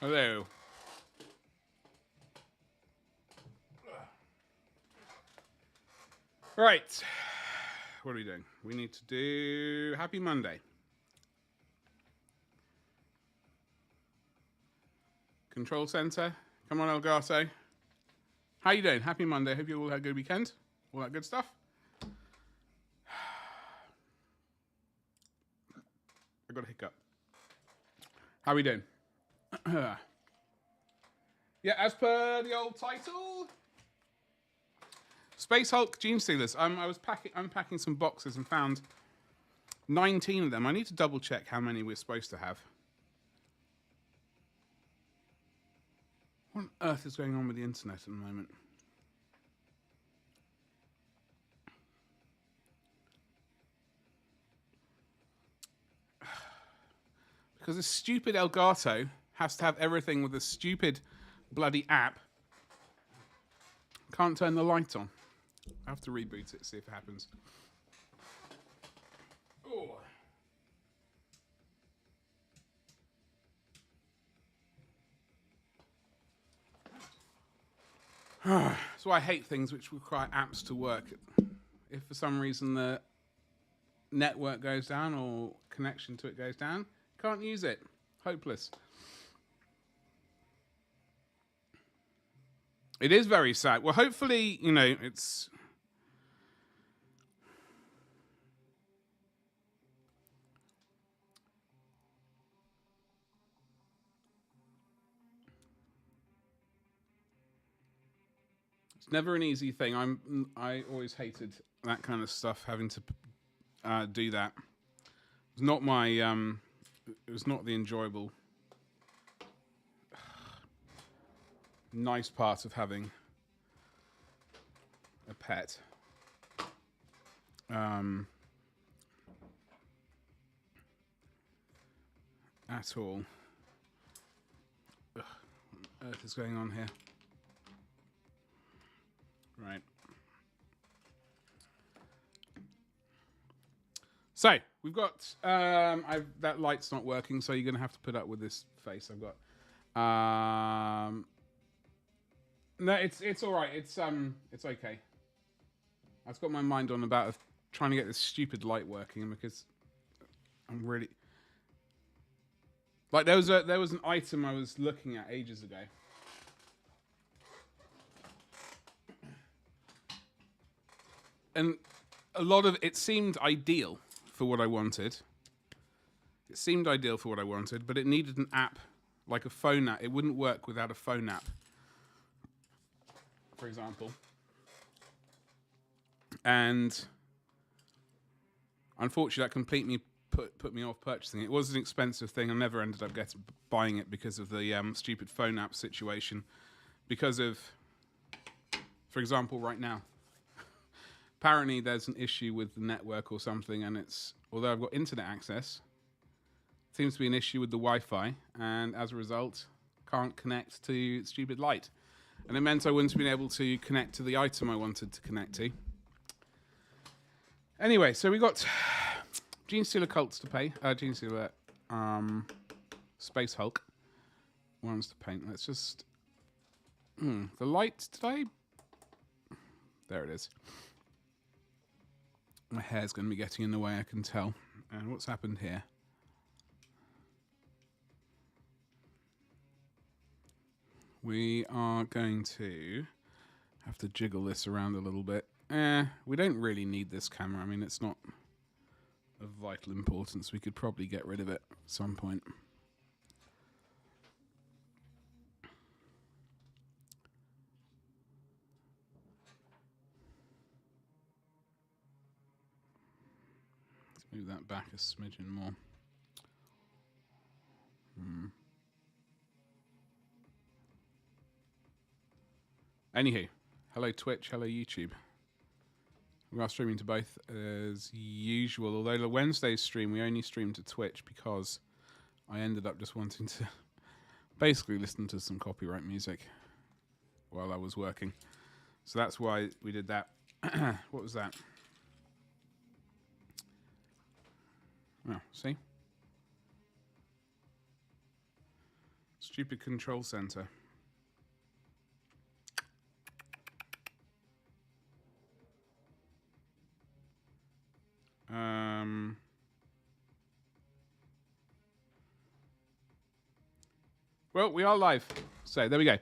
Hello. Right. What are we doing? We need to do Happy Monday. Control Center. Come on, Elgato. How you doing? Happy Monday. Hope you all had a good weekend. All that good stuff. I got a hiccup. How are we doing? Yeah, as per the old title, Space Hulk Genestealers. I'm unpacking some boxes and found 19 of them. I need to double check how many we're supposed to have. What on earth is going on with the internet at the moment? Because this stupid Elgato has to have everything with a stupid bloody app. Can't turn the light on. I have to reboot it, see if it happens. Oh. That's why I hate things which require apps to work. If for some reason the network goes down or connection to it goes down, can't use it. Hopeless. It is very sad. Well, hopefully, you know, it's never an easy thing. I always hated that kind of stuff, having to do that. It's not my it was not the enjoyable nice part of having a pet. At all. Ugh, what on earth is going on here? Right. So we've got that light's not working, so you're going to have to put up with this face I've got. No, it's all right. It's okay. I've got my mind on about trying to get this stupid light working because I'm really like there was an item I was looking at ages ago. And a lot of it seemed ideal for what I wanted. It seemed ideal for what I wanted, but it needed an app, like a phone app. It wouldn't work without a phone app, for example. And unfortunately, that completely put me off purchasing it. It was an expensive thing. I never ended up buying it because of the stupid phone app situation. Because of, for example, right now. Apparently there's an issue with the network or something, and although I've got internet access, it seems to be an issue with the Wi-Fi, and as a result, can't connect to stupid light. And it meant I wouldn't have been able to connect to the item I wanted to connect to. Anyway, so we got Genestealer cults to pay. Genestealer Space Hulk ones to paint. Let's just... the light today? There it is. My hair's going to be getting in the way, I can tell. And what's happened here? We are going to have to jiggle this around a little bit. We don't really need this camera. I mean, it's not of vital importance. We could probably get rid of it at some point. Move that back a smidgen more. Anywho, hello Twitch, hello YouTube. We are streaming to both as usual, although the Wednesday stream, we only streamed to Twitch because I ended up just wanting to basically listen to some copyright music while I was working. So that's why we did that. What was that? Oh, see? Let's Stupid control center. Well, we are live. So there we go.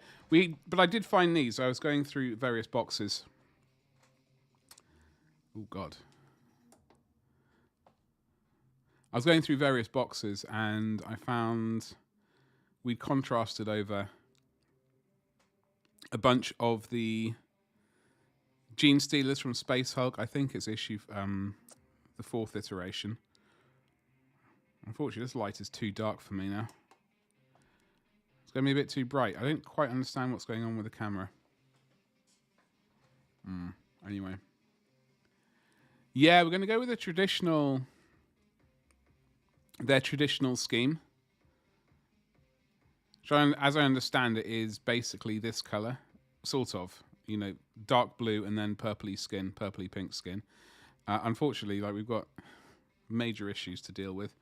But I did find these. I was going through various boxes. Oh God. I was going through various boxes and I found we contrasted over a bunch of the Genestealers from Space Hulk. I think it's issue the 4th iteration. Unfortunately, this light is too dark for me now. It's going to be a bit too bright. I don't quite understand what's going on with the camera. Anyway. Yeah, we're going to go with their traditional scheme. So, as I understand it, is basically this color. Sort of. You know, dark blue and then purpley pink skin. Unfortunately, like, we've got major issues to deal with.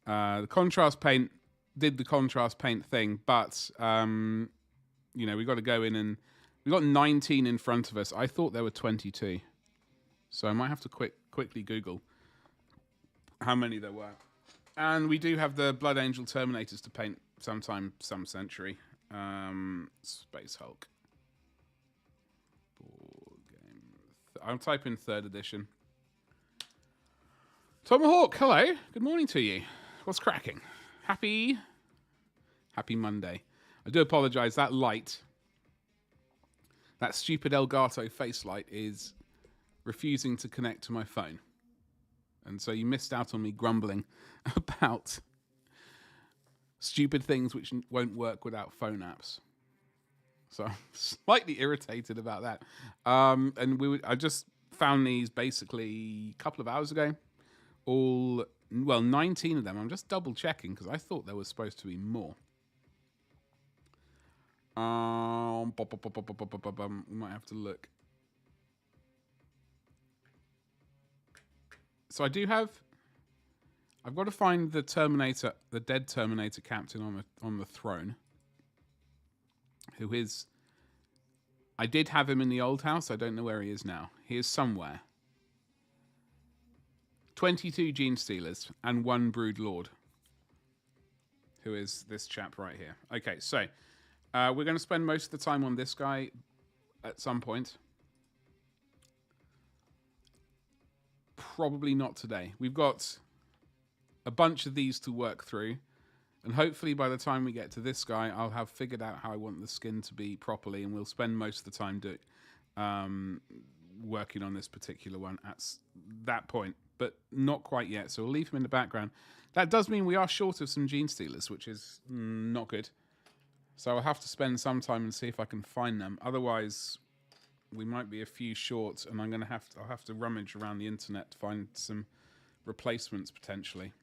The contrast paint did the contrast paint thing, but you know, we got to go in and we got 19 in front of us. I thought there were 22, so I might have to quickly Google how many there were. And we do have the Blood Angel Terminators to paint sometime, some century. Space Hulk board game. I'll type in 3rd edition. Tomahawk, hello. Good morning to you. What's cracking? Happy Monday. I do apologise. That light, that stupid Elgato face light, is refusing to connect to my phone. And so you missed out on me grumbling about stupid things which won't work without phone apps. So I'm slightly irritated about that. I just found these basically a couple of hours ago. 19 of them. I'm just double checking because I thought there was supposed to be more. We might have to look. So I've got to find the Terminator, the dead Terminator captain on the throne. Who is? I did have him in the old house. I don't know where he is now. He is somewhere. 22 Genestealers and 1 Brood Lord, who is this chap right here. Okay, so we're going to spend most of the time on this guy at some point. Probably not today. We've got a bunch of these to work through, and hopefully by the time we get to this guy, I'll have figured out how I want the skin to be properly, and we'll spend most of the time working on this particular one at that point. But not quite yet, so we'll leave him in the background. That does mean we are short of some Genestealers, which is not good. So I'll have to spend some time and see if I can find them. Otherwise, we might be a few short, and I'll have to rummage around the internet to find some replacements potentially.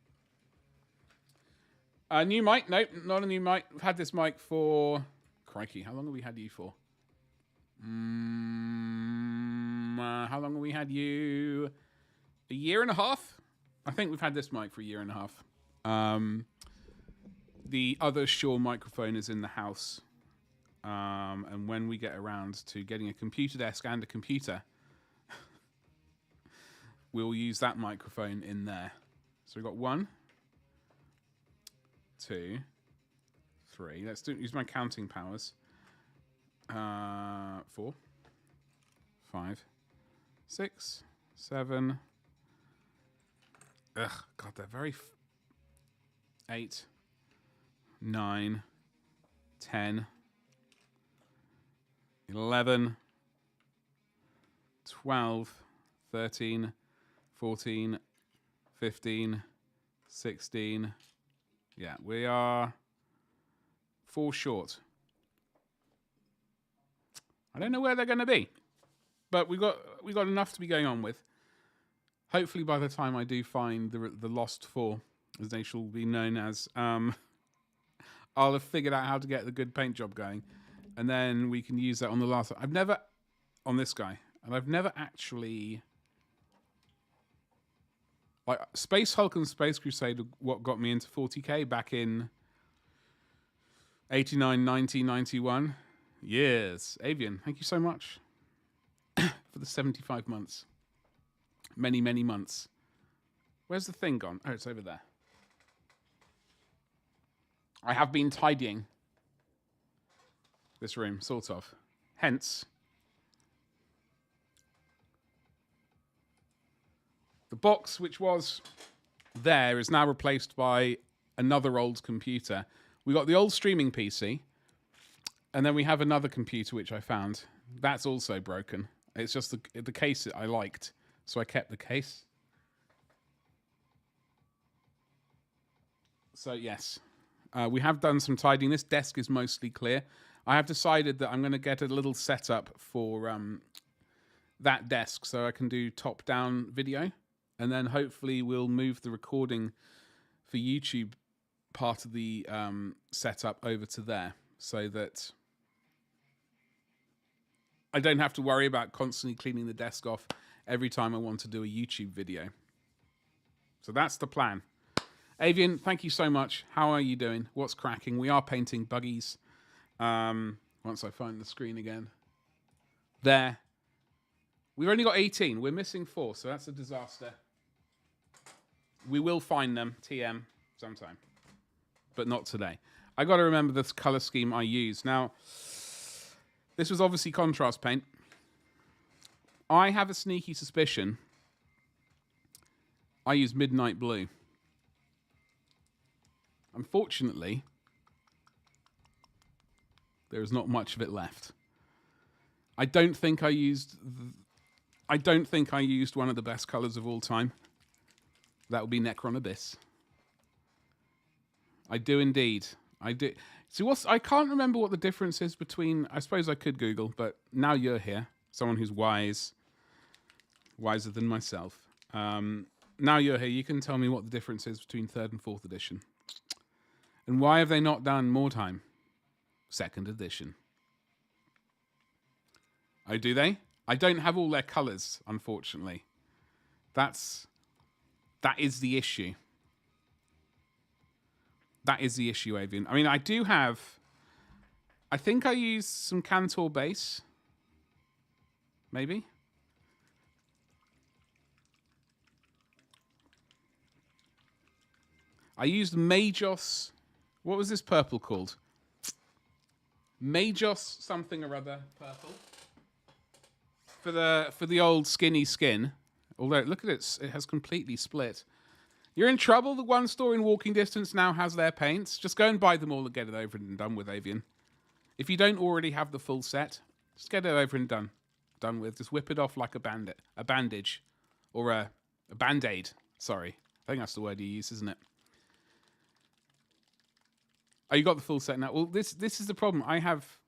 A new mic? Nope, not a new mic. We've had this mic for... Crikey, how long have we had you for? How long have we had you? A year and a half? I think we've had this mic for a year and a half. The other Shure microphone is in the house. And when we get around to getting a computer desk and a computer, we'll use that microphone in there. So we've got 1, 2, 3. Let's use my counting powers. 4, 5, 6, 7. Ugh, God, they're very... 8, 9, 10, 11, 12, 13, 14, 15, 16. Yeah, we are 4 short. I don't know where they're going to be, but we got enough to be going on with. Hopefully, by the time I do find the lost 4, as they shall be known as, I'll have figured out how to get the good paint job going, and then we can use that on the last. On this guy, and I've never actually, like, Space Hulk and Space Crusade, what got me into 40k back in 89, 90, 91 years. Avian, thank you so much for the 75 months. Many, many months. Where's the thing gone? Oh, it's over there. I have been tidying this room, sort of. Hence, the box which was there is now replaced by another old computer. We got the old streaming PC, and then we have another computer which I found. That's also broken. It's just the case that I liked, so I kept the case. So yes, we have done some tidying. This desk is mostly clear. I have decided that I'm going to get a little setup for that desk so I can do top-down video, and then hopefully we'll move the recording for YouTube part of the setup over to there so that I don't have to worry about constantly cleaning the desk off every time I want to do a YouTube video. So that's the plan. Avian, thank you so much. How are you doing? What's cracking? We are painting buggies. Once I find the screen again. There. We've only got 18. We're missing 4, so that's a disaster. We will find them, TM, sometime. But not today. I got to remember this color scheme I use. Now, this was obviously contrast paint. I have a sneaky suspicion I use midnight blue. Unfortunately, there is not much of it left. I don't think I used one of the best colors of all time. That would be Necron Abyss. I do indeed. I do. See, I can't remember what the difference is between. I suppose I could Google, but now you're here, someone who's wiser than myself. Now you're here. You can tell me what the difference is between 3rd and 4th edition, and why have they not done more time? 2nd edition. Oh, do they? I don't have all their colors, unfortunately. That is the issue. That is the issue, Avian. I mean, I do have... I think I used some Cantor base. Maybe? I used Magos... What was this purple called? Magos something or other purple. For the old skinny skin. Although, look at it. It has completely split. You're in trouble. The one store in walking distance now has their paints. Just go and buy them all and get it over and done with, Avian. If you don't already have the full set, just get it over and done with. Just whip it off like a bandage. Or a band-aid. Sorry. I think that's the word you use, isn't it? Oh, you got the full set now. Well, this is the problem. I have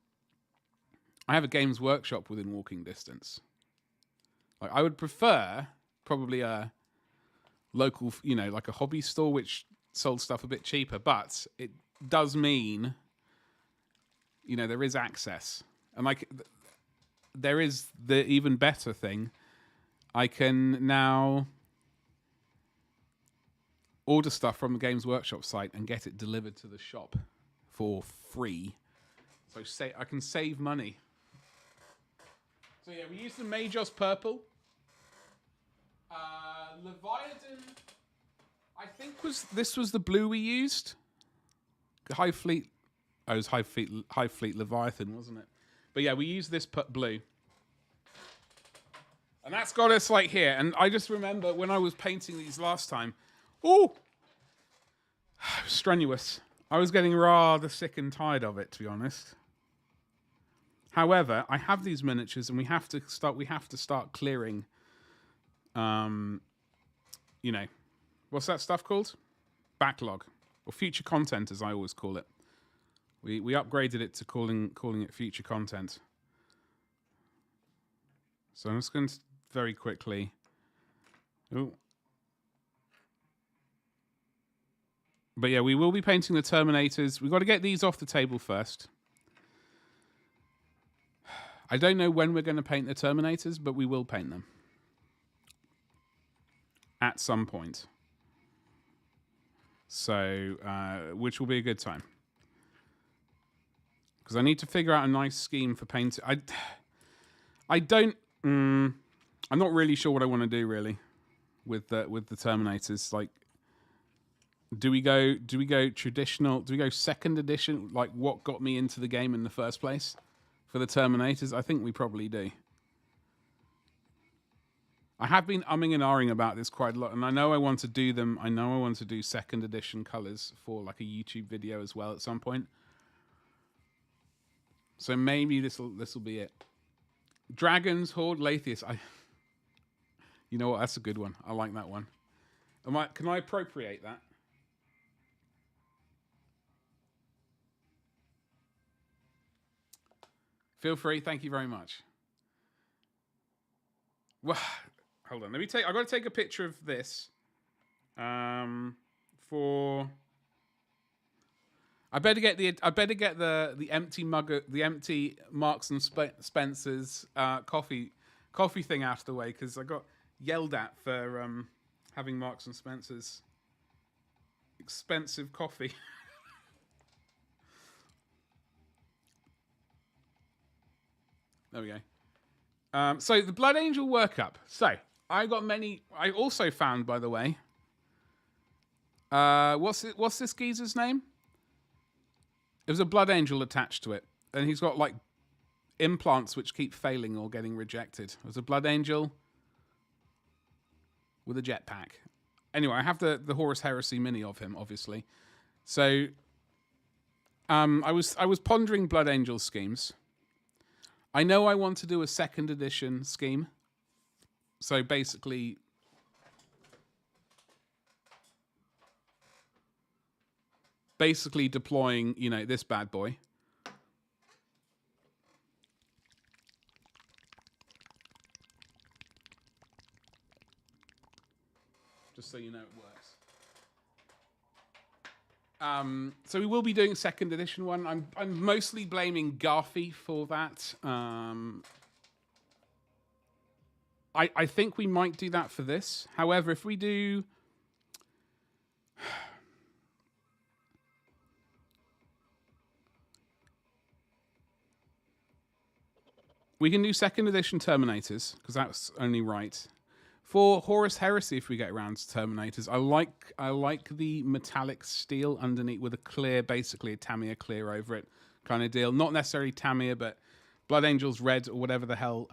a Games Workshop within walking distance. Like, I would prefer probably a local, like a hobby store which sold stuff a bit cheaper, but it does mean, there is access. And like, there is the even better thing. I can now order stuff from the Games Workshop site and get it delivered to the shop for free. So I can save money. So yeah, we used the Magos purple. Leviathan, I think this was the blue we used. High Fleet. Oh, it was High Fleet Leviathan, wasn't it? But yeah, we used this blue. And that's got us like here. And I just remember when I was painting these last time. Oh! Strenuous. I was getting rather sick and tired of it, to be honest. However, I have these miniatures and we have to start clearing what's that stuff called? Backlog. Or future content, as I always call it. We upgraded it to calling it future content. So I'm just going to very quickly... Ooh. But yeah, we will be painting the Terminators. We've got to get these off the table first. I don't know when we're going to paint the Terminators, but we will paint them. At some point. So, which will be a good time. because I need to figure out a nice scheme for painting. I don't. I'm not really sure what I want to do really with the Terminators. Like, do we go traditional? Do we go second edition? Like what got me into the game in the first place for the Terminators? I think we probably do. I have been umming and ahhing about this quite a lot, and I know I want to do them. I know I want to do second edition colors for like a YouTube video as well at some point. So maybe this will be it. Dragons, Horde, Lathius. You know what? That's a good one. I like that one. Can I appropriate that? Feel free. Thank you very much. Well, hold on. I've got to take a picture of this. I better get the empty mug, the empty Marks and Spencer's coffee thing out of the way, because I got yelled at for having Marks and Spencer's expensive coffee. There we go. So the Blood Angel workup. So I also found, by the way, what's this geezer's name? There was a Blood Angel attached to it, and he's got like implants which keep failing or getting rejected. There's a Blood Angel with a jetpack. Anyway, I have the Horus Heresy mini of him, obviously. So I was pondering Blood Angel schemes. I know I want to do a second edition scheme. So basically, deploying, this bad boy. Just so you know it works. So we will be doing a second edition one. I'm mostly blaming Garfi for that. I think we might do that for this. However, if we do... We can do second edition Terminators, because that's only right. For Horus Heresy, if we get around to Terminators, I like the metallic steel underneath with a clear, basically a Tamiya clear over it kind of deal. Not necessarily Tamiya, but Blood Angel's red or whatever the hell,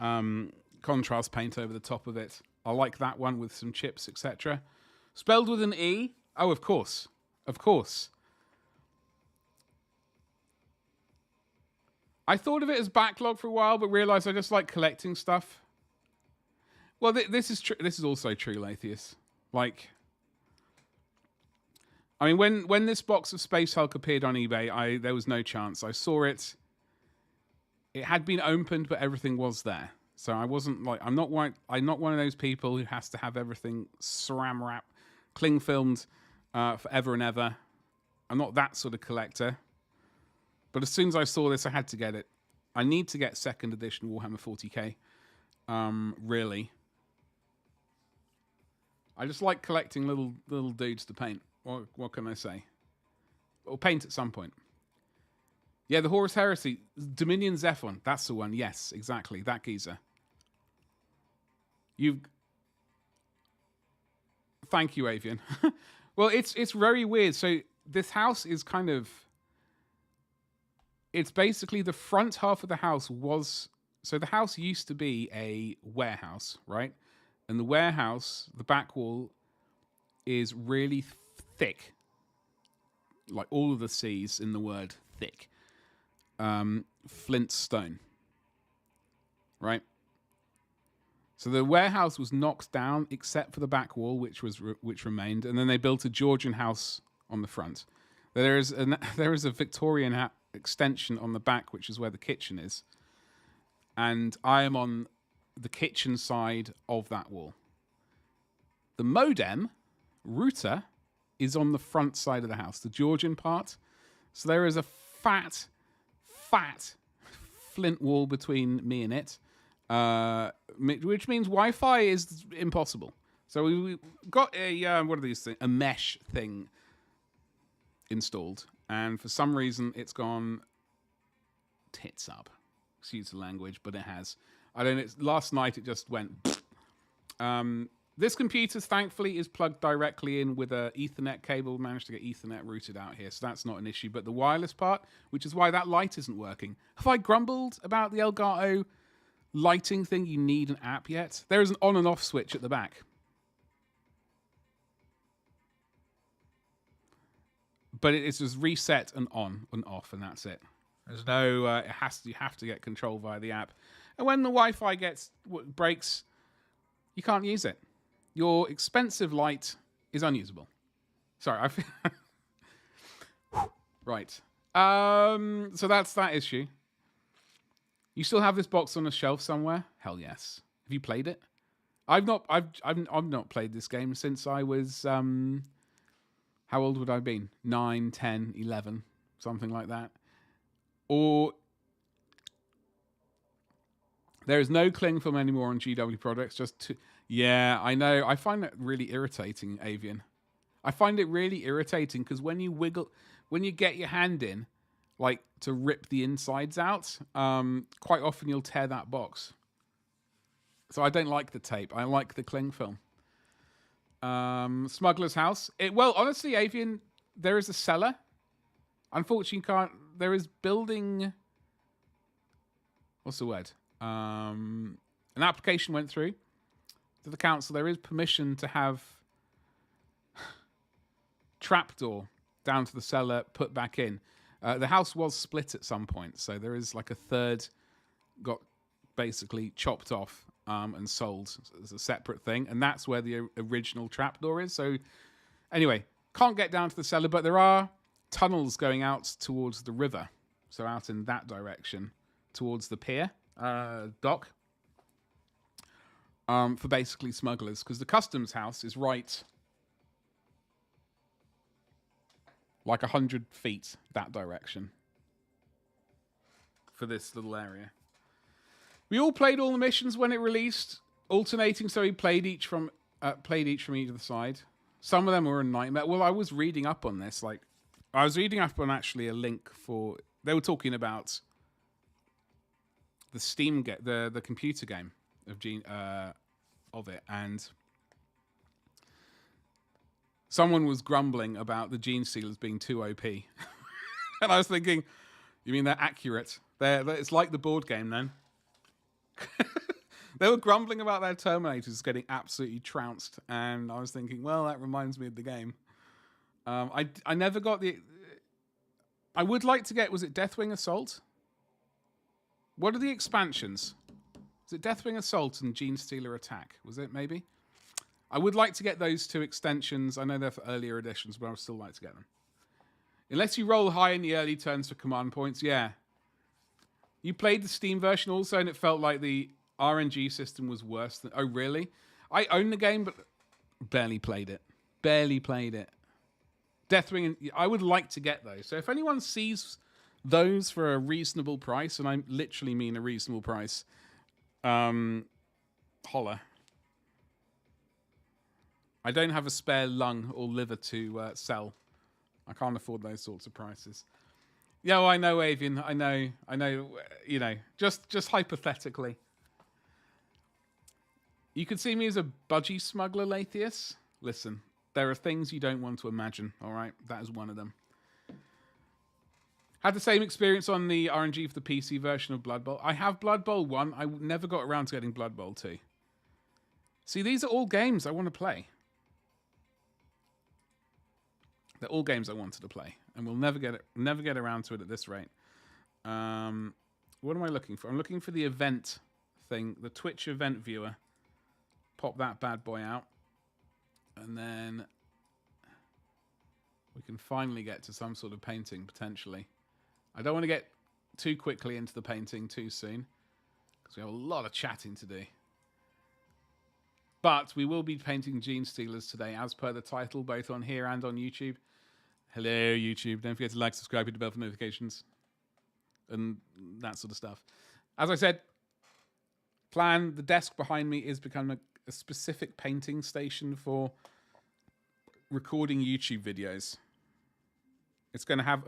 contrast paint over the top of it. I like that one with some chips, etc. Spelled with an E? Oh, of course. Of course. I thought of it as backlog for a while, but realized I just like collecting stuff. Well, this is true. This is also true, Lathius. Like, I mean, when this box of Space Hulk appeared on eBay, there was no chance. I saw it. It had been opened, but everything was there. So I wasn't like, I'm not one of those people who has to have everything saran wrap, cling filmed forever and ever. I'm not that sort of collector. But as soon as I saw this, I had to get it. I need to get second edition Warhammer 40k. Really. I just like collecting little dudes to paint. What can I say? Or paint at some point. Yeah, the Horus Heresy. Dominion Zephon. That's the one. Yes, exactly. That geezer. Thank you, Avian. Well, it's very weird. So this house is kind of... It's basically the front half of the house was... So the house used to be a warehouse, right? And the warehouse, the back wall, is really thick. Like all of the C's in the word thick. Flint stone. Right? So the warehouse was knocked down except for the back wall, which remained. And then they built a Georgian house on the front. There is a Victorian extension on the back, which is where the kitchen is. And I am on the kitchen side of that wall. The modem router is on the front side of the house, the Georgian part. So there is a fat flint wall between me and it, which means Wi-Fi is impossible. So we got a, what are these things? A mesh thing installed. And for some reason, it's gone tits up. Excuse the language, but it has. I don't know. Last night it just went. This computer, thankfully, is plugged directly in with a Ethernet cable. Managed to get Ethernet routed out here, so that's not an issue. But the wireless part, which is why that light isn't working. Have I grumbled about the Elgato lighting thing? You need an app yet? There is an on and off switch at the back. But it's just reset and on and off, and that's it. There's no, you have to get control via the app. And when the Wi-Fi breaks, you can't use it. Your expensive light is unusable. Sorry, I feel... Right. So that's that issue. You still have this box on a shelf somewhere? Hell yes. Have you played it? I've not played this game since I was how old would I have been? 9, 10, 11, something like that. Or there is no cling film anymore on GW products. Yeah, I know. I find that really irritating, Avian. I find it really irritating because when you get your hand in, like to rip the insides out, quite often you'll tear that box. So I don't like the tape. I like the cling film. Smuggler's House. Well, honestly, Avian, there is a cellar. Unfortunately, there is building... What's the word? An application went through to the council. There is permission to have trapdoor down to the cellar put back in. The house was split at some point, so there is like a third got basically chopped off and sold as a separate thing, and that's where the original trapdoor is. So anyway, can't get down to the cellar, but there are tunnels going out towards the river, so out in that direction towards the pier dock for basically smugglers, because the customs house is right like 100 feet that direction for this little area. We all played all the missions when it released, alternating, so we played each from either side. Some of them were a nightmare. Well, I was reading up on this. Like, I was reading up on actually a link for... They were talking about the Steam the computer game of it, and someone was grumbling about the Genestealers being too OP. And I was thinking, you mean they're accurate? It's like the board game then. They were grumbling about their Terminators getting absolutely trounced, and I was thinking, well, that reminds me of the game. I never got the... I would like to get... Was it Deathwing Assault? What are the expansions? Is it Deathwing Assault and Genestealer Attack? Was it, maybe? I would like to get those two extensions. I know they're for earlier editions, but I would still like to get them. Unless you roll high in the early turns for command points, yeah. You played the Steam version also, and it felt like the RNG system was worse than... Oh, really? I own the game, but barely played it. Barely played it. Deathwing, I would like to get those. So if anyone sees those for a reasonable price, and I literally mean a reasonable price, holler. I don't have a spare lung or liver to sell. I can't afford those sorts of prices. Yeah, well, I know, Avian. I know. You know, just hypothetically. You could see me as a budgie smuggler, Lathius. Listen, there are things you don't want to imagine. All right, that is one of them. Had the same experience on the RNG for the PC version of Blood Bowl. I have Blood Bowl 1. I never got around to getting Blood Bowl 2. See, these are all games I want to play. They're all games I wanted to play, and we'll never get around to it at this rate. What am I looking for? I'm looking for the event thing, the Twitch event viewer. Pop that bad boy out, and then we can finally get to some sort of painting, potentially. I don't want to get too quickly into the painting too soon, because we have a lot of chatting to do. But we will be painting Genestealers today, as per the title, both on here and on YouTube. Hello, YouTube. Don't forget to like, subscribe, hit the bell for notifications, and that sort of stuff. As I said, the desk behind me is becoming a specific painting station for recording YouTube videos. It's going to have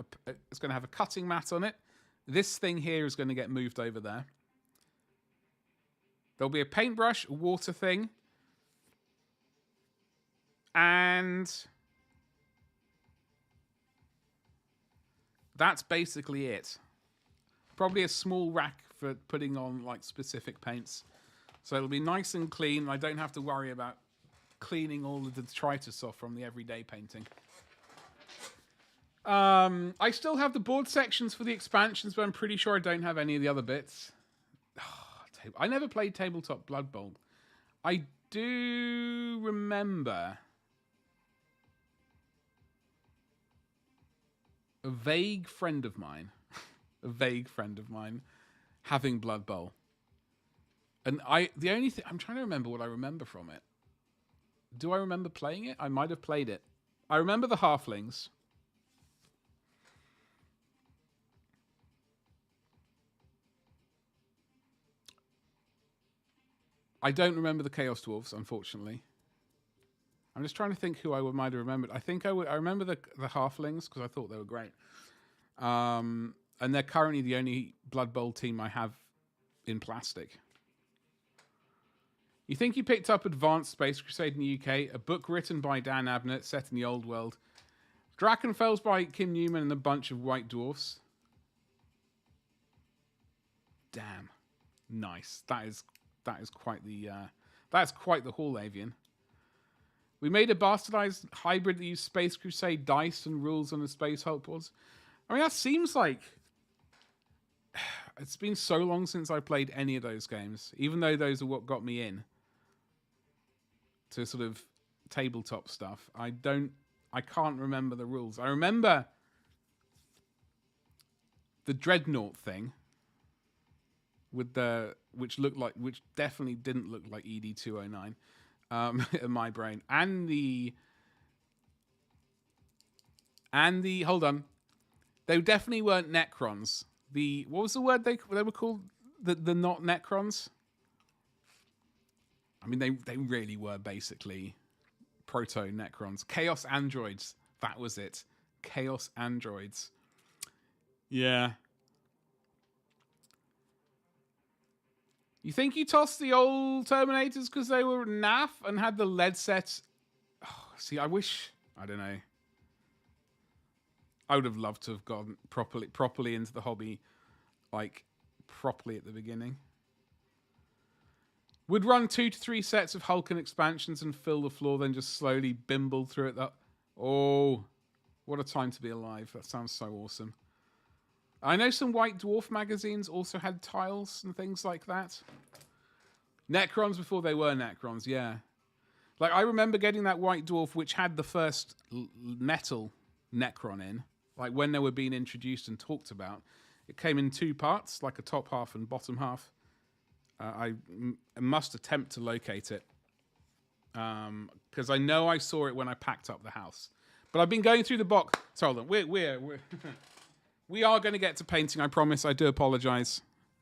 a cutting mat on it. This thing here is going to get moved over there. There'll be a paintbrush, a water thing, and that's basically it. Probably a small rack for putting on like specific paints. So it'll be nice and clean. I don't have to worry about cleaning all of the detritus off from the everyday painting. I still have the board sections for the expansions, but I'm pretty sure I don't have any of the other bits. I never played Tabletop Blood Bowl. I do remember a vague friend of mine having Blood Bowl. And the only thing, I'm trying to remember what I remember from it. Do I remember playing it? I might have played it. I remember the halflings. I don't remember the Chaos Dwarves, unfortunately. I'm just trying to think who I might have remembered. I think I remember the halflings because I thought they were great. And they're currently the only Blood Bowl team I have in plastic. You think you picked up Advanced Space Crusade in the UK, a book written by Dan Abnett set in the old world. Drakenfels by Kim Newman and a bunch of white dwarfs. Damn. Nice. That is quite the that's quite the haul, Avian. We made a bastardized hybrid that used Space Crusade dice and rules on the Space Hulk boards. I mean, that seems like it's been so long since I played any of those games, even though those are what got me in to sort of tabletop stuff. I can't remember the rules. I remember the Dreadnought thing with which definitely didn't look like ED209 in my brain, and the hold on, they definitely weren't Necrons. What was the word they were called? The not Necrons. I mean, they really were basically proto Necrons. Chaos androids. That was it. Chaos androids. Yeah. You think you tossed the old Terminators because they were naff and had the lead sets? Oh, see, I don't know. I would have loved to have gone properly into the hobby, like properly at the beginning. Would run 2 to 3 sets of Hulk and expansions and fill the floor, then just slowly bimble through it. Oh, what a time to be alive. That sounds so awesome. I know some White Dwarf magazines also had tiles and things like that. Necrons before they were Necrons, yeah. Like, I remember getting that White Dwarf which had the first metal Necron in, like when they were being introduced and talked about. It came in 2 parts, like a top half and bottom half. I must attempt to locate it because I know I saw it when I packed up the house. But I've been going through the box. So hold on, we're we are going to get to painting. I promise. I do apologize,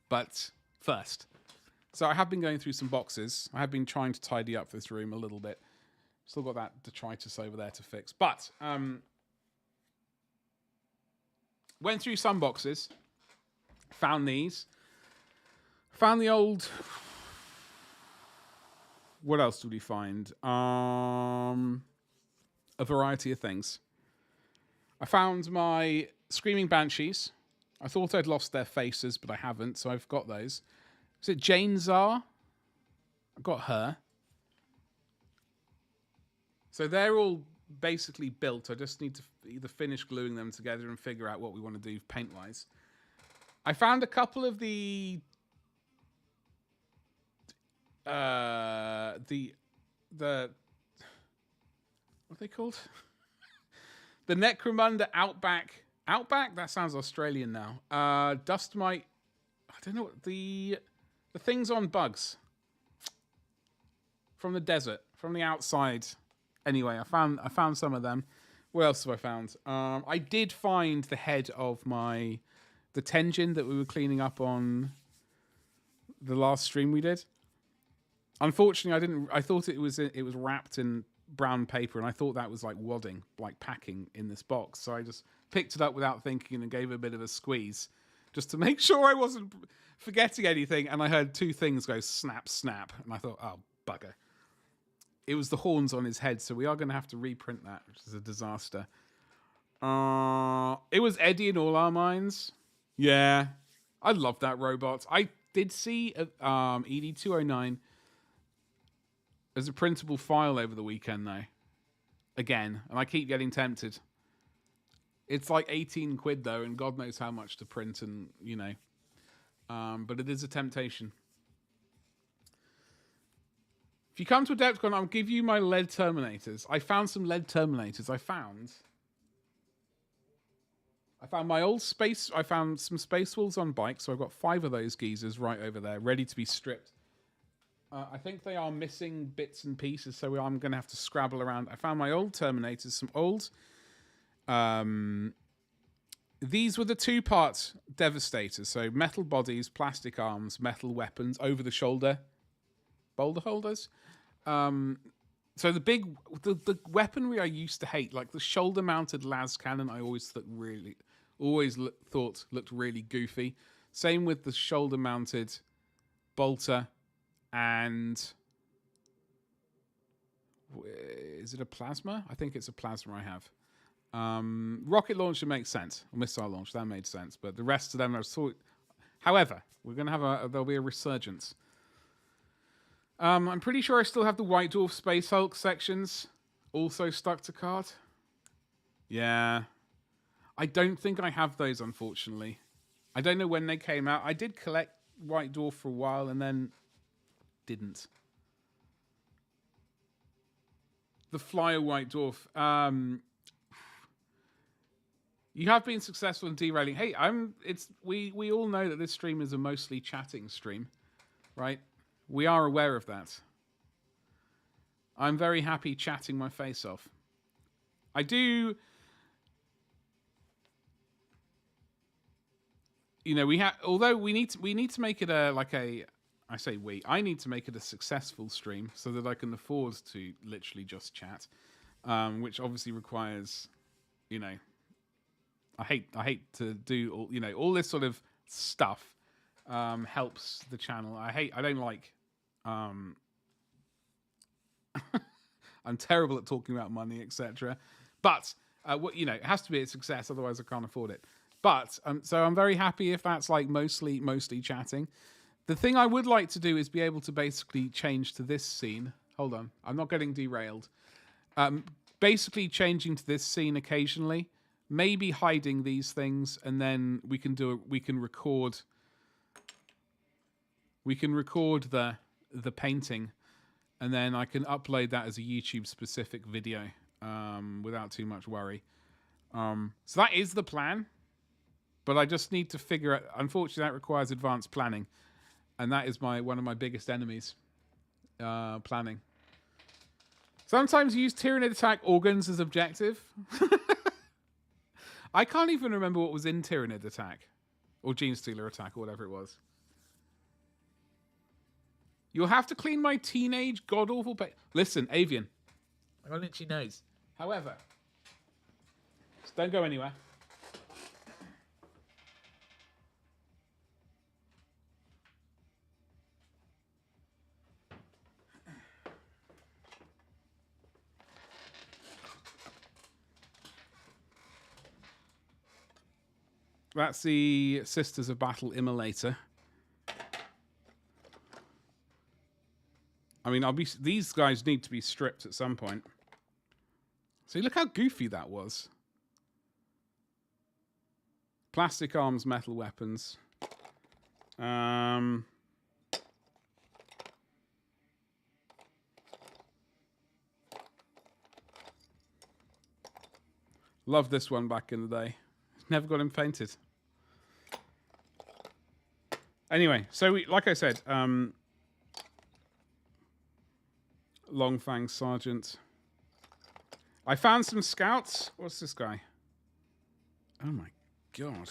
but first, so I have been going through some boxes. I have been trying to tidy up this room a little bit. Still got that detritus over there to fix, but went through some boxes. Found these. Found the old... What else did we find? A variety of things. I found my Screaming Banshees. I thought I'd lost their faces, but I haven't, so I've got those. Is it Jane Czar? I got her. So they're all basically built. I just need to either finish gluing them together and figure out what we want to do paint-wise. I found a couple of the what are they called? The Necromunda Outback. Outback? That sounds Australian now. Dust Mite. I don't know what the things on bugs from the desert, from the outside. Anyway, I found some of them. What else have I found? I did find the head of the Tenjin that we were cleaning up on the last stream we did. Unfortunately, I didn't. I thought it was wrapped in brown paper, and I thought that was like wadding, like packing in this box. So I just picked it up without thinking and gave it a bit of a squeeze. just to make sure I wasn't forgetting anything. And I heard two things go snap, snap. And I thought, oh, bugger. It was the horns on his head, so we are going to have to reprint that, which is a disaster. It was Eddie in all our minds. Yeah, I love that robot. I did see ED209 as a printable file over the weekend, though. Again, and I keep getting tempted. It's like 18 quid, though, and God knows how much to print, and, you know. But it is a temptation. If you come to Adepticon, I'll give you my lead Terminators. I found some lead Terminators. I found my old space... I found some Space Wolves on bike, so I've got 5 of those geezers right over there, ready to be stripped. I think they are missing bits and pieces, so I'm going to have to scrabble around. I found my old Terminators, some old... these were the 2-part Devastators, so metal bodies, plastic arms, metal weapons, over-the-shoulder boulder holders. So the weaponry I used to hate, like the shoulder-mounted las cannon, I always thought looked really goofy. Same with the shoulder-mounted bolter, and is it a plasma? I think it's a plasma I have. Rocket launcher makes sense. Or missile launch, that made sense. But the rest of them are sort. However, we're going to there'll be a resurgence. I'm pretty sure I still have the White Dwarf Space Hulk sections also stuck to cart. Yeah. I don't think I have those, unfortunately. I don't know when they came out. I did collect White Dwarf for a while and then didn't. The Flyer White Dwarf. You have been successful in derailing. Hey, we all know that this stream is a mostly chatting stream, right? We are aware of that. I'm very happy chatting my face off. I do. You know, although we need to make it I need to make it a successful stream so that I can afford to literally just chat, which obviously requires, you know, I hate to do all, you know, all this sort of stuff helps the channel. I don't like I'm terrible at talking about money, etc. But you know, it has to be a success, otherwise I can't afford it. But so I'm very happy if that's like mostly chatting. The thing I would like to do is be able to basically change to this scene. Hold on, I'm not getting derailed. Basically changing to this scene occasionally, maybe hiding these things, and then we can record the painting, and then I can upload that as a YouTube specific video without too much worry. So that is the plan, but I just need to figure out. Unfortunately, that requires advanced planning, and that is one of my biggest enemies. Planning. Sometimes use Tyranid attack organs as objective. I can't even remember what was in Tyranid attack or Genestealer attack or whatever it was. You'll have to clean my teenage god-awful... Listen, Avian. I got an itchy nose. However, just don't go anywhere. That's the Sisters of Battle Immolator. I mean, these guys need to be stripped at some point. See, look how goofy that was. Plastic arms, metal weapons. Loved this one back in the day. Never got him painted. Anyway, so like I said, Longfang Sergeant. I found some scouts. What's this guy? Oh my god.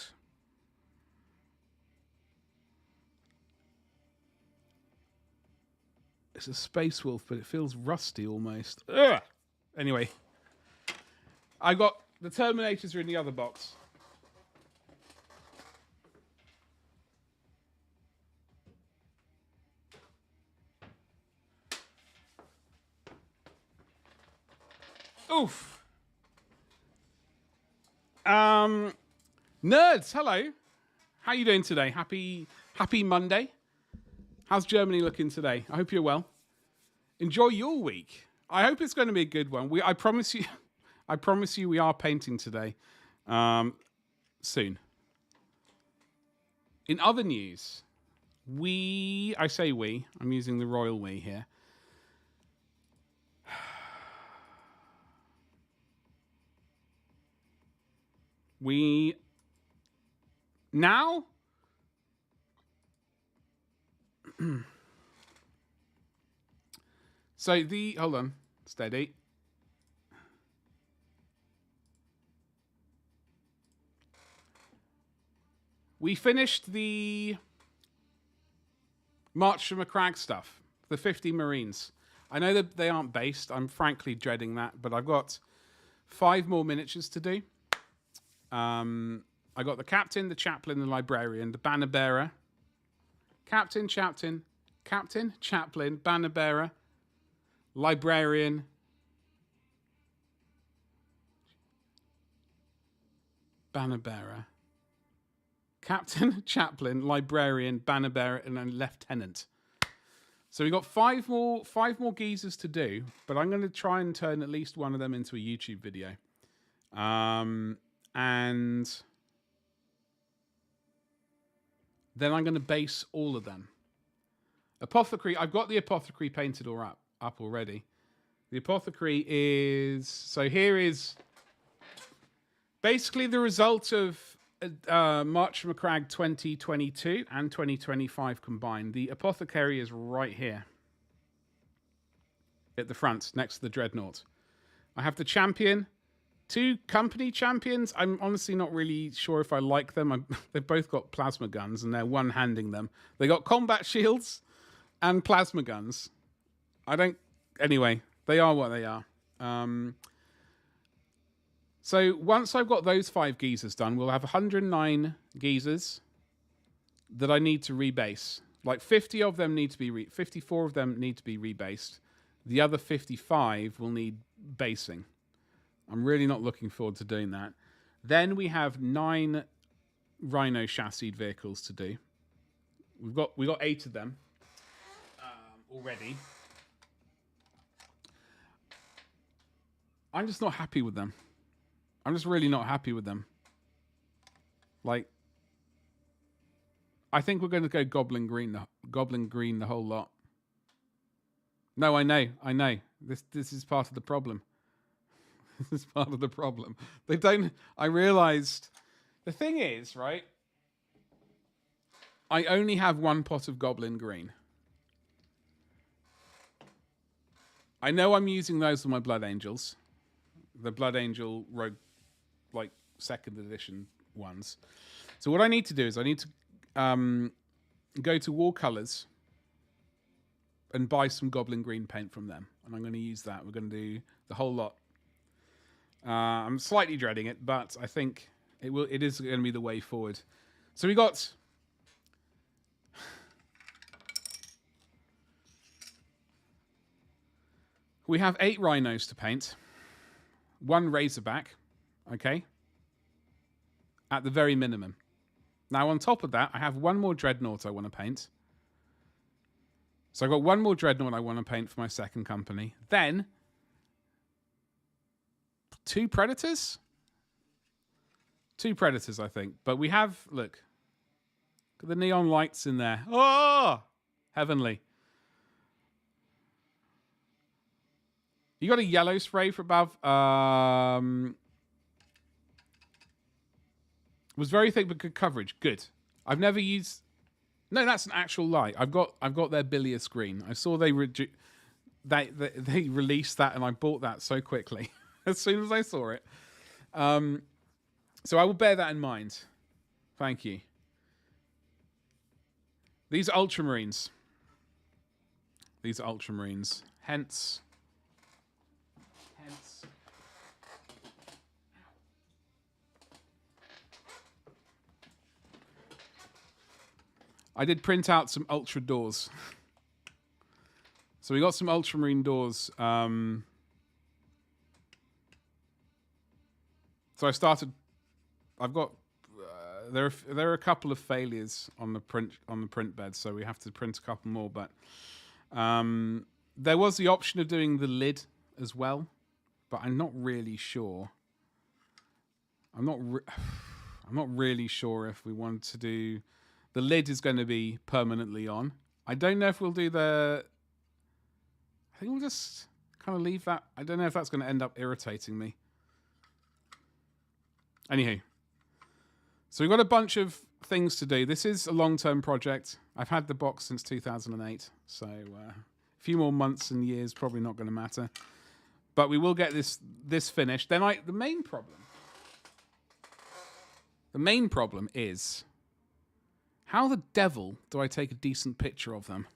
It's a space wolf, but it feels rusty almost. Ugh! Anyway. I got the Terminators are in the other box. Oof. Nerds, hello. How you doing today? Happy Monday. How's Germany looking today? I hope you're well. Enjoy your week. I hope it's going to be a good one. I promise you we are painting today. Soon. In other news, I'm using the royal we here. We now hold on, steady. We finished the March from a Crag stuff, the 50 Marines. I know that they aren't based. I'm frankly dreading that, but I've got 5 more miniatures to do. I got the captain, the chaplain, the librarian, the banner bearer. Captain, chaplain, banner bearer, librarian, banner bearer, captain, chaplain, librarian, banner bearer, and then lieutenant. So we got 5 more geezers to do, but I'm going to try and turn at least one of them into a YouTube video. And then I'm going to base all of them. Apothecary, I've got the apothecary painted or up already. The apothecary is... So here is basically the result of March from a Crag 2022 and 2025 combined. The apothecary is right here. At the front, next to the dreadnought. I have the champion... 2 company champions. I'm honestly not really sure if I like them. They've both got plasma guns and they're one-handing them. They got combat shields and plasma guns. Anyway, they are what they are. So once I've got those 5 geezers done, we'll have 109 geezers that I need to rebase. Like 50 of them need to be 54 of them need to be rebased. The other 55 will need basing. I'm really not looking forward to doing that. Then we have 9 Rhino chassis vehicles to do. We got 8 of them already. I'm just not happy with them. I'm just really not happy with them. Like, I think we're going to go goblin green the whole lot. No, I know. This is part of the problem. This is part of the problem. I realized, the thing is, right? I only have 1 pot of goblin green. I know I'm using those for my Blood Angels. The Blood Angel Rogue, like, 2nd edition ones. So what I need to do is I need to go to War Colors and buy some goblin green paint from them. And I'm going to use that. We're going to do the whole lot. I'm slightly dreading it, but I think it is going to be the way forward. So we have 8 rhinos to paint, 1 razorback, okay, at the very minimum. Now on top of that, I have 1 more dreadnought I want to paint. So I've got 1 more dreadnought I want to paint for my 2nd company. Then 2 predators? 2 predators, I think. But we have, look at the neon lights in there. Oh, heavenly. You got a yellow spray for above. Was very thick but good coverage. Good. I've never used. No, that's an actual lie. I've got their bilious green. I saw they released that, and I bought that so quickly as soon as I saw it. So I will bear that in mind. Thank you. These are Ultramarines. These are Ultramarines. Hence. I did print out some Ultra doors. So we got some Ultramarine doors. So I started. I've got there are a couple of failures on the print bed, so we have to print a couple more. But there was the option of doing the lid as well, but I'm not really sure. I'm not really sure if we want to do the lid is going to be permanently on. I don't know if we'll do the. I think we'll just kind of leave that. I don't know if that's going to end up irritating me. Anywho, so we've got a bunch of things to do. This is a long-term project. I've had the box since 2008, so a few more months and years probably not going to matter. But we will get this finished. Then the main problem is how the devil do I take a decent picture of them?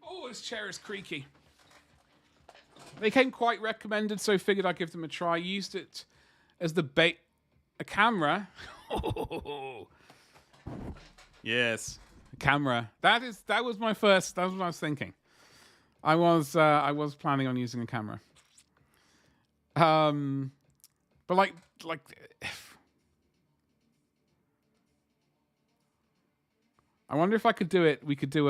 Oh, this chair is creaky. They came quite recommended, so figured I'd give them a try. Used it as the bait, a camera. Yes, a camera. That was my first. That was what I was thinking. I was planning on using a camera. But like, I wonder if I could do it. We could do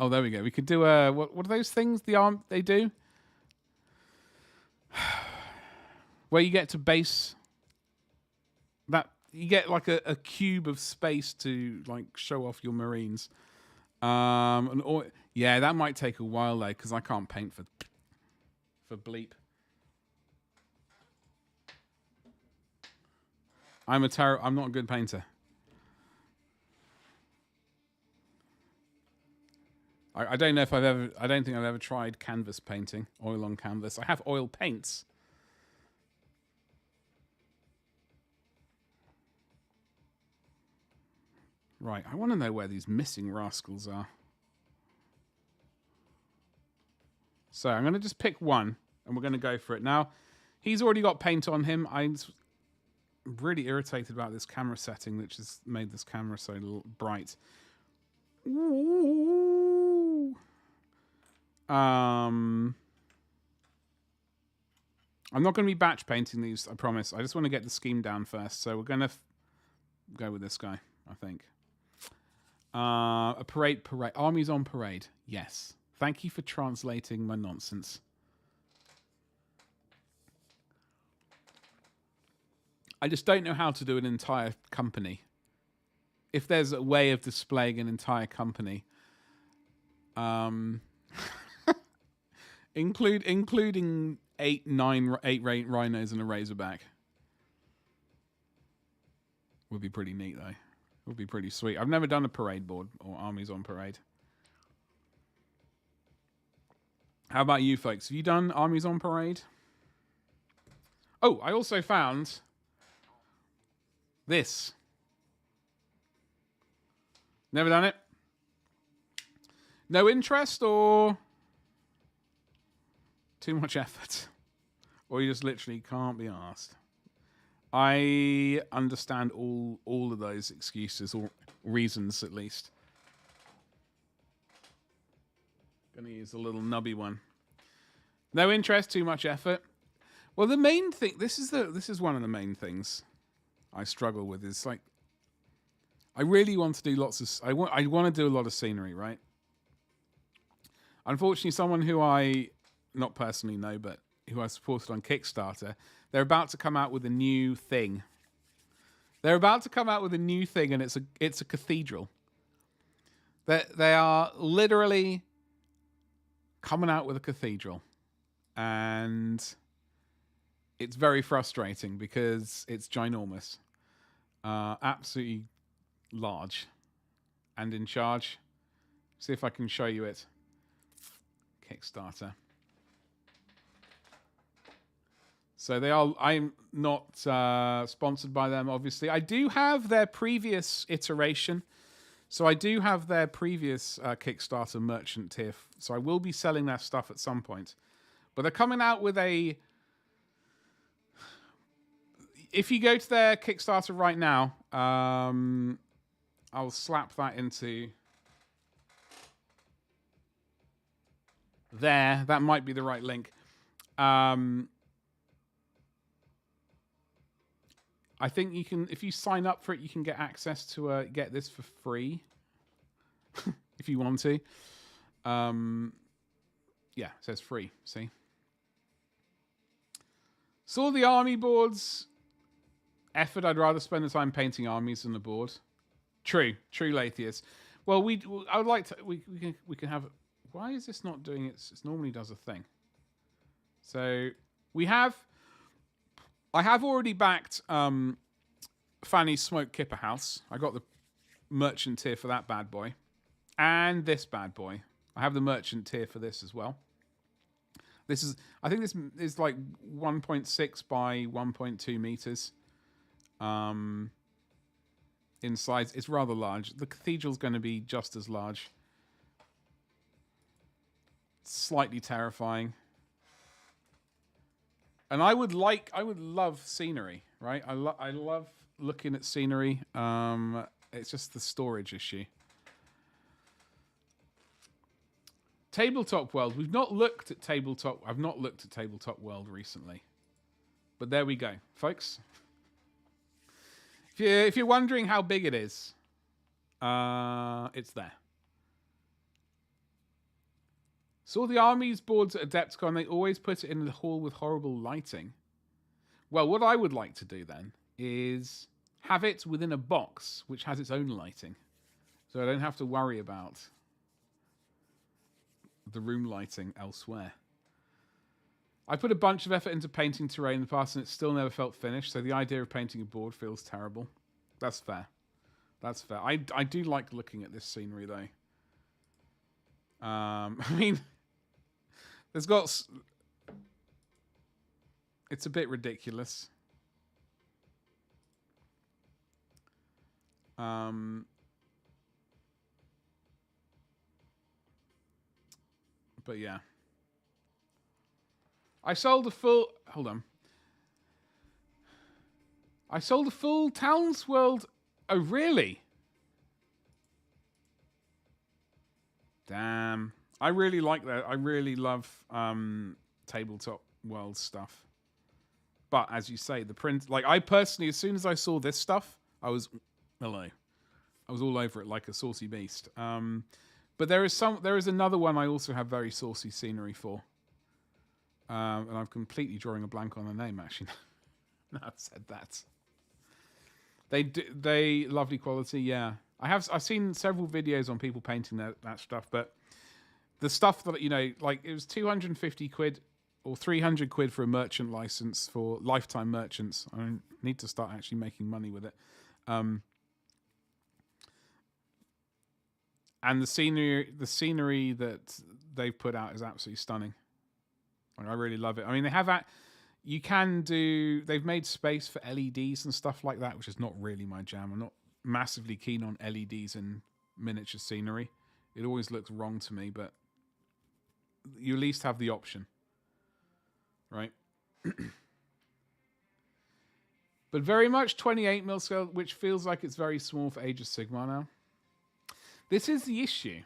Oh, there we go. We could do what are those things they do? Where you get to base that you get like a cube of space to like show off your Marines. Yeah, that might take a while though, because I can't paint for bleep. I'm not a good painter. I don't know if I don't think I've ever tried canvas painting, oil on canvas. I have oil paints. Right, I want to know where these missing rascals are. So I'm going to just pick one, and we're going to go for it. Now, he's already got paint on him. I'm really irritated about this camera setting, which has made this camera so bright. Ooh. I'm not going to be batch painting these, I promise. I just want to get the scheme down first. So we're going to go with this guy, I think. A parade. Armies on parade. Yes. Thank you for translating my nonsense. I just don't know how to do an entire company. If there's a way of displaying an entire company, including eight rhinos and a razorback, would be pretty neat though. Would be pretty sweet. I've never done a parade board or armies on parade. How about you folks? Have you done armies on parade? Oh, I also found this. Never done it? No interest or too much effort? Or you just literally can't be asked? I understand all of those excuses or reasons at least. Gonna use a little nubby one. No interest, too much effort. Well, the main thing, this is one of the main things I struggle with is like, I really want to do lots of, I want to do a lot of scenery, right? Unfortunately, someone who I not personally know, but who I supported on Kickstarter, they're about to come out with a new thing. They're about to come out with a new thing, and it's a cathedral. They are literally coming out with a cathedral, and it's very frustrating because it's ginormous, absolutely large, and in charge. See if I can show you it. Kickstarter. So they are. I'm not sponsored by them, obviously. I do have their previous iteration. So I do have their previous Kickstarter merchant tier. So I will be selling their stuff at some point. But they're coming out with a... If you go to their Kickstarter right now, I'll slap that into... there. That might be the right link. I think you can, if you sign up for it, you can get access to get this for free if you want to. Yeah, it says free. See, saw the army boards. Effort. I'd rather spend the time painting armies than the board. True, Lathius. Well, I would like to. We can have. Why is this not doing it? It normally does a thing. So we have. I have already backed Fanny's Smoke Kipper House. I got the merchant tier for that bad boy. And this bad boy. I have the merchant tier for this as well. I think this is like 1.6 by 1.2 meters. In size. It's rather large. The cathedral's going to be just as large. Slightly terrifying. And I would love scenery, right? I love looking at scenery. It's just the storage issue. Tabletop World. We've not looked at Tabletop. I've not looked at Tabletop World recently. But there we go, folks. If you're wondering how big it is, it's there. Saw the army's boards at Adepticon. They always put it in the hall with horrible lighting. Well, what I would like to do then is have it within a box which has its own lighting. So I don't have to worry about the room lighting elsewhere. I put a bunch of effort into painting terrain in the past and it still never felt finished. So the idea of painting a board feels terrible. That's fair. That's fair. I do like looking at this scenery though. I mean... It's a bit ridiculous. But yeah. I sold a full... Hold on. I sold a full Towns World... Oh, really? Damn. I really like that. I really love Tabletop World stuff. But as you say, the print... Like, I personally, as soon as I saw this stuff, I was... Hello. I was all over it like a saucy beast. But there is another one I also have very saucy scenery for. And I'm completely drawing a blank on the name, actually. Now I've said that. They lovely quality, yeah. I've seen several videos on people painting that stuff, but... The stuff that, you know, like it was 250 quid or 300 quid for a merchant license for lifetime merchants. I need to start actually making money with it. And the scenery that they've put out is absolutely stunning. Like, I really love it. I mean, they've made space for LEDs and stuff like that, which is not really my jam. I'm not massively keen on LEDs in miniature scenery. It always looks wrong to me, but you at least have the option, right? But very much 28mm scale, which feels like it's very small for Age of Sigmar now. This is the issue.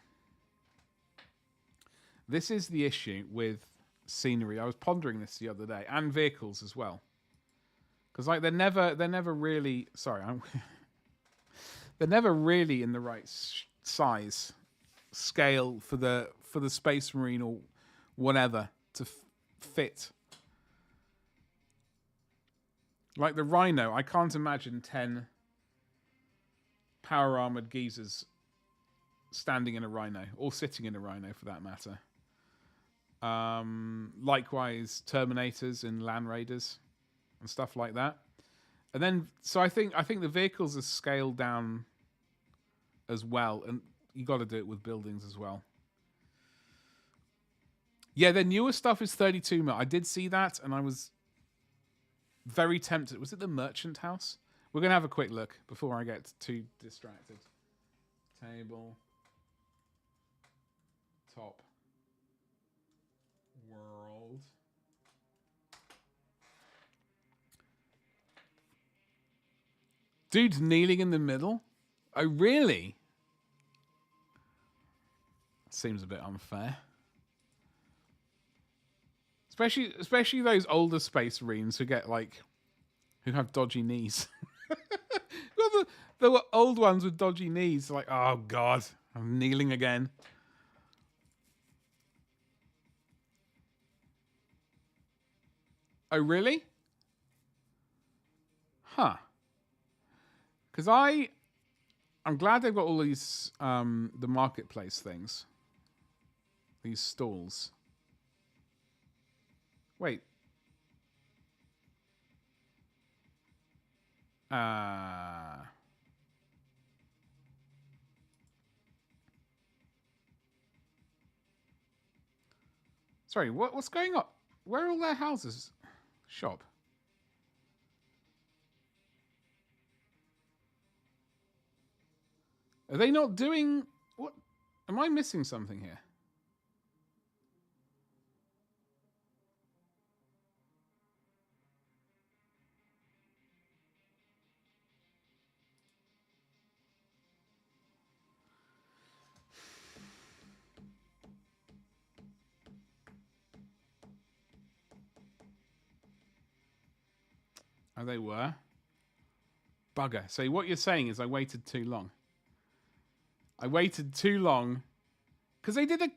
This is the issue with scenery. I was pondering this the other day, and vehicles as well, because like they're never really. Sorry, they're never really in the right size scale for the Space Marine or whatever to fit. Like the Rhino, I can't imagine 10 power armored geezers standing in a Rhino or sitting in a Rhino for that matter. Likewise, Terminators and Land Raiders and stuff like that. And then, so I think the vehicles are scaled down as well, and you got to do it with buildings as well. Yeah, their newer stuff is 32mm. I did see that, and I was very tempted. Was it the Merchant House? We're going to have a quick look before I get too distracted. Table. Top. World. Dude's kneeling in the middle? Oh, really? Seems a bit unfair. Especially those older Space Marines who get who have dodgy knees. Well, there were old ones with dodgy knees. Like, oh god, I'm kneeling again. Oh really? Huh. Because I'm glad they've got all these the marketplace things. These stalls. Wait. Sorry, what's going on? Where are all their houses? Shop. Are they not doing... What? Am I missing something here? Oh, they were? Bugger. So what you're saying is I waited too long. I waited too long. Because they did a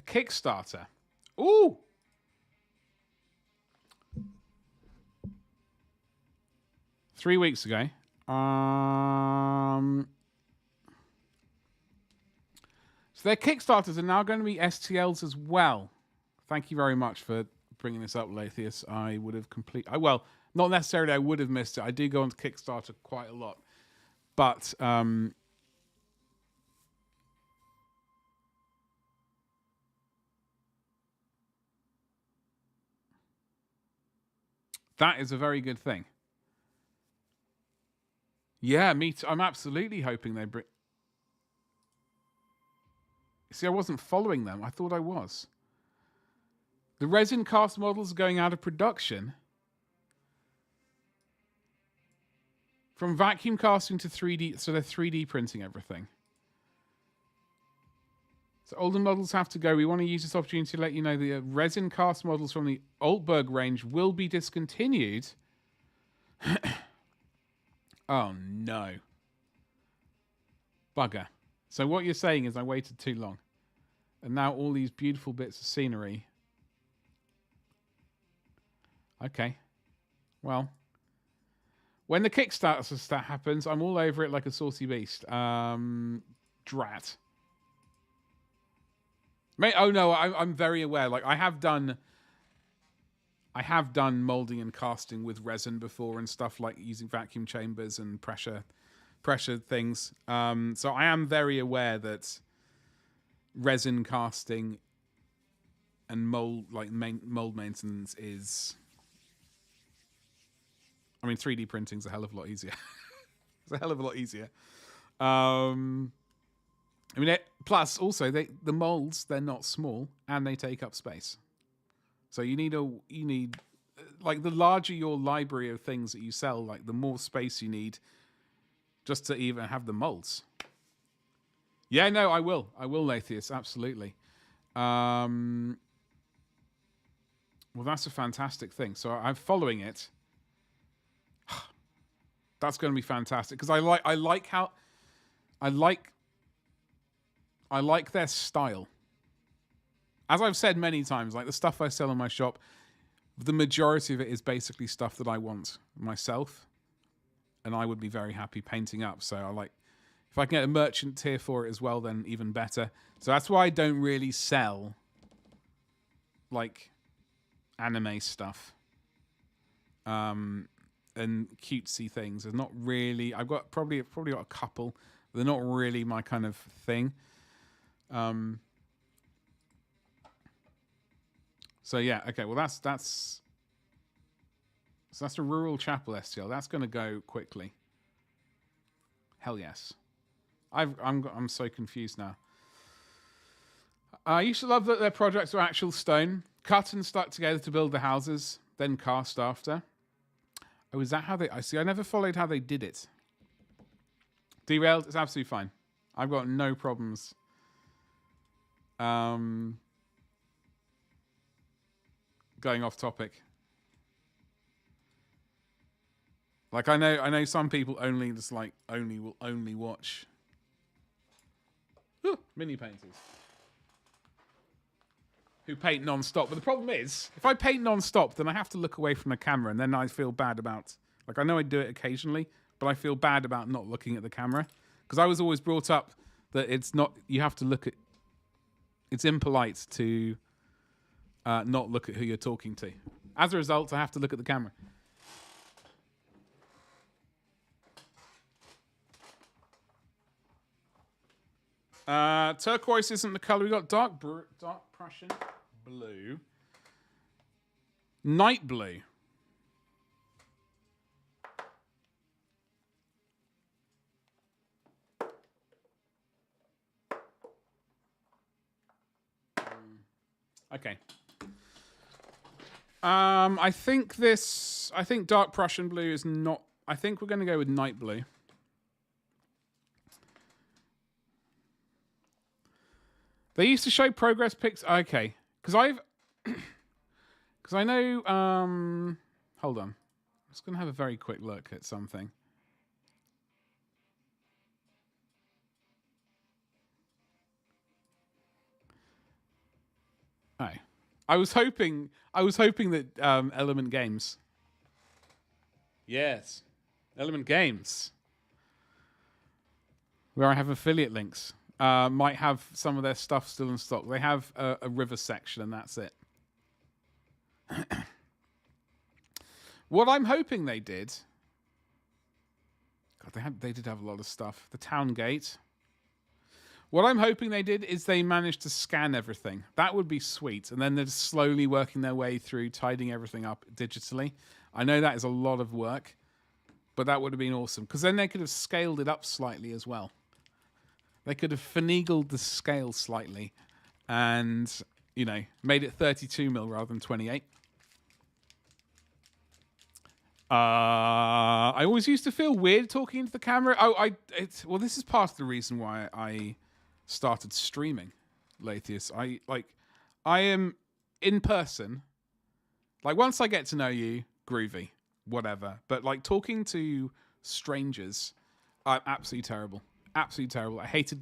Kickstarter. Ooh! Three weeks ago. So their Kickstarters are now going to be STLs as well. Thank you very much for bringing this up, Lathius. I would have well, not necessarily I would have missed it. I do go onto Kickstarter quite a lot. But that is a very good thing. Yeah, me too. I'm absolutely hoping they bring... See, I wasn't following them. I thought I was. The resin cast models are going out of production. From vacuum casting to 3D, so they're 3D printing everything. So older models have to go. We want to use this opportunity to let you know the resin cast models from the Altberg range will be discontinued. Oh no. Bugger. So what you're saying is I waited too long. And now all these beautiful bits of scenery. Okay. Well. When the Kickstarter stuff happens, I'm all over it like a saucy beast. Drat. Oh no, I'm very aware. Like I have done molding and casting with resin before and stuff, like using vacuum chambers and pressure things. So I am very aware that resin casting and mold maintenance is... I mean, 3D printing's a hell of a lot easier. It's a hell of a lot easier. I mean, plus also the molds, they're not small and they take up space. So you need like the larger your library of things that you sell, like the more space you need just to even have the molds. Yeah, no, I will, Lathius, absolutely. Well, that's a fantastic thing. So I'm following it. That's going to be fantastic because I like their style. As I've said many times, like the stuff I sell in my shop, the majority of it is basically stuff that I want myself, and I would be very happy painting up. So if I can get a merchant tier for it as well, then even better. So that's why I don't really sell like anime stuff. And cutesy things. There's not really... I've got probably got a couple. They're not really my kind of thing. So yeah, okay. Well, that's a rural chapel STL. That's going to go quickly. Hell yes. I'm so confused now. I used to love that their projects were actual stone, cut and stuck together to build the houses, then cast after. Oh, is that how they... I see. I never followed how they did it. Derailed? It's absolutely fine. I've got no problems. Going off topic. Like I know some people only will only watch mini painters who paint non-stop. But the problem is, if I paint non-stop, then I have to look away from the camera, and then I feel bad about. Like I know I do it occasionally, but I feel bad about not looking at the camera because I was always brought up that it's not. You have to look at. It's impolite to not look at who you're talking to. As a result, I have to look at the camera. Turquoise isn't the color. We got dark Prussian blue, night blue. Okay. I think dark Prussian blue is not. I think we're going to go with night blue. They used to show progress pics. Okay, because I know. Hold on, I'm just gonna have a very quick look at something. Oh, I was hoping that Element Games. Yes, Element Games, where I have affiliate links. Might have some of their stuff still in stock. They have a river section, and that's it. What I'm hoping they did. God, they did have a lot of stuff. The town gate. What I'm hoping they did is they managed to scan everything. That would be sweet. And then they're just slowly working their way through tidying everything up digitally. I know that is a lot of work, but that would have been awesome because then they could have scaled it up slightly as well. They could have finagled the scale slightly and, made it 32 mil rather than 28. I always used to feel weird talking into the camera. Well, this is part of the reason why I started streaming, Latheus. I am in person. Like, once I get to know you, groovy, whatever. But, talking to strangers, I'm absolutely terrible. Absolutely terrible. I hate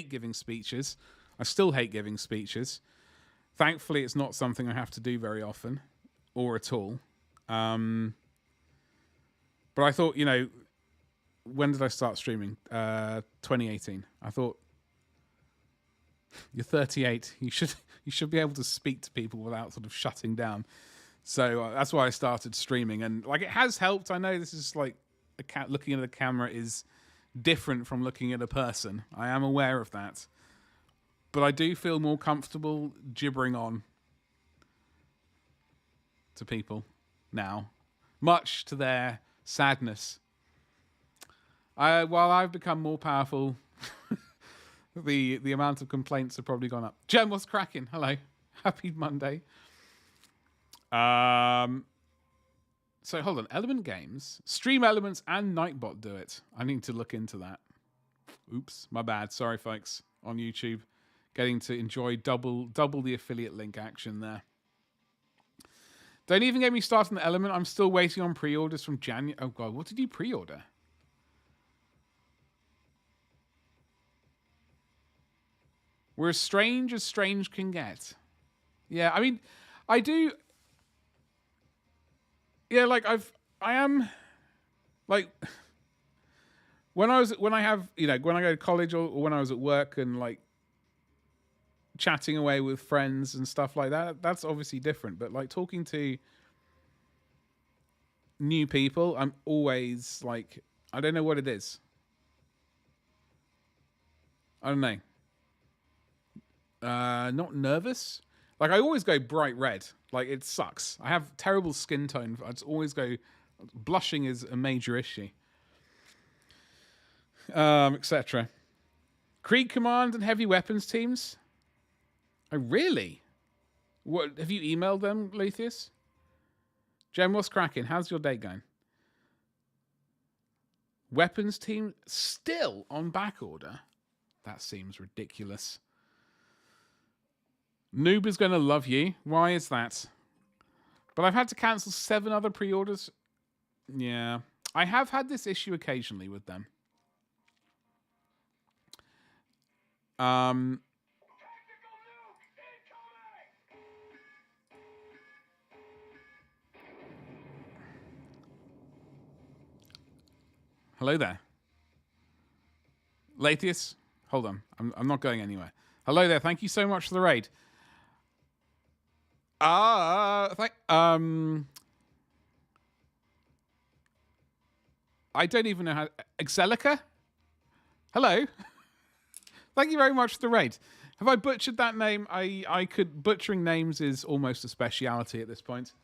giving speeches. I still hate giving speeches. Thankfully, it's not something I have to do very often or at all. But I thought, when did I start streaming? 2018. I thought, you're 38. You should be able to speak to people without sort of shutting down. So that's why I started streaming. And it has helped. I know this is looking at a camera is different from looking at a person. I am aware of that. But I do feel more comfortable gibbering on to people now, much to their sadness. While I've become more powerful, the amount of complaints have probably gone up. Jem, what's cracking? Hello. Happy Monday. So hold on, Element Games, Stream Elements and Nightbot do it. I need to look into that. Oops, my bad. Sorry, folks, on YouTube. Getting to enjoy double the affiliate link action there. Don't even get me started on the Element. I'm still waiting on pre-orders from January. Oh, God, what did you pre-order? We're as strange can get. Yeah, I mean, I do... Yeah, when I go to college or when I was at work and chatting away with friends and stuff like that, that's obviously different. But talking to new people, I'm always I don't know what it is. I don't know. Not nervous. I always go bright red. It sucks. I have terrible skin tone. I just always go... Blushing is a major issue. Etc. Krieg Command and Heavy Weapons teams? Oh, really? What, have you emailed them, Latheus? Jem, what's cracking? How's your day going? Weapons team still on back order. That seems ridiculous. Noob is going to love you. Why is that? But I've had to cancel 7 other pre-orders. Yeah. I have had this issue occasionally with them. Hello there. Latius, hold on. I'm not going anywhere. Hello there. Thank you so much for the raid. I don't even know how... Exelica? Hello. Thank you very much for the raid. Have I butchered that name? I could... Butchering names is almost a speciality at this point.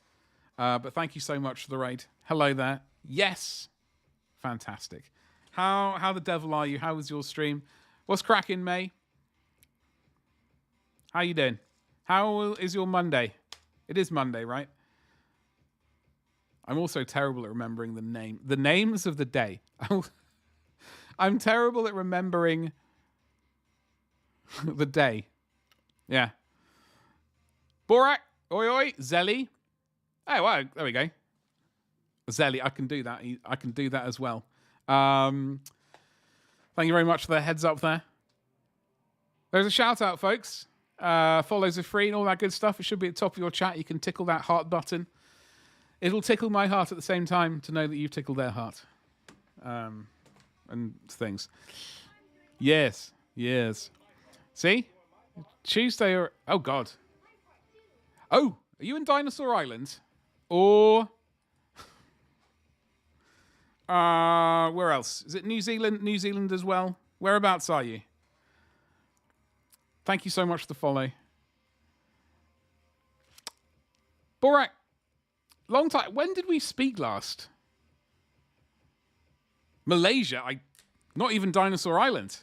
But thank you so much for the raid. Hello there. Yes. Fantastic. How the devil are you? How was your stream? What's cracking, May? How you doing? How is your Monday? It is Monday, right? I'm also terrible at remembering the names of the day. I'm terrible at remembering the day. Yeah. Borak, oi oi, Zelly. Oh wow, there we go. Zelly, I can do that. I can do that as well. Thank you very much for the heads up there. There's a shout out, folks. Follows are free and all that good stuff. It should be at the top of your chat. You can tickle that heart button. It'll tickle my heart at the same time to know that you've tickled their heart. And things. Yes. Yes. See? Tuesday or... Oh, God. Oh, are you in Dinosaur Island? Or... where else? Is it New Zealand? New Zealand as well? Whereabouts are you? Thank you so much for the follow. Borak, long time. When did we speak last? Malaysia? Not even Dinosaur Island.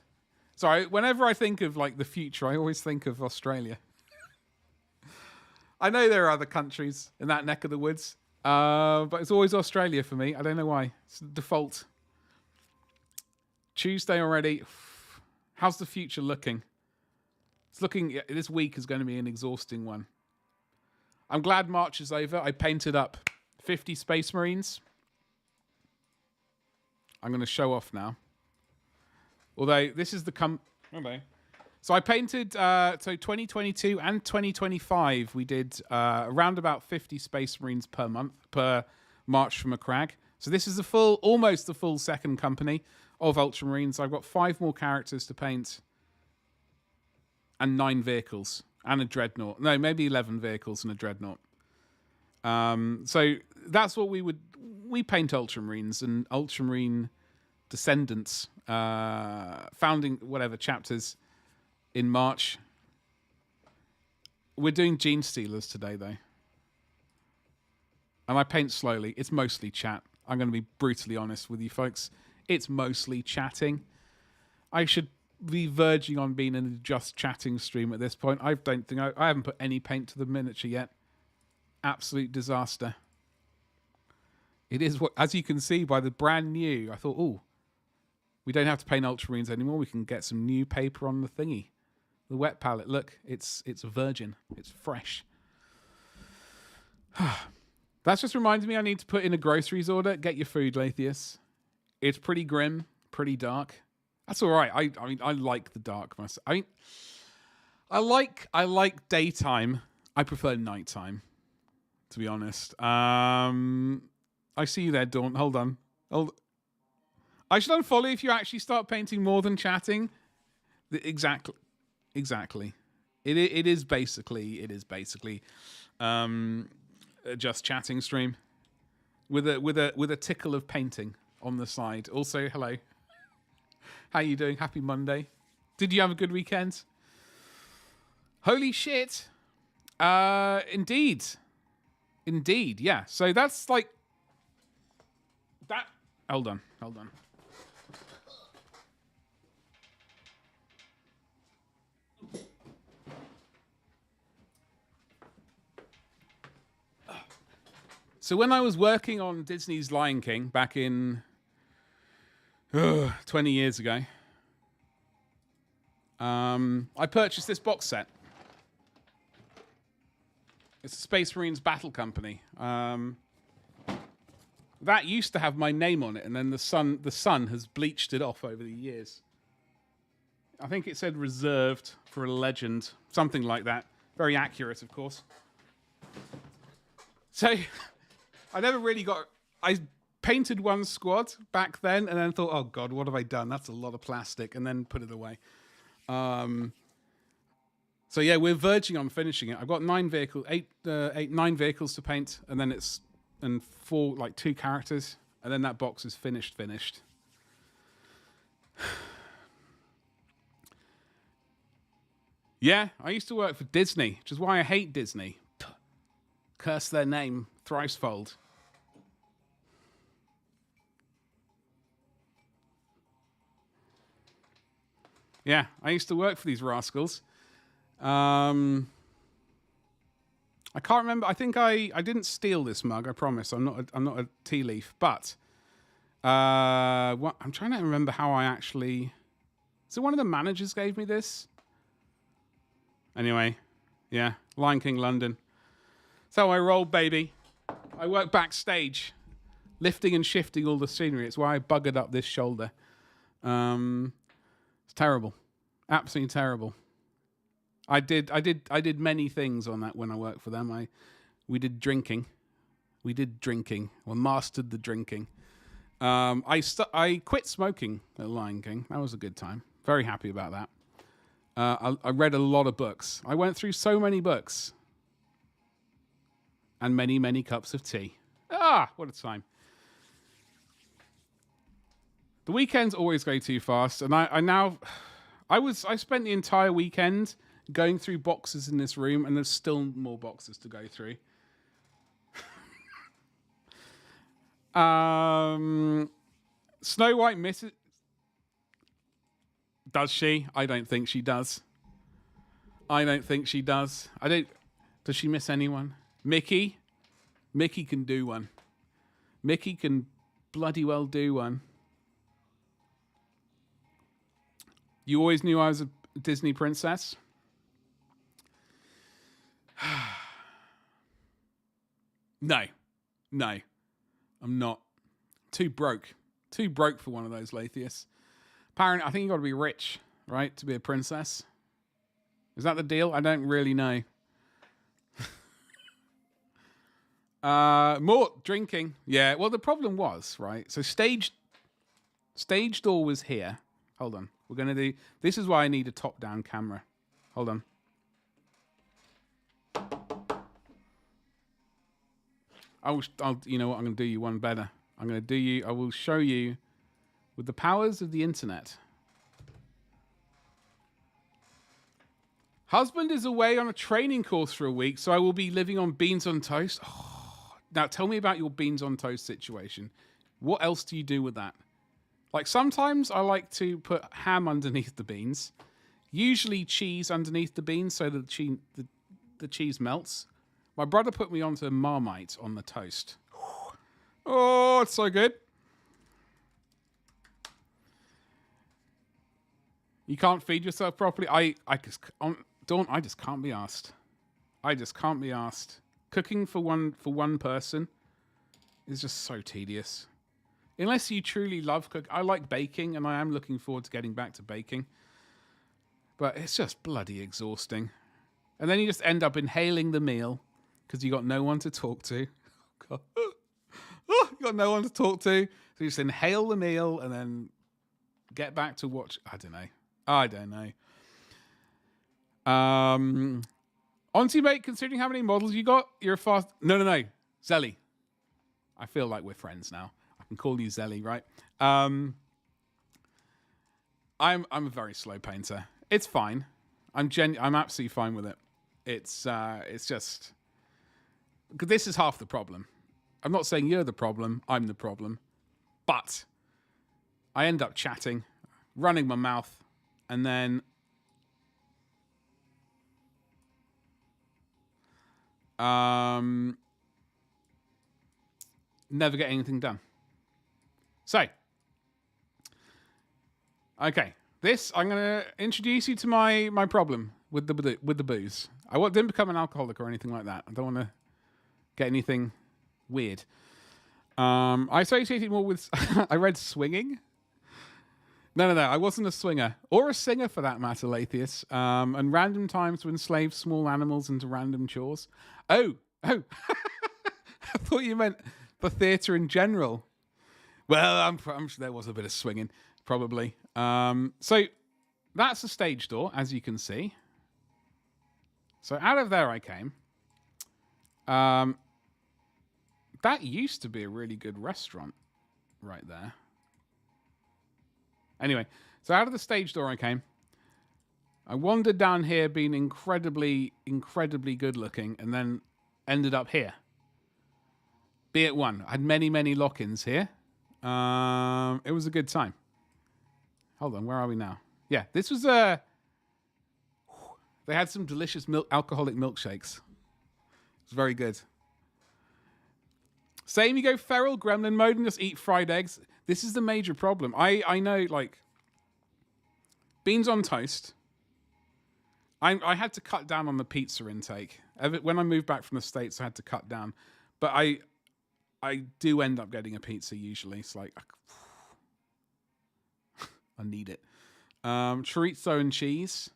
Sorry, whenever I think of like the future, I always think of Australia. I know there are other countries in that neck of the woods. But it's always Australia for me. I don't know why. It's the default. Tuesday already. How's the future looking? It's looking... This week is going to be an exhausting one. I'm glad March is over. I painted up 50 Space Marines. I'm going to show off now. Although, this is the... Okay. So I painted... so 2022 and 2025, we did around about 50 Space Marines per month, per March from a Crag. So this is almost the full second company of Ultramarines. I've got 5 more characters to paint and 9 vehicles and a Dreadnought. No, maybe 11 vehicles and a Dreadnought. So that's what we paint Ultramarines and Ultramarine descendants, founding whatever chapters in March. We're doing Genestealers today, though. And I paint slowly. It's mostly chat. I'm going to be brutally honest with you, folks. It's mostly chatting. I should be verging on being in a just chatting stream at this point. I haven't put any paint to the miniature yet. Absolute disaster. It is what, as you can see by the brand new, I thought, oh, we don't have to paint Ultramarines anymore. We can get some new paper on the thingy. The wet palette, look, it's virgin. It's fresh. That just reminds me I need to put in a groceries order. Get your food, Lathius. It's pretty grim, pretty dark. That's all right. I mean, I like the dark myself. I like daytime. I prefer nighttime, to be honest. I see you there, Dawn. Hold on. I should unfollow if you actually start painting more than chatting. Exactly. It is basically a just chatting stream with a tickle of painting on the side. Also, hello. How you doing? Happy Monday. Did you have a good weekend? Holy shit. Indeed. Yeah. So that's like that. Hold on. So when I was working on Disney's Lion King back in 20 years ago. I purchased this box set. It's a Space Marines Battle Company. That used to have my name on it, and then the sun has bleached it off over the years. I think it said reserved for a legend, something like that. Very accurate, of course. So, I never really got... I painted one squad back then, and then thought, oh God, what have I done? That's a lot of plastic, and then put it away. So yeah, we're verging on finishing it. I've got 9 vehicles to paint, and then it's... and 2 characters, and then that box is finished. Yeah, I used to work for Disney, which is why I hate Disney. Curse their name thricefold. Yeah, I used to work for these rascals. I can't remember. I think I didn't steal this mug. I promise. I'm not a tea leaf. But I'm trying to remember how I actually. So one of the managers gave me this. Anyway, yeah, Lion King London. That's how I roll, baby. I work backstage, lifting and shifting all the scenery. It's why I buggered up this shoulder. It's terrible, absolutely terrible. I did many things on that when I worked for them. We did drinking. We mastered the drinking. I quit smoking at Lion King. That was a good time. Very happy about that. I read a lot of books. I went through so many books. And many, many cups of tea. What a time. The weekends always go too fast. And I spent the entire weekend going through boxes in this room, and there's still more boxes to go through. Snow White misses... Does she? I don't think she does. Does she miss anyone? Mickey? Mickey can do one. Mickey can bloody well do one. You always knew I was a Disney princess? No. I'm not. Too broke for one of those Lathius. Apparently, I think you got to be rich, right, to be a princess. Is that the deal? I don't really know. More drinking. Yeah, well, the problem was, right, so stage door was here. Hold on. We're going to do... This is why I need a top-down camera. Hold on. You know what? I'm going to do you one better. I will show you with the powers of the internet. Husband is away on a training course for a week, so I will be living on beans on toast. Oh, now, tell me about your beans on toast situation. What else do you do with that? Like, sometimes I like to put ham underneath the beans. Usually cheese underneath the beans so that the cheese melts. My brother put me onto Marmite on the toast. Oh, it's so good. You can't feed yourself properly. I just can't be asked. Cooking for one person is just so tedious. Unless you truly love cooking. I like baking, and I am looking forward to getting back to baking. But it's just bloody exhausting. And then you just end up inhaling the meal because you got no one to talk to. Oh, God. Oh, you got no one to talk to. So you just inhale the meal and then get back to watch. I don't know. Auntie mate, considering how many models you got, you're a fast... No. Zelly. I feel like we're friends now. I can call you Zelly, right? I'm a very slow painter. It's fine. I'm absolutely fine with it. It's just... This is half the problem. I'm not saying you're the problem. I'm the problem. But I end up chatting, running my mouth, and then never get anything done. So Okay. This, I'm going to introduce you to my problem with the booze. I didn't become an alcoholic or anything like that. I don't want to get anything weird. I associate it more with... I read swinging. No. I wasn't a swinger. Or a singer, for that matter, Lathius. And random times to enslave small animals into random chores. Oh. I thought you meant the theatre in general. Well, I'm sure there was a bit of swinging, probably. So that's the stage door, as you can see. So out of there I came. That used to be a really good restaurant right there. Anyway, so out of the stage door I came. I wandered down here being incredibly, incredibly good looking and then ended up here. Be it one. I had many, many lock-ins here. It was a good time. Hold on, where are we now? Yeah, this was they had some delicious alcoholic milkshakes. It was very good. Same, you go feral gremlin mode and just eat fried eggs. This is the major problem. I know, like, beans on toast. I had to cut down on the pizza intake. When I moved back from the States, I had to cut down. But I do end up getting a pizza usually. It's like, I need it. Chorizo and cheese.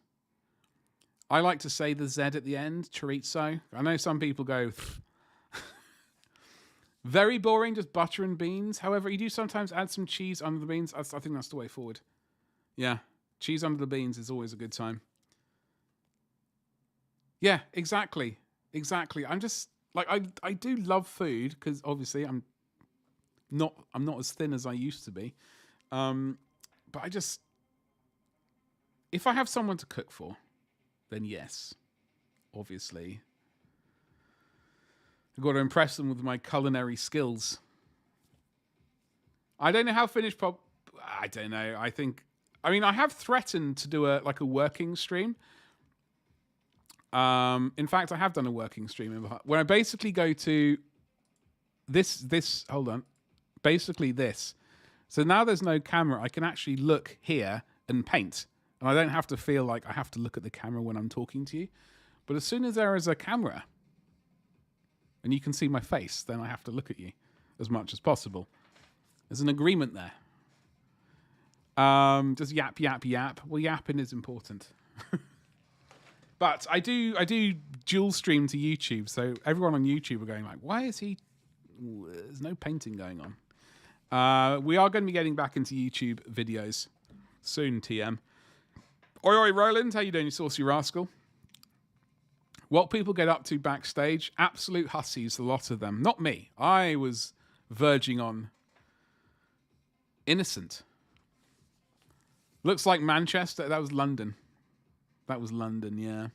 I like to say the Z at the end, chorizo. I know some people go... Very boring, just butter and beans. However, you do sometimes add some cheese under the beans. I think that's the way forward. Yeah, cheese under the beans is always a good time. Yeah, exactly. I'm just like I do love food because obviously I'm not as thin as I used to be. But I just, if I have someone to cook for, then yes, obviously. I've got to impress them with my culinary skills. I don't know how finished I don't know. I have threatened to do a working stream. In fact, I have done a working stream where I basically go to this. Hold on. Basically this. So now there's no camera. I can actually look here and paint. And I don't have to feel like I have to look at the camera when I'm talking to you. But as soon as there is a camera and you can see my face, then I have to look at you as much as possible. There's an agreement there. Just yap. Well, yapping is important. But I do dual stream to YouTube, so everyone on YouTube are going like, why is he... There's no painting going on. We are going to be getting back into YouTube videos soon, TM. Oi, Roland, how you doing, you saucy rascal? What people get up to backstage, absolute hussies, a lot of them. Not me. I was verging on innocent. Looks like Manchester. That was London. Yeah.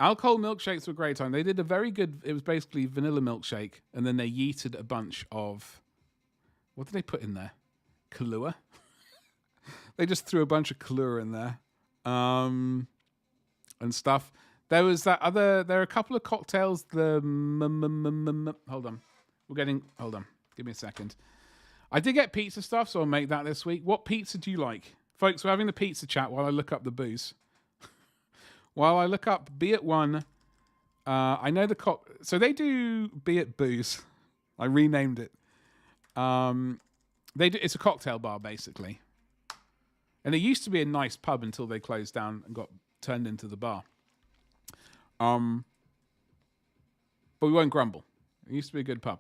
Alcohol milkshakes were a great time. They did a very good, it was basically vanilla milkshake, and then they yeeted a bunch of, what did they put in there? Kahlua? They just threw a bunch of Kahlua in there. And stuff. There was there are a couple of cocktails, hold on. Hold on. Give me a second. I did get pizza stuff, so I'll make that this week. What pizza do you like? Folks, we're having the pizza chat while I look up the booze. While I look up Be It One, I know so they do Be It Booze. I renamed it. It's a cocktail bar, basically. And it used to be a nice pub until they closed down and got turned into the bar. But we won't grumble. It used to be a good pub.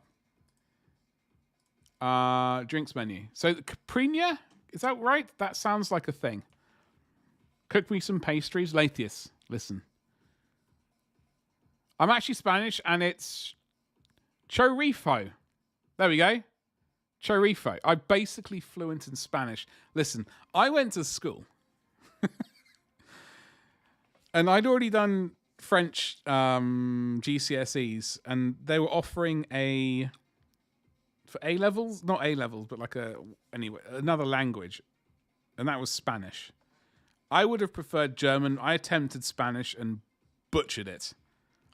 Drinks menu. So Caprina, is that right? That sounds like a thing. Cook me some pastries. Lathius, listen. I'm actually Spanish and it's chorizo. There we go. Chorizo. I'm basically fluent in Spanish. Listen, I went to school. And I'd already done French GCSEs, and they were offering for A levels, not A levels, but another language, and that was Spanish. I would have preferred German. I attempted Spanish and butchered it.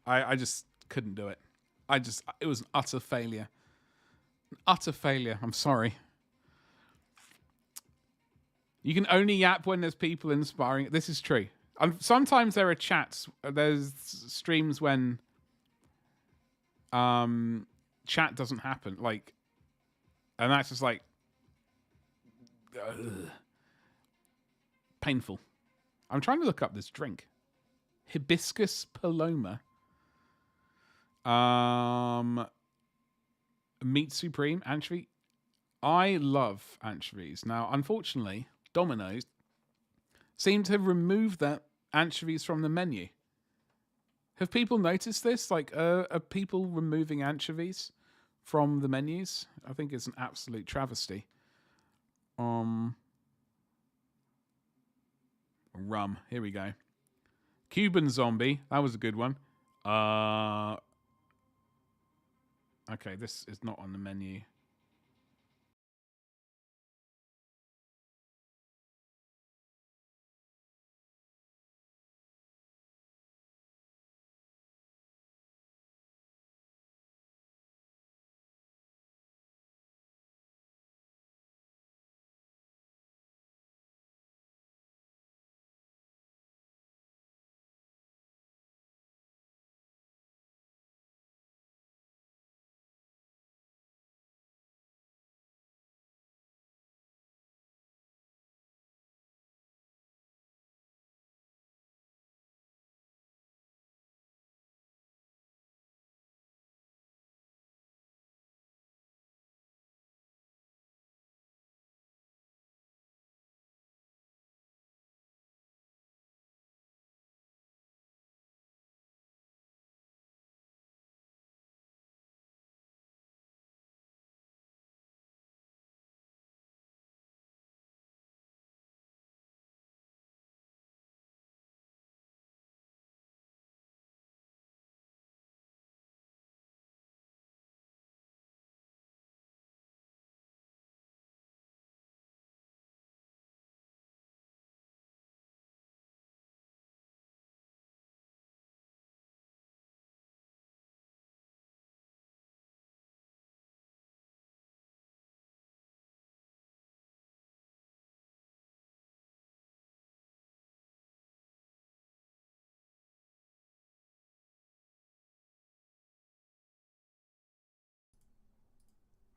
I just couldn't do it. It was an utter failure. I'm sorry. You can only yap when there's people inspiring. This is true. Sometimes there are chats. There's streams when chat doesn't happen. Like, and that's just like painful. I'm trying to look up this drink. Hibiscus Paloma. Meat Supreme, anchovy. I love anchovies. Now, unfortunately, Domino's seem to have removed that anchovies from the menu. Have people noticed this? Like, are people removing anchovies from the menus? I think it's an absolute travesty. Rum. Here we go. Cuban Zombie. That was a good one. Okay, this is not on the menu.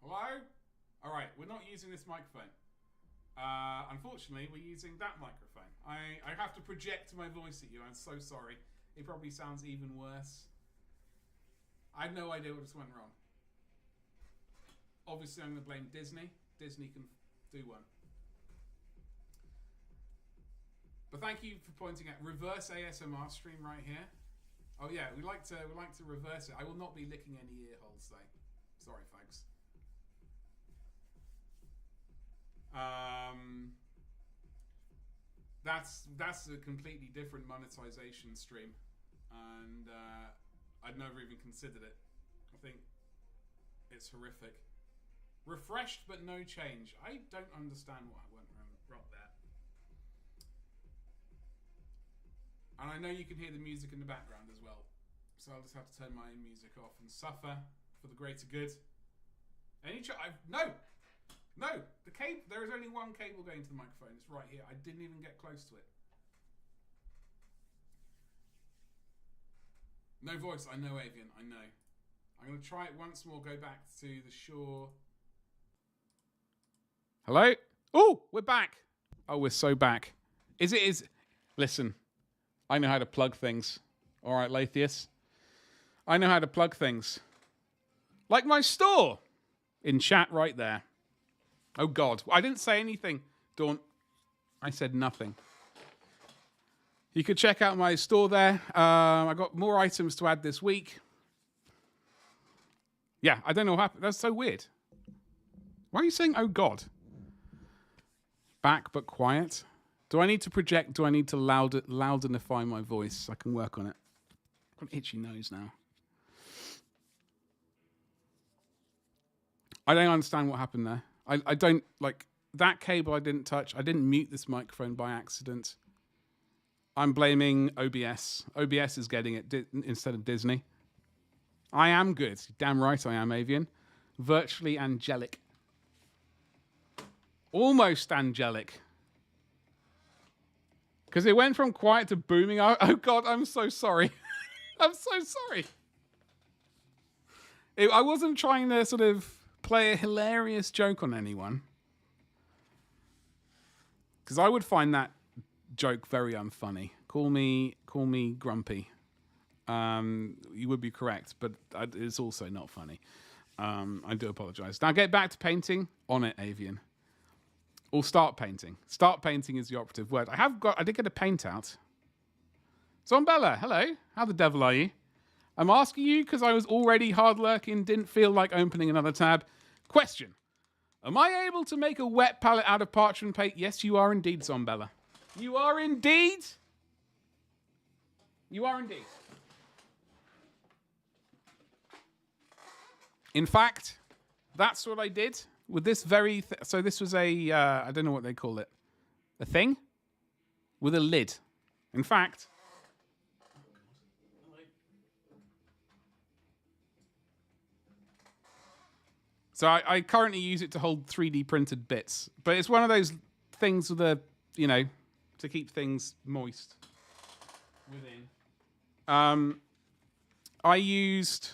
Hello? All right, we're not using this microphone. Unfortunately, we're using that microphone. I have to project my voice at you. I'm so sorry. It probably sounds even worse. I have no idea what just went wrong. Obviously, I'm going to blame Disney. Disney can do one. But thank you for pointing out reverse ASMR stream right here. Oh yeah, we like to reverse it. I will not be licking any ear holes though. Sorry, folks. That's a completely different monetization stream, and I'd never even considered it. I think it's horrific. Refreshed but no change. I don't understand what went wrong there. And I know you can hear the music in the background as well, so I'll just have to turn my music off and suffer for the greater good. No, the cable. There is only one cable going to the microphone. It's right here. I didn't even get close to it. No voice. I know, Avian. I know. I'm going to try it once more. Go back to the shore. Hello? Oh, we're back. Oh, we're so back. Listen, I know how to plug things. All right, Lathius. I know how to plug things. Like my store. In chat right there. Oh, God. I didn't say anything, Dawn. I said nothing. You could check out my store there. I got more items to add this week. Yeah, I don't know what happened. That's so weird. Why are you saying, oh, God? Back but quiet. Do I need to project? Do I need to loudenify my voice? I can work on it. I've got an itchy nose now. I don't understand what happened there. I don't, like, that cable I didn't touch. I didn't mute this microphone by accident. I'm blaming OBS. OBS is getting it instead of Disney. I am good. Damn right I am, Avian. Virtually angelic. Almost angelic. Because it went from quiet to booming. Oh God, I'm so sorry. I'm so sorry. I wasn't trying to sort of play a hilarious joke on anyone. Because I would find that joke very unfunny. Call me grumpy. You would be correct, but it's also not funny. I do apologize. Now get back to painting. On it, Avian. Or start painting. Start painting is the operative word. I did get a paint out. Zombella, hello. How the devil are you? I'm asking you because I was already hard lurking, didn't feel like opening another tab. Question. Am I able to make a wet palette out of parchment paint? Yes, you are indeed, Zombella. You are indeed. You are indeed. In fact, that's what I did with this very... so this was a... I don't know what they call it. A thing? With a lid. In fact... so I currently use it to hold 3D printed bits. But it's one of those things with a... you know, to keep things moist within. I used...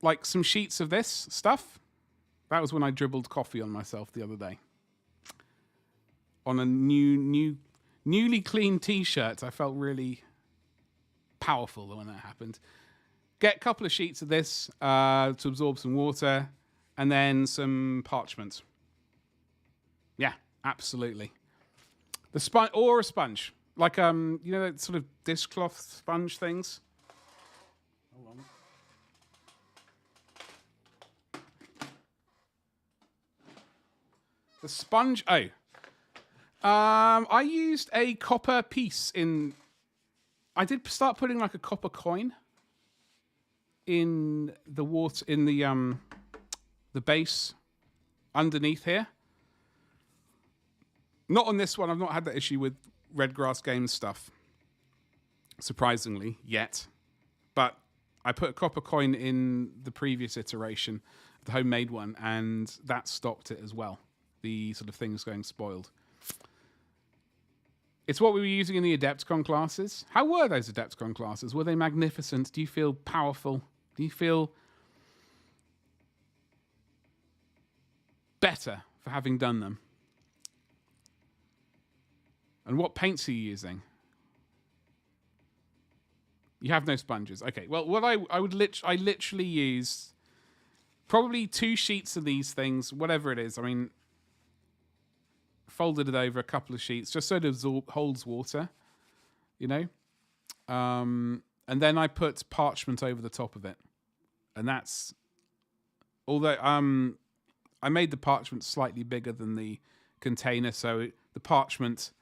like some sheets of this stuff. That was when I dribbled coffee on myself the other day. On a newly clean t-shirt. I felt really powerful when that happened. Get a couple of sheets of this to absorb some water, and then some parchment. Yeah, absolutely. The sponge or a sponge, like you know, that sort of dishcloth sponge things. Hold on. The sponge. Oh, I used a copper piece in. I did start putting like a copper coin in the water, in the base underneath here. Not on this one. I've not had that issue with Redgrass Games stuff, surprisingly, yet. But I put a copper coin in the previous iteration, the homemade one, and that stopped it as well. The sort of things going spoiled. It's what we were using in the Adepticon classes. How were those Adepticon classes? Were they magnificent? Do you feel powerful? Do you feel better for having done them? And what paints are you using? You have no sponges. Okay. Well, what I literally use probably 2 sheets of these things, whatever it is. I mean, folded it over a couple of sheets just so it holds water, you know. And then I put parchment over the top of it, and that's although I made the parchment slightly bigger than the container, so the parchment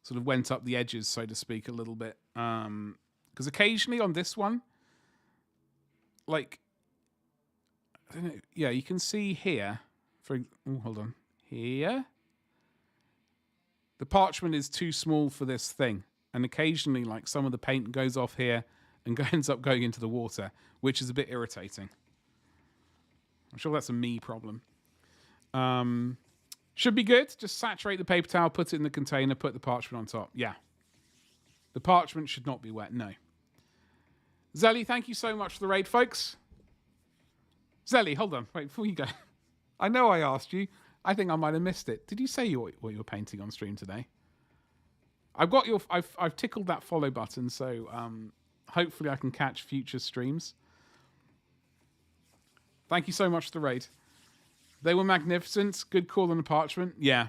sort of went up the edges, so to speak, a little bit. Because occasionally on this one, like, I don't know, yeah, you can see here. Hold on, here. The parchment is too small for this thing, and occasionally, like, some of the paint goes off here and ends up going into the water, which is a bit irritating. I'm sure that's a me problem. Should be good. Just saturate the paper towel, put it in the container, put the parchment on top. Yeah. The parchment should not be wet, no. Zelly, thank you so much for the raid, folks. Zelly, hold on. Wait, before you go. I know I asked you. I think I might have missed it. Did you say what you were painting on stream today? I've tickled that follow button, so hopefully I can catch future streams. Thank you so much for the raid. They were magnificent. Good call on the parchment. Yeah.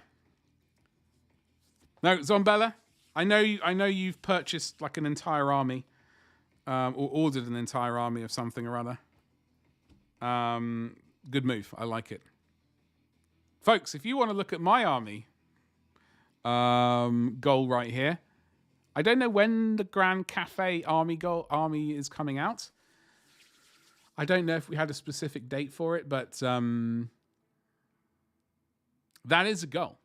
No, Zombella, I know you've purchased like an entire army, or ordered an entire army of something or other. Good move. I like it. Folks, if you want to look at my army goal right here, I don't know when the Grand Cafe army is coming out. I don't know if we had a specific date for it, but that is a goal.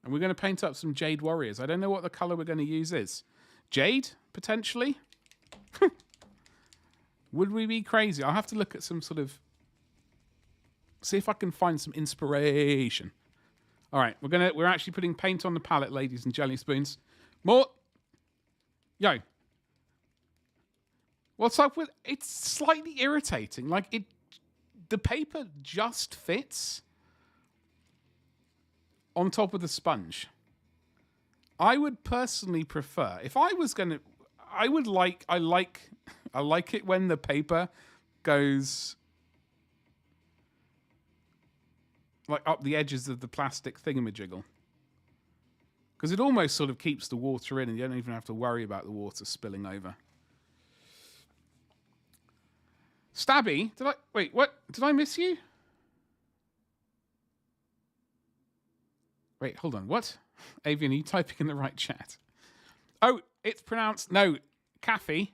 And we're going to paint up some Jade Warriors. I don't know what the color we're going to use is. Jade, potentially? Would we be crazy? I'll have to look at some sort of... see if I can find some inspiration. All right, we're actually putting paint on the palette, ladies and jelly spoons. More. Yo. What's up with it's slightly irritating. Like the paper just fits on top of the sponge. I would personally prefer if I was going to I like it when the paper goes like up the edges of the plastic thingamajiggle. Because it almost sort of keeps the water in and you don't even have to worry about the water spilling over. Stabby, wait, what? Did I miss you? Wait, hold on, what? Avian, are you typing in the right chat? Oh, it's pronounced, no, Kathy.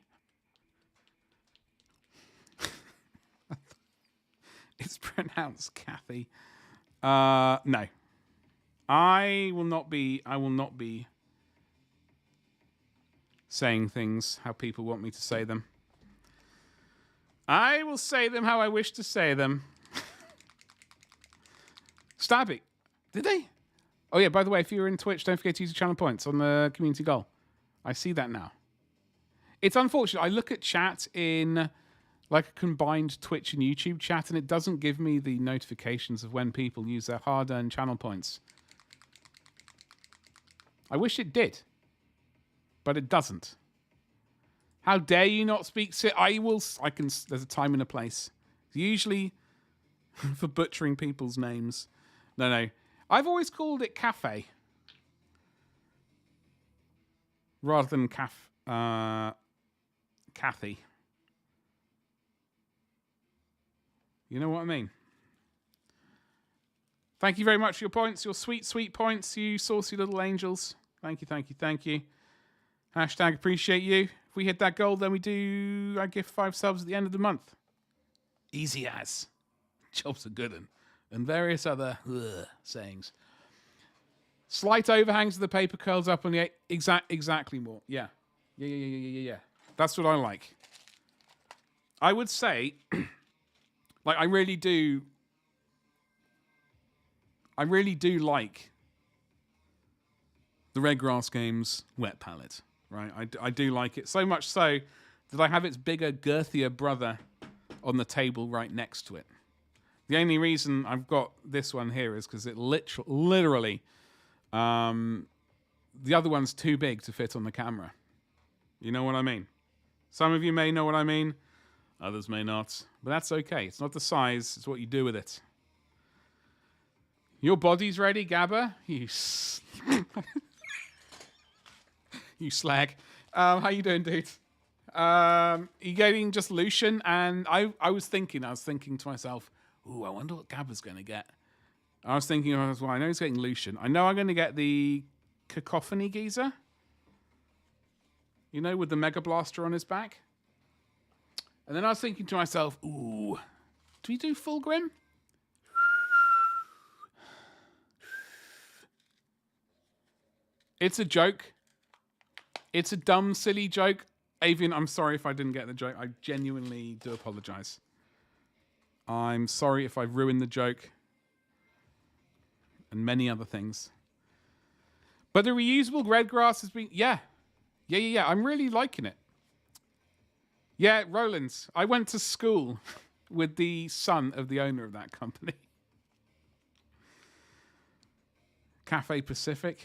It's pronounced Kathy. No. I will not be saying things how people want me to say them. I will say them how I wish to say them. Stabby. Did they? Oh yeah, by the way, if you're in Twitch, don't forget to use the channel points on the community goal. I see that now. It's unfortunate. I look at chat in like a combined Twitch and YouTube chat, and it doesn't give me the notifications of when people use their hard-earned channel points. I wish it did, but it doesn't. How dare you not speak? There's a time and a place. Usually for butchering people's names. No. I've always called it cafe. Rather than Kathy. You know what I mean? Thank you very much for your points. Your sweet, sweet points. You saucy little angels. Thank you. Hashtag appreciate you. If we hit that goal, then I give 5 subs at the end of the month. Easy as. Job's a good one. And various other sayings. Slight overhangs of the paper curls up on the exactly more. Yeah. That's what I like. I would say, like, I really do like the Red Grass Games wet palette, right? I do like it so much so that I have its bigger, girthier brother on the table right next to it. The only reason I've got this one here is because it literally, the other one's too big to fit on the camera. You know what I mean? Some of you may know what I mean. Others may not. But that's okay. It's not the size. It's what you do with it. Your body's ready, Gabba? You slag. How you doing, dude? You getting just Lucian? And I was thinking to myself, ooh, I wonder what Gabba's going to get. I was thinking, well, I know he's getting Lucian. I know I'm going to get the Cacophony geezer. You know, with the Mega Blaster on his back. And then I was thinking to myself, ooh, do we do Fulgrim? It's a joke. It's a dumb, silly joke. Avian, I'm sorry if I didn't get the joke. I genuinely do apologize. I'm sorry if I've ruined the joke. And many other things. But the reusable red grass has been... Yeah. I'm really liking it. Yeah, Roland's. I went to school with the son of the owner of that company. Cafe Pacific.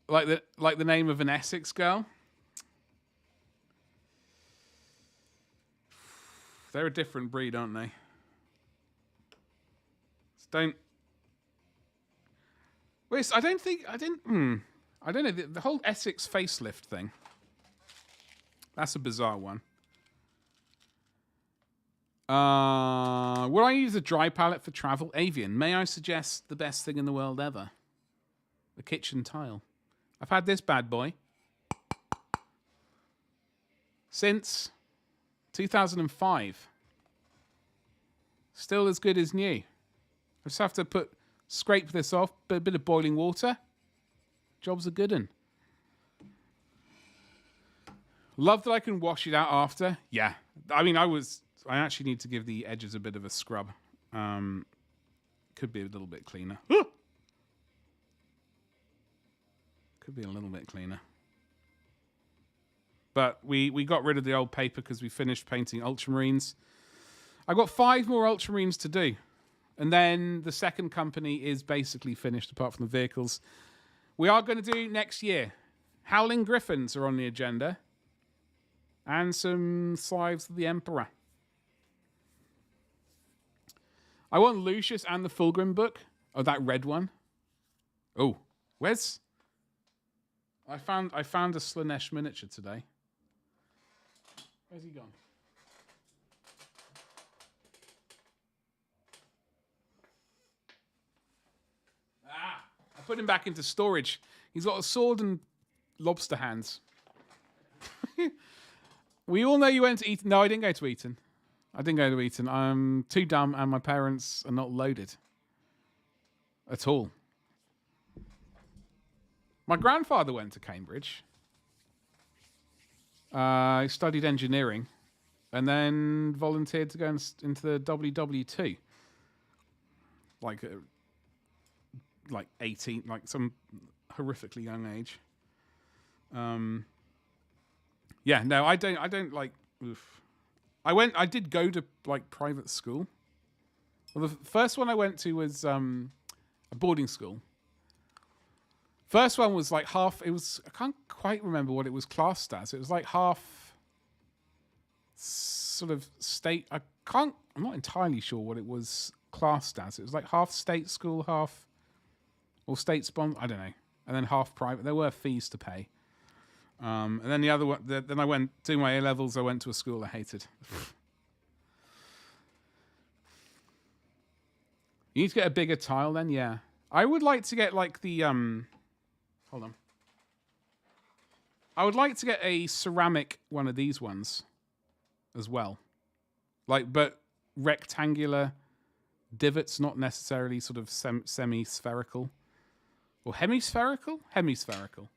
Like the name of an Essex girl. They're a different breed, aren't they? Wait, I don't know, the whole Essex facelift thing. That's a bizarre one. Would I use a dry palette for travel? Avian, may I suggest the best thing in the world ever? A kitchen tile. I've had this bad boy since 2005. Still as good as new. I just have to scrape this off, put a bit of boiling water. Job's a good one. Love that I can wash it out after. Yeah. I mean, I actually need to give the edges a bit of a scrub. Could be a little bit cleaner. Could be a little bit cleaner. But we got rid of the old paper because we finished painting Ultramarines. I've got 5 more Ultramarines to do. And then the second company is basically finished apart from the vehicles. We are going to do next year. Howling Griffins are on the agenda. And some Slaves of the Emperor. I want Lucius and the Fulgrim book. Oh, that red one. Oh, where's... I found a Slanesh miniature today. Where's he gone? I put him back into storage. He's got a sword and lobster hands. We all know you went to Eton. No, I didn't go to Eton. I didn't go to Eton. I'm too dumb and my parents are not loaded. At all. My grandfather went to Cambridge. He studied engineering and then volunteered to go into the WW2. Like 18, like some horrifically young age. Yeah, no, I don't like. Oof. I did go to like private school. Well, the first one I went to was a boarding school. First one was like half. It was, I can't quite remember what it was classed as. It was like half sort of state. I'm not entirely sure what it was classed as. It was like half state school, half or state sponsored. I don't know. And then half private. There were fees to pay. And then the other one. Then I went doing my A levels. I went to a school I hated. You need to get a bigger tile. Then, yeah, I would like to get like the Hold on. I would like to get a ceramic one of these ones as well. Like, but rectangular divots, not necessarily sort of semi-spherical. Or hemispherical? Hemispherical.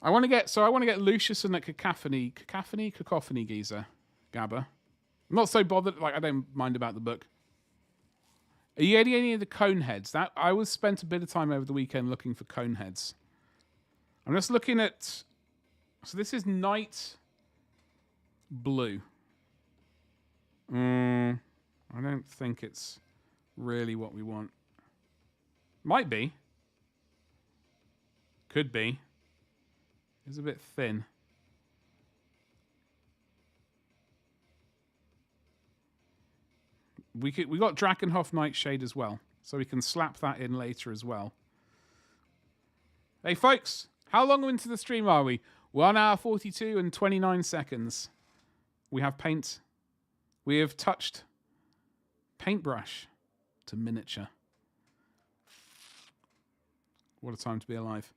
I want to get Lucius and a cacophony geezer. Gabba. I'm not so bothered, like I don't mind about the book. Are you getting any of the cone heads? That I was spent a bit of time over the weekend looking for cone heads. I'm just looking at. So this is night blue. I don't think it's really what we want. Might be. Could be. It's a bit thin. We got Drakenhof Nightshade as well, so we can slap that in later as well. Hey folks, how long into the stream are we? 1 hour 42 and 29 seconds. We have paint. We have touched paintbrush to miniature. What a time to be alive.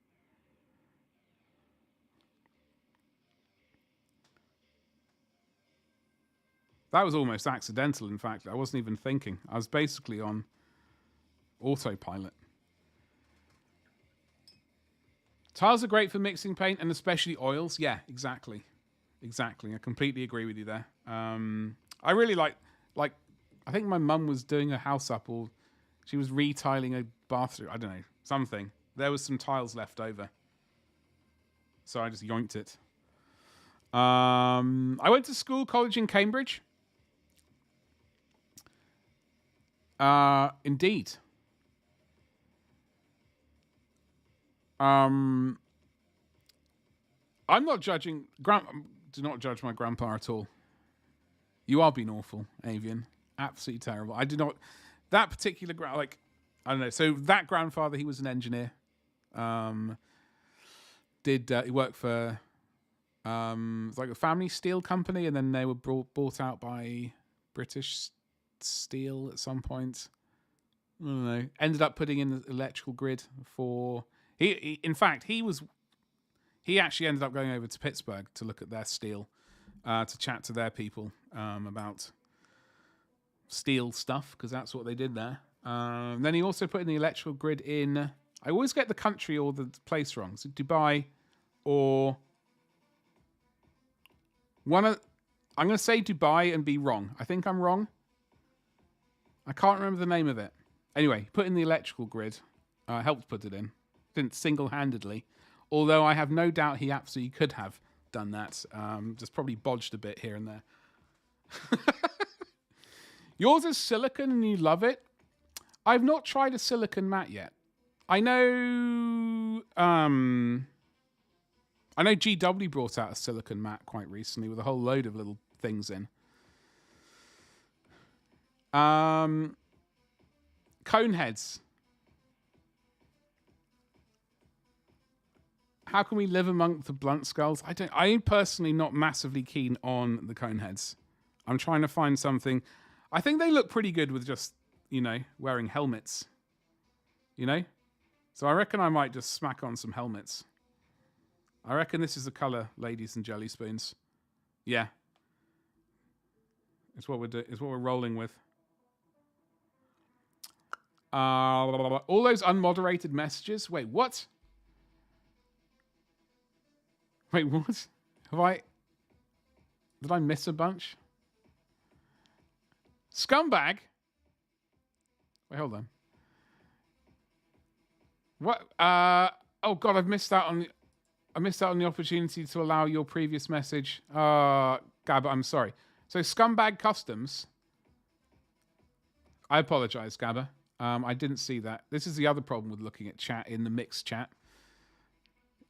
That was almost accidental, in fact. I wasn't even thinking. I was basically on autopilot. Tiles are great for mixing paint and especially oils. Yeah, exactly. Exactly. I completely agree with you there. I really like, I think my mum was doing a house up or she was retiling a bathroom. I don't know, something. There was some tiles left over. So I just yoinked it. I went to college in Cambridge. Indeed. I'm not judging. Do not judge my grandpa at all. You are being awful, Avian. Absolutely terrible. I do not. That particular I don't know. So that grandfather, he was an engineer. He worked for it's like a family steel company, and then they were bought out by British Steel at some point. I don't know. Ended up putting in the electrical grid for. He actually ended up going over to Pittsburgh to look at their steel, to chat to their people about steel stuff, because that's what they did there. Then he also put in the electrical grid in. I always get the country or the place wrong. So Dubai or I'm going to say Dubai and be wrong. I think I'm wrong. I can't remember the name of it. Anyway, put in the electrical grid. Helped put it in. Didn't single-handedly. Although I have no doubt he absolutely could have done that. Just probably bodged a bit here and there. Yours is silicon and you love it? I've not tried a silicon mat yet. I know GW brought out a silicon mat quite recently with a whole load of little things in. Cone heads. How can we live among the blunt skulls? I'm personally not massively keen on the cone heads. I'm trying to find something. I think they look pretty good with just, wearing helmets. So I reckon I might just smack on some helmets. I reckon this is the colour, ladies and jelly spoons. Yeah. It's what we're rolling with. All those unmoderated messages. Wait, what? Wait, what? Did I miss a bunch? Scumbag? Wait, hold on. What? Oh God, I missed out on the opportunity to allow your previous message. Gabba, I'm sorry. So Scumbag Customs. I apologize, Gabba. I didn't see that. This is the other problem with looking at chat in the mixed chat.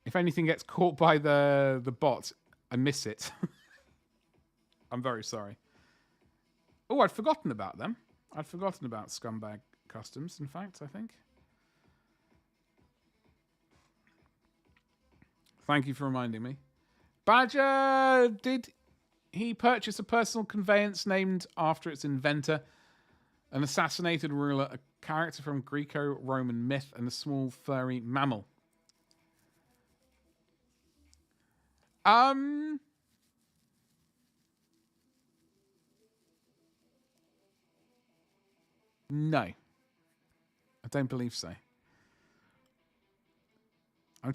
If anything gets caught by the bot, I miss it. I'm very sorry. Oh, I'd forgotten about them. I'd forgotten about Scumbag Customs, in fact, I think. Thank you for reminding me. Badger, did he purchase a personal conveyance named after its inventor, an assassinated ruler, a character from Greco-Roman myth, and a small furry mammal? No. I don't believe so. I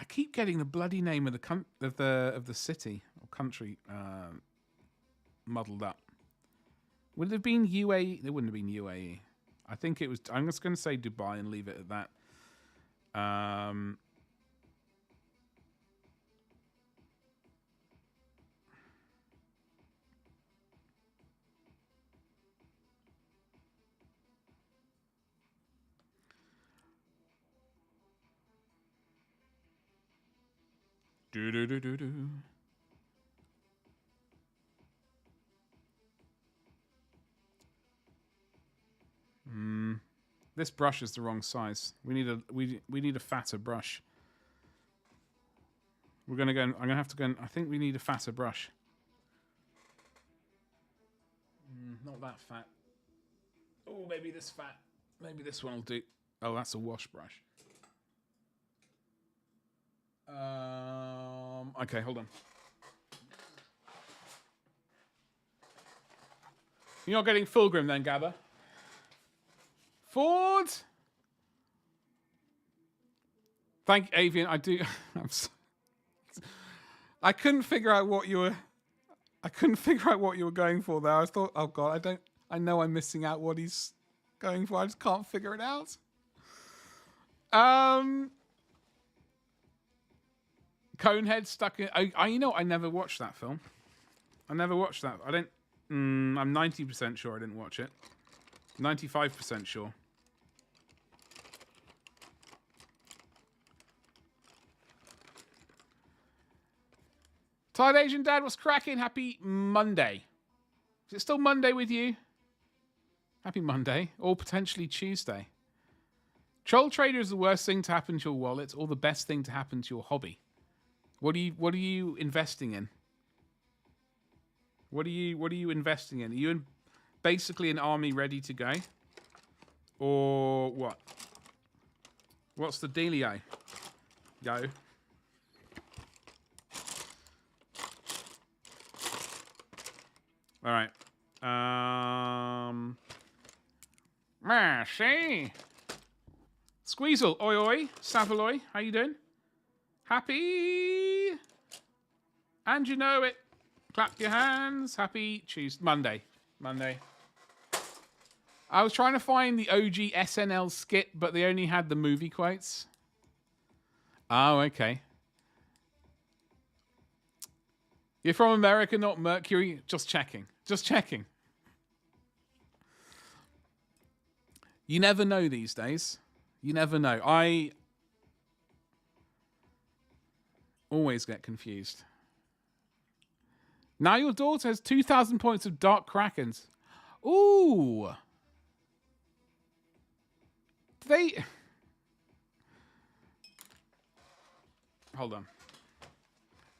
keep getting the bloody name of the city or country muddled up. Would it have been UAE? It wouldn't have been UAE. I think it was. I'm just going to say Dubai and leave it at that. Do. This brush is the wrong size. We need a fatter brush. I'm gonna have to go. I think we need a fatter brush. Not that fat. Oh, maybe this fat. Maybe this one will do. Oh, that's a wash brush. Okay, hold on. You're not getting Fulgrim then, Gabba? Ford? Thank you, Avian. I do. I couldn't figure out what you were going for there. I thought, oh God, I know I'm missing out what he's going for. I just can't figure it out. Conehead stuck in. I never watched that film. I never watched that. I don't. I'm 90% sure I didn't watch it. 95% sure. Tired Asian Dad, what's cracking? Happy Monday. Is it still Monday with you? Happy Monday. Or potentially Tuesday. Troll Trader is the worst thing to happen to your wallet or the best thing to happen to your hobby. What are you investing in? What are you investing in? Are you in basically an army ready to go? Or what? What's the dealio? Yo. All right. Merci. Squeezle, oi oi, Savaloy, how you doing? Happy? And you know it. Clap your hands. Happy Tuesday. Monday. I was trying to find the OG SNL skit, but they only had the movie quotes. Oh, okay. You're from America, not Mercury? Just checking. Just checking. You never know these days. You never know. I always get confused. Now your daughter has 2,000 points of Dark Krakens. Ooh. They... Hold on.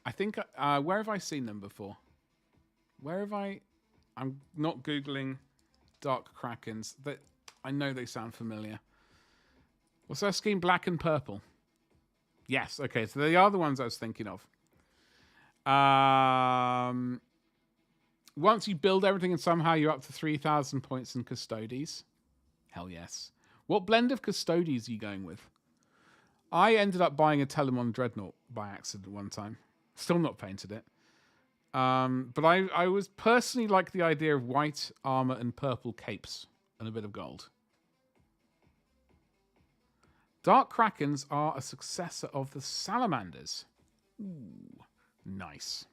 I think... where have I seen them before? Where have I... I'm not Googling Dark Krakens. I know they sound familiar. What's their scheme? Black and purple. Yes, okay. So they are the ones I was thinking of. Once you build everything and somehow you're up to 3,000 points in Custodes. Hell yes. What blend of Custodes are you going with? I ended up buying a Telemon Dreadnought by accident one time. Still not painted it. But I was personally like the idea of white armor and purple capes and a bit of gold. Dark Krakens are a successor of the Salamanders. Ooh, nice.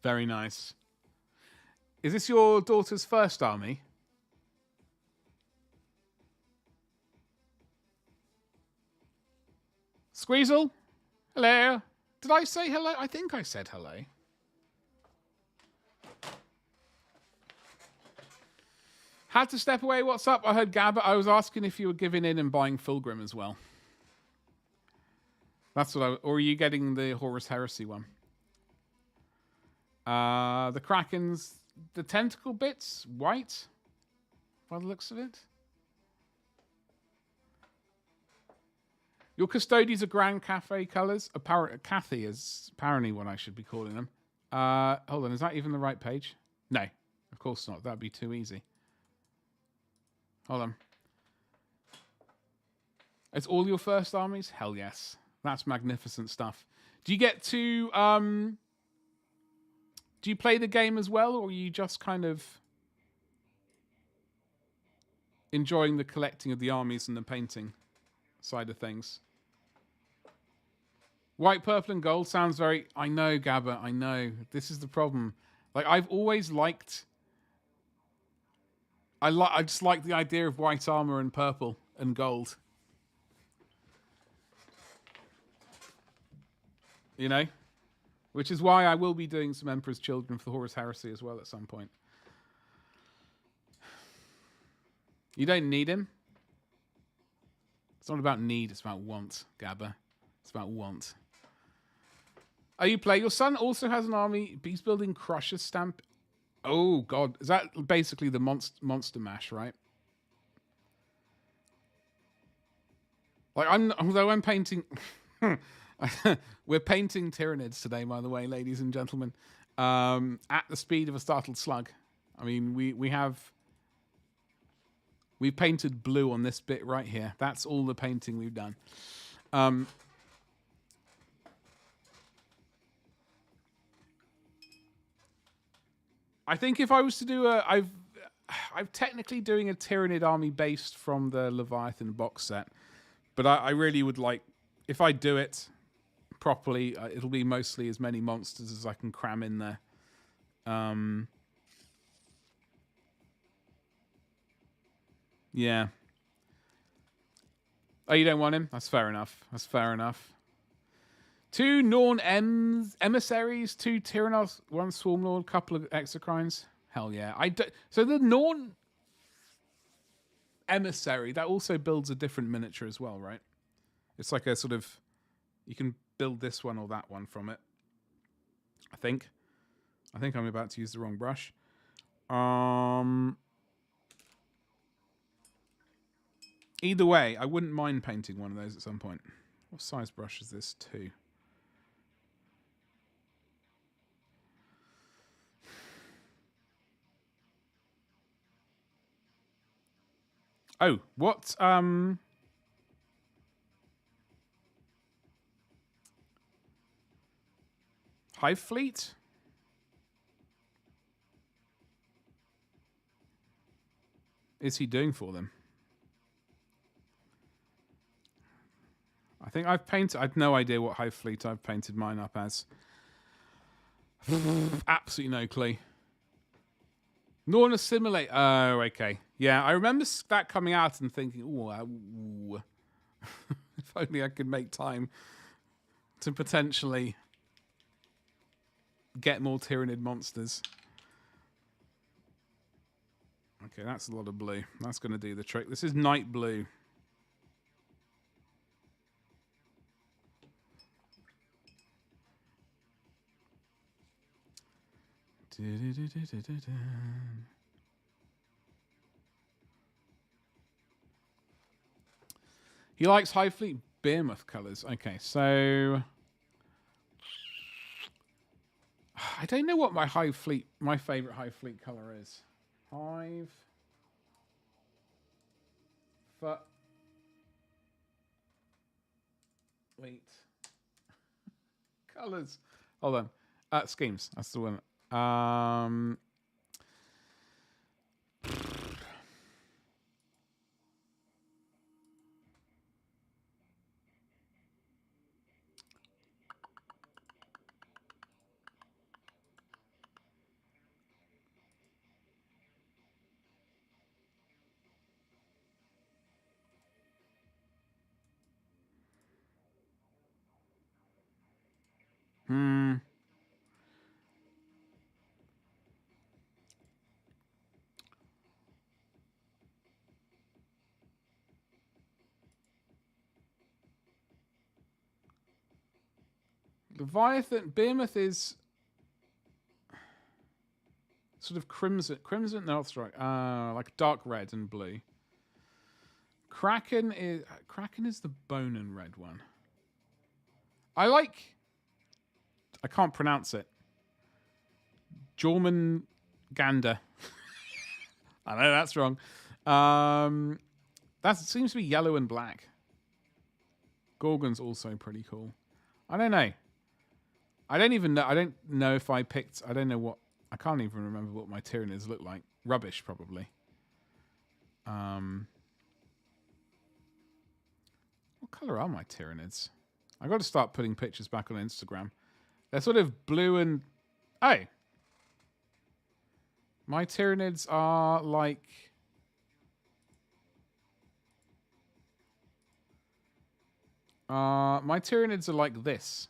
Very nice. Is this your daughter's first army? Squeezel? Hello? Did I say hello? I think I said hello. Had to step away. What's up? I heard Gabba. I was asking if you were giving in and buying Fulgrim as well. That's what or are you getting the Horus Heresy one? The Krakens, the tentacle bits, white, by the looks of it. Your Custodes are Grand Cafe colours. Cathy is apparently what I should be calling them. Hold on, is that even the right page? No, of course not. That'd be too easy. Hold on. It's all your first armies? Hell yes. That's magnificent stuff. Do you get to... do you play the game as well, or are you just kind of enjoying the collecting of the armies and the painting side of things? White, purple, and gold sounds very... I know, Gabba, I know. This is the problem. Like, I've always liked... I just like the idea of white armor and purple and gold. You know? Which is why I will be doing some Emperor's Children for the Horus Heresy as well at some point. You don't need him. It's not about need, it's about want, Gabba. It's about want. Oh, you play. Your son also has an army. He's building Crusher Stamp. Oh, God. Is that basically the monster mash, right? Like, although I'm painting... We're painting Tyranids today, by the way, ladies and gentlemen. At the speed of a startled slug. I mean, we've painted blue on this bit right here. That's all the painting we've done. I think if I was to do I'm technically doing a Tyranid army based from the Leviathan box set, but I really would like, if I do it properly, it'll be mostly as many monsters as I can cram in there. Yeah. Oh, you don't want him? That's fair enough. That's fair enough. 2 Norn emissaries, 2 Tyrannos, 1 Swarmlord, couple of exocrines. Hell yeah. So the Norn emissary, that also builds a different miniature as well, right? It's like a sort of... You can build this one or that one from it. I think I'm about to use the wrong brush. Either way, I wouldn't mind painting one of those at some point. What size brush is this? 2. Oh, what? Hive Fleet? Is he doing for them? I think I've painted... I've no idea what Hive Fleet I've painted mine up as. Absolutely no clue. Norn Assimilate. Oh, okay. Yeah, I remember that coming out and thinking, ooh. If only I could make time to potentially get more Tyranid monsters. Okay, that's a lot of blue. That's going to do the trick. This is night blue. He likes Hive Fleet Behemoth colours. Okay, so I don't know what my favourite Hive Fleet colour is. Hive Fleet colours. Hold on. Schemes. That's the one. Leviathan Behemoth is sort of crimson. No, that's right. Like dark red and blue. Kraken is the bone and red one. I can't pronounce it. Jormungandr. I know that's wrong. That seems to be yellow and black. Gorgon's also pretty cool. I don't know. I don't even know. I don't know if I picked... I don't know what... I can't even remember what my Tyranids look like. Rubbish, probably. What colour are my Tyranids? I got to start putting pictures back on Instagram. They're sort of blue and... Oh! My Tyranids are like... my Tyranids are like this.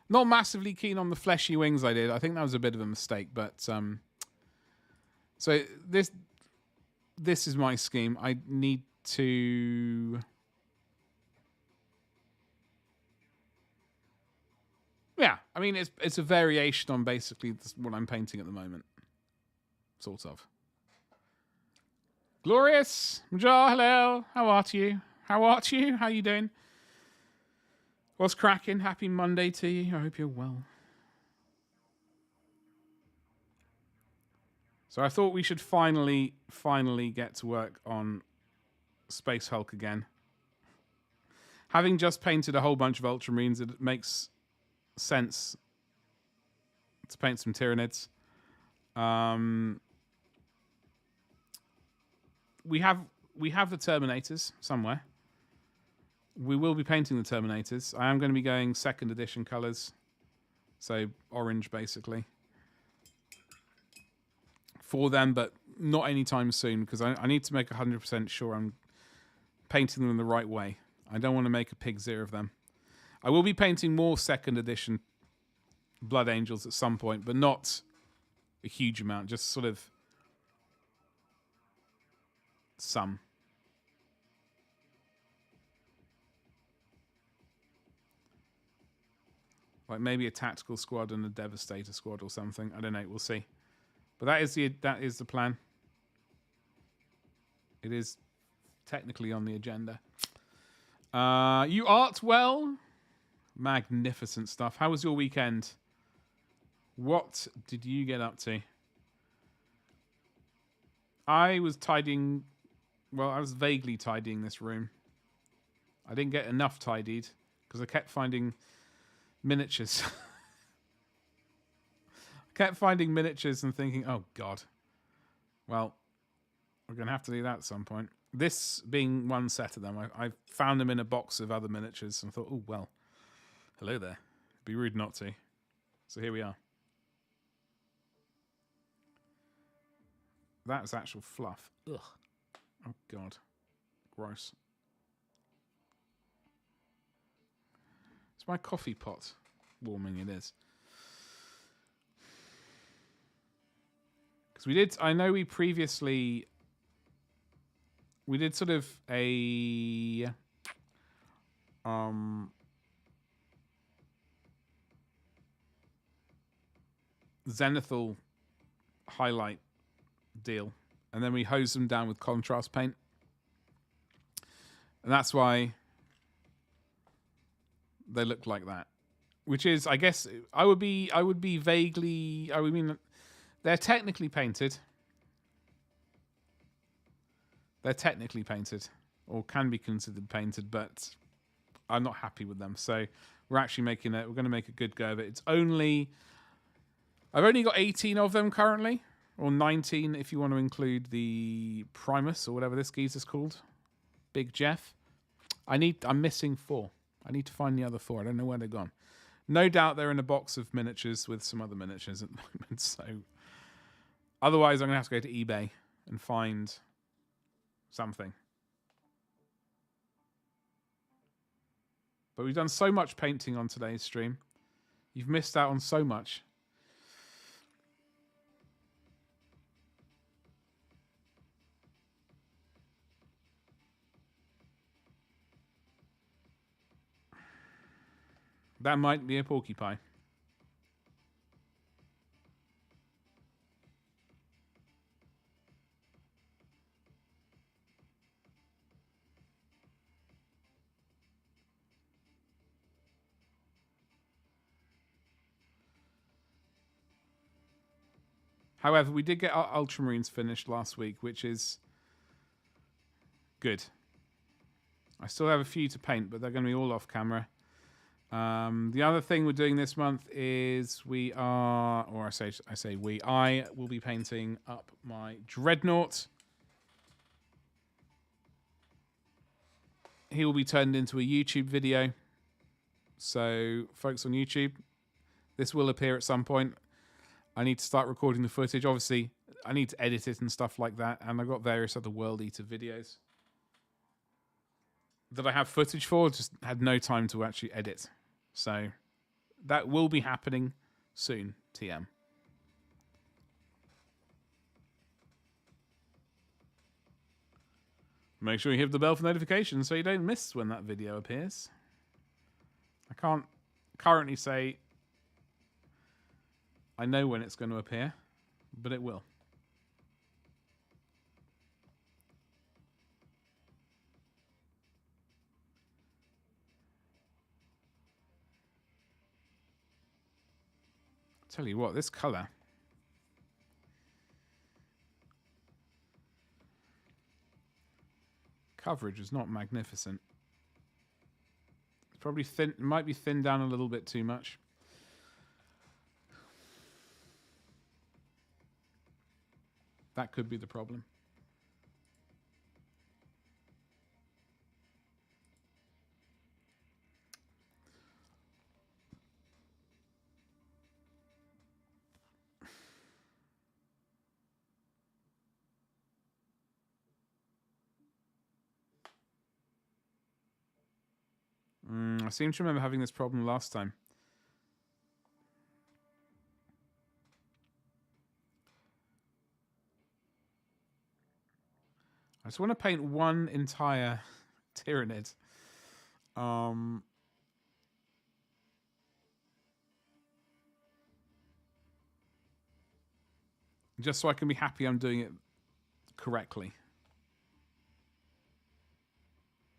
Not massively keen on the fleshy wings I did. I think that was a bit of a mistake, but... So this is my scheme. I need to... Yeah, I mean, it's a variation on basically what I'm painting at the moment. Sort of. Glorious! Major, hello! How are you? How you doing? What's cracking? Happy Monday to you. I hope you're well. So I thought we should finally get to work on Space Hulk again. Having just painted a whole bunch of Ultramarines, it makes sense to paint some Tyranids. We have the Terminators somewhere. We will be painting the Terminators. I am going to be going 2nd edition colours. So orange, basically. For them, but not anytime soon, because I need to make 100% sure I'm painting them in the right way. I don't want to make a pig's ear of them. I will be painting more 2nd edition Blood Angels at some point, but not a huge amount. Just sort of some. Like maybe a tactical squad and a Devastator squad or something. I don't know. We'll see. But that is the plan. It is technically on the agenda. You art well. Magnificent stuff. How was your weekend? What did you get up to? I was tidying... Well, I was vaguely tidying this room. I didn't get enough tidied because I kept finding miniatures. kept finding miniatures and thinking, oh God, well, we're going to have to do that at some point. This being one set of them, I found them in a box of other miniatures and thought, oh, well, hello there. It'd be rude not to. So here we are. That's actual fluff. Ugh. Oh, God. Gross. It's my coffee pot warming, it is. Because we did, I know we previously, we did sort of a, Zenithal highlight deal, and then we hose them down with contrast paint, and that's why they look like that. Which is, I guess, I would be vaguely, I would mean, they're technically painted. They're technically painted, or can be considered painted, but I'm not happy with them. So we're actually making it. We're going to make a good go of it. It's only, I've only got 18 of them currently. Or 19 if you want to include the Primus or whatever this geezer's called. Big Jeff. I'm missing 4. I need to find the other 4. I don't know where they've gone. No doubt they're in a box of miniatures with some other miniatures at the moment. So otherwise I'm going to have to go to eBay and find something. But we've done so much painting on today's stream. You've missed out on so much. That might be a porcupine. However, we did get our Ultramarines finished last week, which is good. I still have a few to paint, but they're going to be all off camera. The other thing we're doing this month is I will be painting up my Dreadnought. He will be turned into a YouTube video. So, folks on YouTube, this will appear at some point. I need to start recording the footage. Obviously, I need to edit it and stuff like that. And I've got various other World Eater videos that I have footage for, just had no time to actually edit. So that will be happening soon, TM. Make sure you hit the bell for notifications so you don't miss when that video appears. I can't currently say I know when it's going to appear, but it will. Tell you what, this color coverage is not magnificent. It's probably thin. It might be thinned down a little bit too much. That could be the problem. I seem to remember having this problem last time. I just want to paint one entire Tyrannid. Just so I can be happy I'm doing it correctly.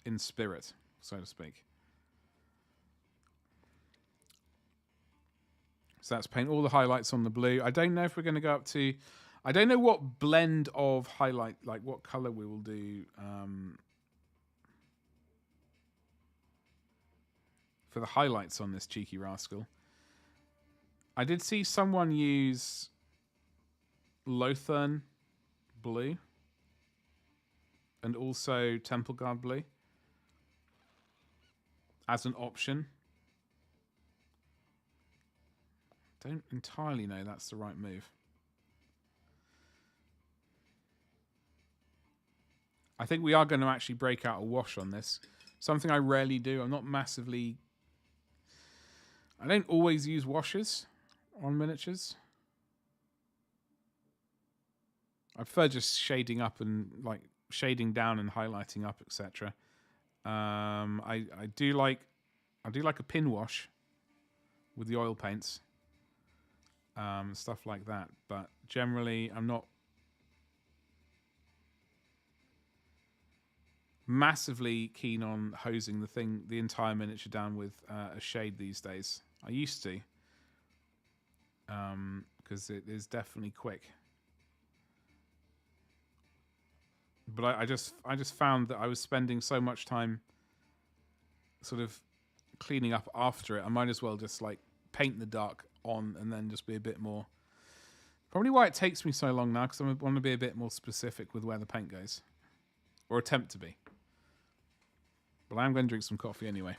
In spirit, so to speak. So that's paint all the highlights on the blue. I don't know if we're going to go up to... I don't know what blend of highlight, like what color we will do for the highlights on this cheeky rascal. I did see someone use Lothern blue and also Temple Guard blue as an option. Don't entirely know that's the right move. I think we are going to actually break out a wash on this. Something I rarely do. I'm not massively... I don't always use washes on miniatures. I prefer just shading up and like shading down and highlighting up, etc. I do like a pin wash with the oil paints, stuff like that. But generally, I'm not massively keen on hosing the entire miniature down with a shade these days. I used to, because it is definitely quick. But I just found that I was spending so much time sort of cleaning up after it. I might as well just like paint in the dark on and then just be a bit more. Probably why it takes me so long now, because I want to be a bit more specific with where the paint goes, or attempt to be. But I'm going to drink some coffee anyway.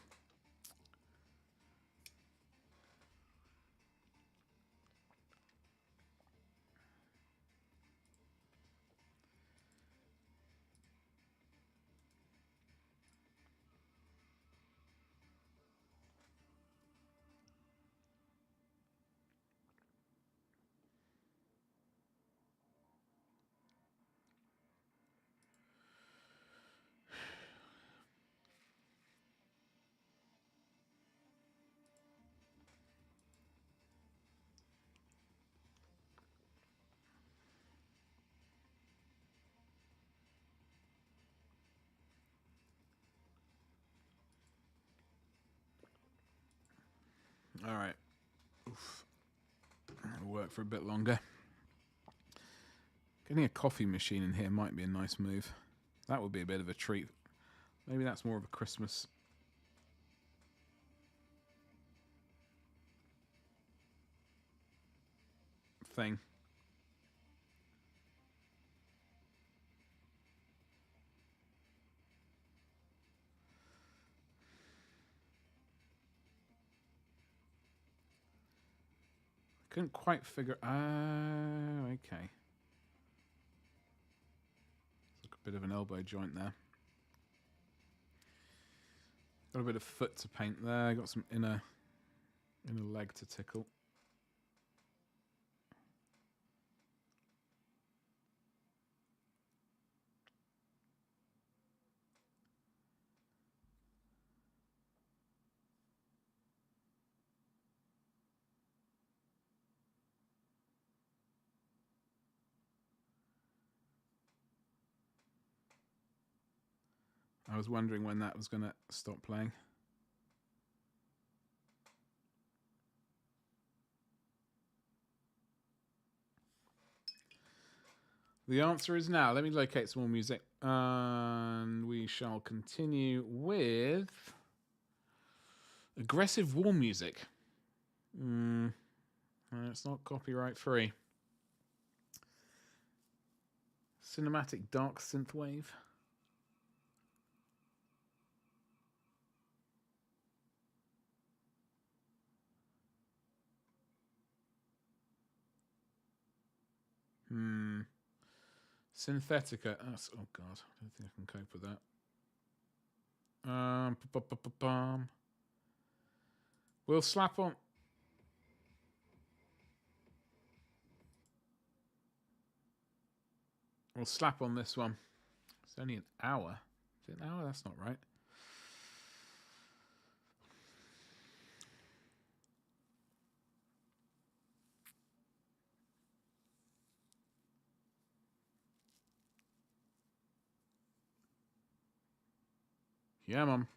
All right. Oof. That'll work for a bit longer. Getting a coffee machine in here might be a nice move. That would be a bit of a treat. Maybe that's more of a Christmas thing. Couldn't quite figure... okay. Like a bit of an elbow joint there. Got a bit of foot to paint there. Got some inner leg to tickle. I was wondering when that was going to stop playing. The answer is now. Let me locate some more music. And we shall continue with aggressive war music. It's not copyright free. Cinematic dark synthwave. Synthetica. Oh god, I don't think I can cope with that. We'll slap on. We'll slap on this one. It's only an hour. Is it an hour? That's not right. Yeah, Mum.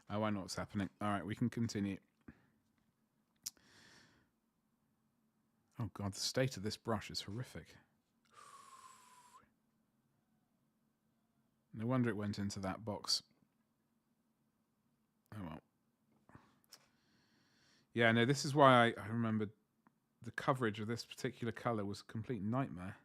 Oh, I know what's happening. All right, we can continue. Oh, God, the state of this brush is horrific. No wonder it went into that box. Oh, well. Yeah, no, this is why I remembered the coverage of this particular colour was a complete nightmare.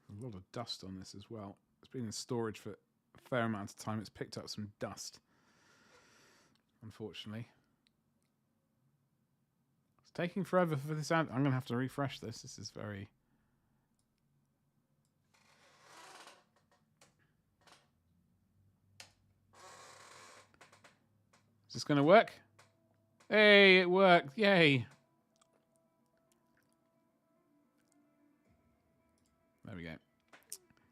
A lot of dust on this as well. It's been in storage for a fair amount of time. It's picked up some dust, unfortunately. It's taking forever for this out. I'm going to have to refresh this. This is very... Is this going to work? Hey, it worked. Yay. There we go.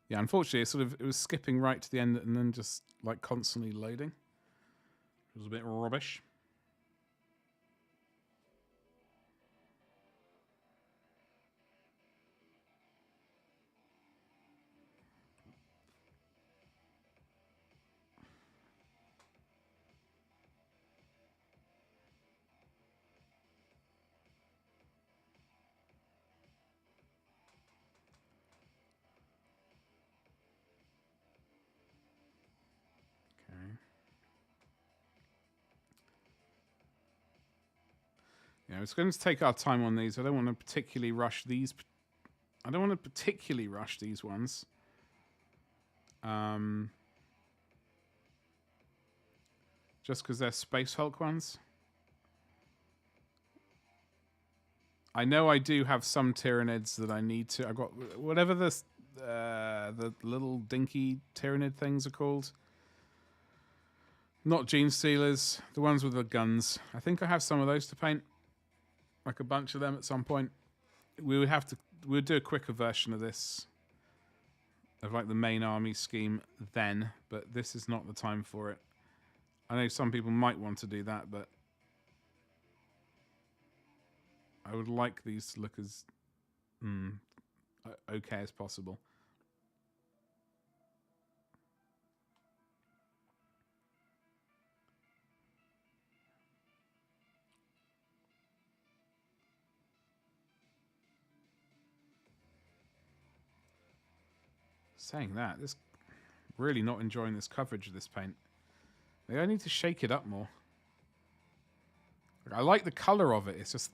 Yeah, unfortunately, it was skipping right to the end and then just like constantly loading. It was a bit rubbish. Yeah, it's going to take our time on these. I don't want to particularly rush these. I don't want to particularly rush these ones. Just because they're Space Hulk ones. I know I do have some Tyranids that I need to... I've got whatever the little dinky Tyranid things are called. Not Genestealers. The ones with the guns. I think I have some of those to paint. Like a bunch of them at some point. We'll do a quicker version of this. Of like the main army scheme then. But this is not the time for it. I know some people might want to do that, but... I would like these to look as okay as possible. Saying that, really not enjoying this coverage of this paint. Maybe I need to shake it up more. I like the colour of it, it's just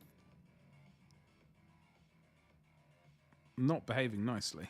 not behaving nicely.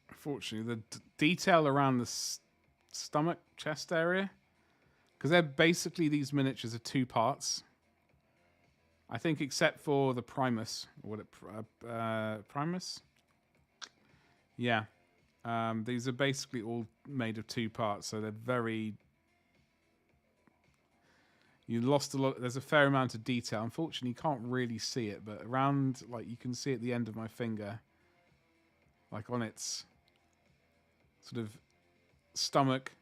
Unfortunately, the detail around the stomach, chest area, because they're basically these miniatures are two parts. I think except for the Primus. Primus? Yeah. These are basically all made of two parts, so they're very... You lost a lot. There's a fair amount of detail. Unfortunately, you can't really see it, but around, like, you can see at the end of my finger, like on its sort of stomach,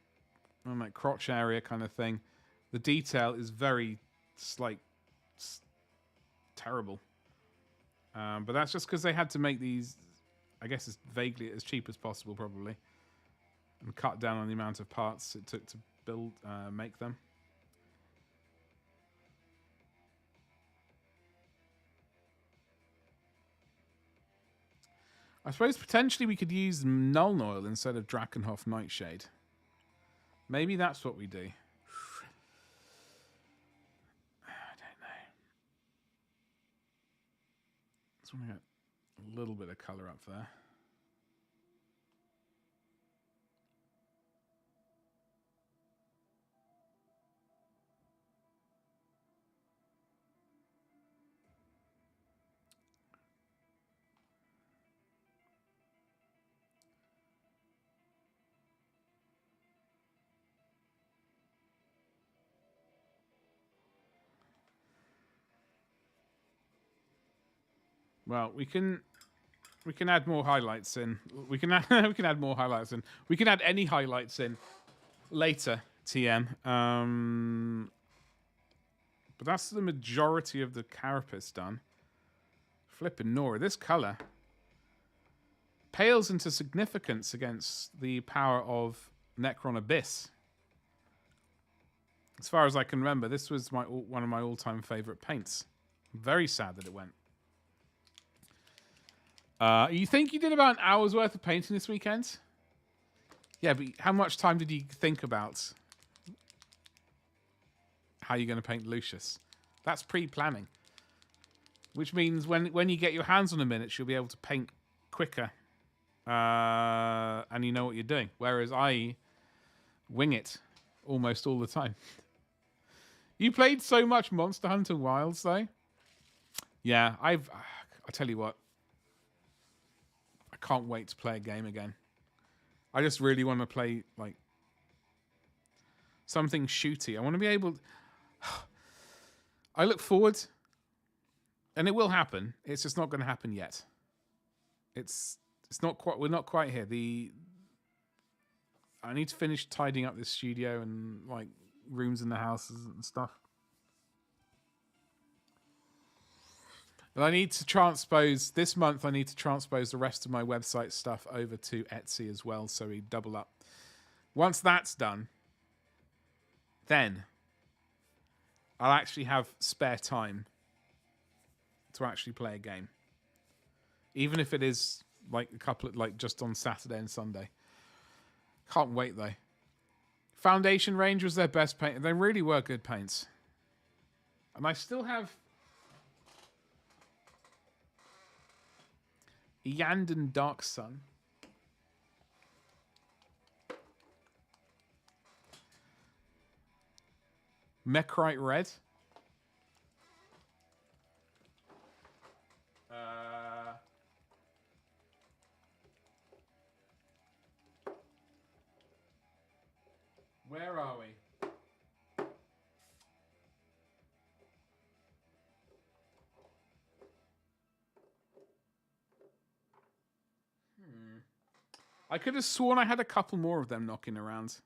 on that crotch area kind of thing. The detail is very, like, terrible. But that's just because they had to make these, I guess, as vaguely as cheap as possible, probably, and cut down on the amount of parts it took to make them. I suppose potentially we could use Nuln Oil instead of Drakenhof Nightshade. Maybe that's what we do. I don't know. Just want to get a little bit of colour up there. Well, we can add more highlights in. We can add, we can add more highlights in. We can add any highlights in later, TM. But that's the majority of the carapace done. Flippin' Nora, this color pales into significance against the power of Necron Abyss. As far as I can remember, this was one of my all-time favorite paints. I'm very sad that it went. You think you did about an hour's worth of painting this weekend? Yeah, but how much time did you think about how you're going to paint Lucius? That's pre-planning. Which means when you get your hands on a minute, you'll be able to paint quicker. And you know what you're doing. Whereas I wing it almost all the time. You played so much Monster Hunter Wilds, though. Yeah, I tell you what. I can't wait to play a game again. I just really want to play like something shooty. I want to be able. I look forward, and it will happen. It's just not going to happen yet. It's not quite. We're not quite here. I need to finish tidying up this studio and like rooms in the houses and stuff. And I need to transpose, this month I need to transpose the rest of my website stuff over to Etsy as well, so we double up. Once that's done, then I'll actually have spare time to actually play a game. Even if it is like a couple of, like just on Saturday and Sunday. Can't wait though. Foundation Range was their best paint. They really were good paints. And I still have Yanden Dark Sun. Mekrite Red. Where are we? I could have sworn I had a couple more of them knocking around.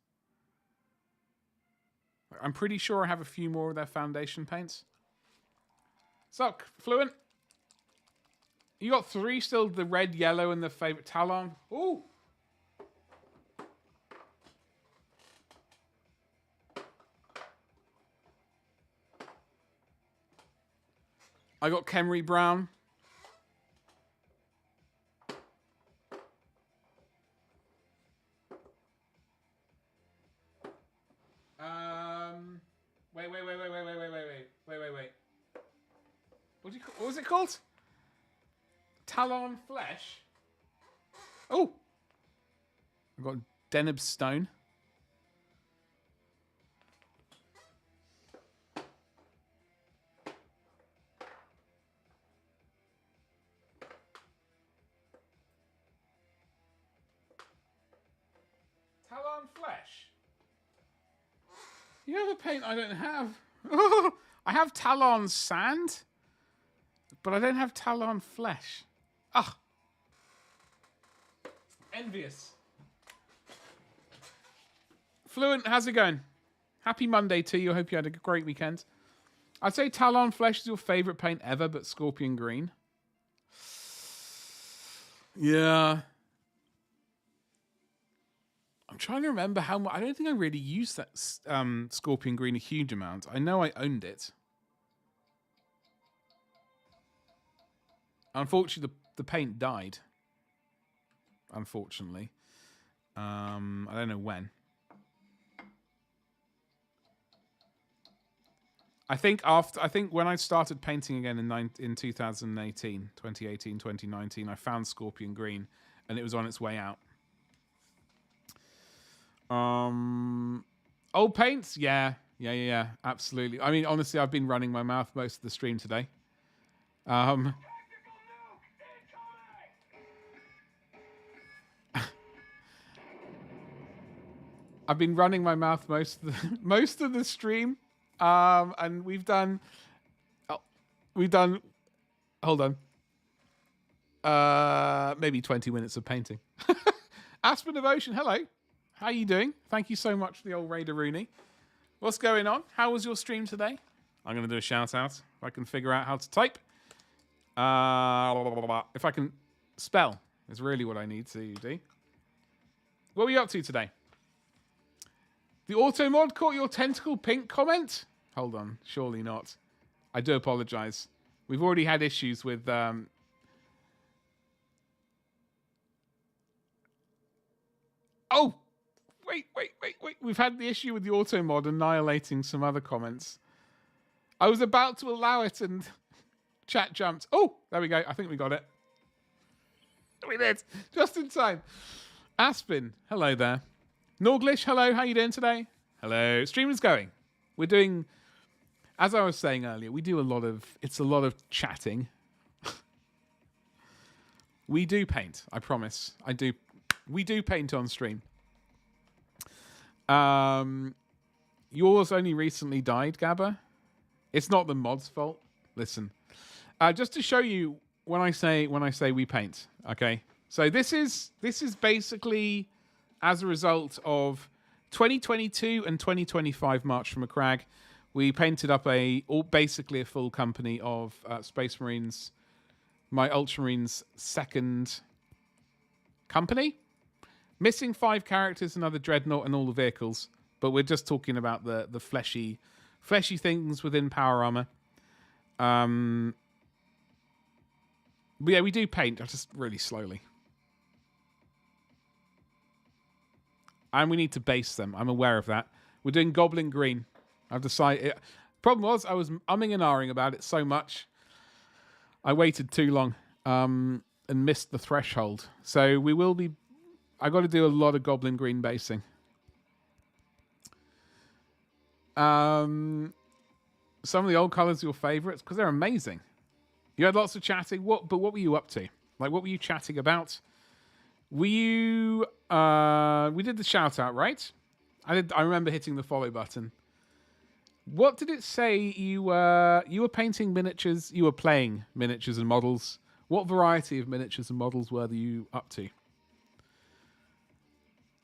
I'm pretty sure I have a few more of their foundation paints. Suck, Fluent. You got 3 still, the red, yellow, and the favorite Talon. Ooh. I got Khemri Brown. Wait. What was it called? Talon Flesh? Oh! I've got Deneb Stone. Talon Flesh? You have a paint I don't have. I have Talon Sand, but I don't have Talon Flesh. Ah. Envious. Fluent, how's it going? Happy Monday to you. I hope you had a great weekend. I'd say Talon Flesh is your favorite paint ever, but Scorpion Green. Yeah. I'm trying to remember how much. I don't think I really used that Scorpion Green a huge amount. I know I owned it. Unfortunately, the paint died. unfortunately. I don't know when. I think when I started painting again in 2018, 2019, I found Scorpion Green, and it was on its way out. Old paints, yeah, absolutely. I mean, honestly, I've been running my mouth most of the stream today. I've been running my mouth most of the stream. And we've done, hold on, maybe 20 minutes of painting. Aspen of Ocean, hello. How you doing? Thank you so much for the old Raider Rooney. What's going on? How was your stream today? I'm going to do a shout out if I can figure out how to type. If I can spell is really what I need to do. What were you up to today? The auto mod caught your tentacle pink comment? Hold on, surely not. I do apologize. We've already had issues with Oh! Wait. We've had the issue with the auto mod annihilating some other comments. I was about to allow it and chat jumped. Oh, there we go. I think we got it. We did. Just in time. Aspen, hello there. Norglish, hello. How you doing today? Hello. Stream is going. We're doing, as I was saying earlier, it's a lot of chatting. We do paint, I promise. We do paint on stream. Yours only recently died, Gabba. It's not the mod's fault. Listen, just to show you when I say we paint. Okay, so this is basically as a result of 2022 and 2025 March from a Crag. We painted up basically a full company of Space Marines, my Ultramarines second company. Missing 5 characters, another dreadnought, and all the vehicles. But we're just talking about the fleshy things within power armor. But yeah, we do paint, just really slowly. And we need to base them. I'm aware of that. We're doing Goblin Green. I've decided. Problem was, I was umming and ahhing about it so much. I waited too long and missed the threshold. So we will be. I got to do a lot of Goblin Green basing. Some of the old colors are your favorites because they're amazing. You had lots of chatting. But what were you up to? Like, what were you chatting about? We did the shout out, right? I remember hitting the follow button. What did it say? You were painting miniatures. You were playing miniatures and models. What variety of miniatures and models were you up to?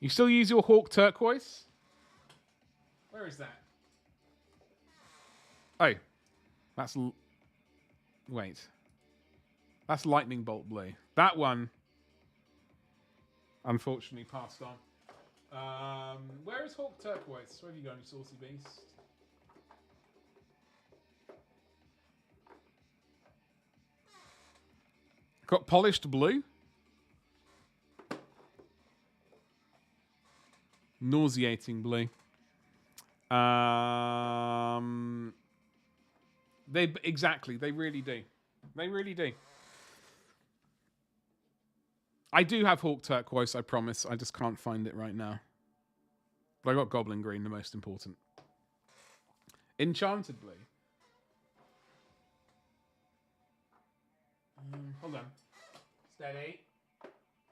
You still use your Hawk turquoise? Where is that? Oh, wait. That's lightning bolt blue. That one, unfortunately, passed on. Where is Hawk turquoise? Where have you gone, you saucy beast? Got polished blue. Nauseating blue. They really do. They really do. I do have Hawk turquoise, I promise. I just can't find it right now. But I got Goblin Green, the most important. Enchanted blue. Hold on. Steady.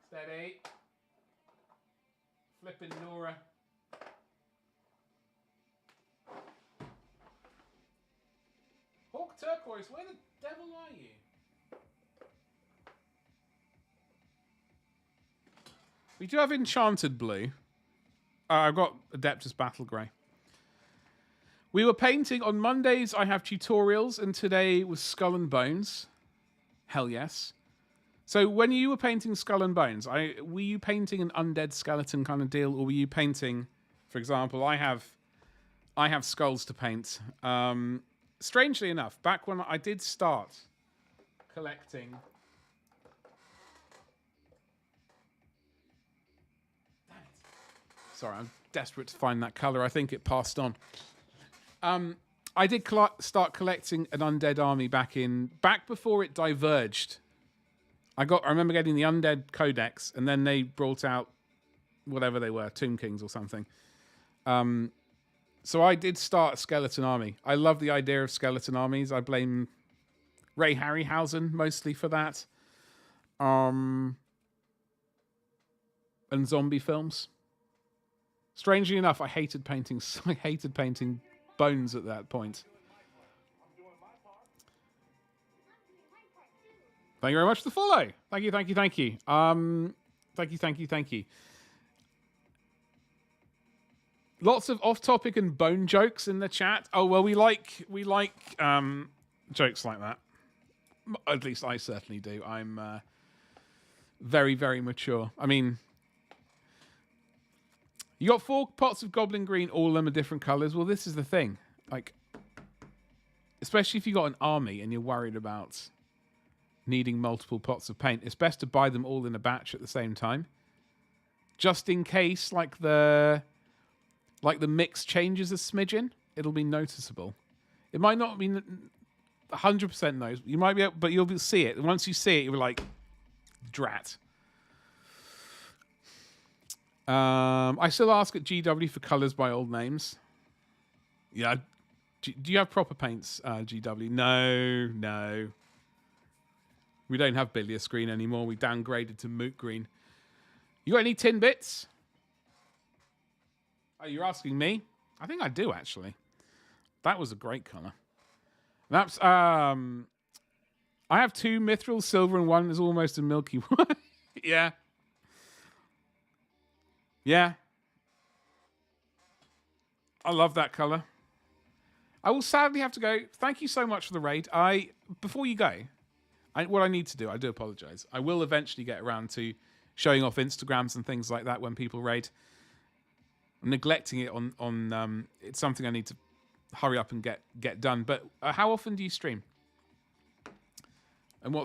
Steady. Flipping Nora. Hawk turquoise, where the devil are you? We do have Enchanted blue. I've got Adeptus Battle Grey. We were painting on Mondays. I have tutorials, and today was Skull and Bones. Hell yes. So when you were painting Skull and Bones, were you painting an undead skeleton kind of deal, or were you painting, for example, I have skulls to paint. Strangely enough, back when I did start collecting Sorry, I'm desperate to find that colour. I think it passed on. I did start collecting an undead army back before it diverged. I remember getting the Undead Codex, and then they brought out whatever they were, Tomb Kings or something. So I did start a skeleton army. I love the idea of skeleton armies. I blame Ray Harryhausen mostly for that. And zombie films. Strangely enough, I hated painting bones at that point. Thank you very much for the follow. Thank you. Thank you. Lots of off-topic and bone jokes in the chat. Oh well, we like jokes like that. At least I certainly do. I'm very, very mature. I mean, you got 4 pots of goblin green, all of them are different colours. Well, this is the thing. Like, especially if you got an army and you're worried about needing multiple pots of paint, it's best to buy them all in a batch at the same time, just in case, like the mix changes a smidgen, it'll be noticeable. It might not be 100% noticeable. You might be able, but you'll see it. And once you see it, you'll be like, drat. I still ask at GW for colours by old names. Yeah. Do you have proper paints, GW? No. We don't have bilious green anymore. We downgraded to moot green. You got any tin bits? Oh, you're asking me? I think I do, actually. That was a great colour. That's I have 2 mithril silver and 1 is almost a milky white. Yeah. I love that colour. I will sadly have to go. Thank you so much for the raid. Before you go, what I need to do, I do apologise. I will eventually get around to showing off Instagrams and things like that when people raid. I'm neglecting it on it's something I need to hurry up and get done. But how often do you stream? And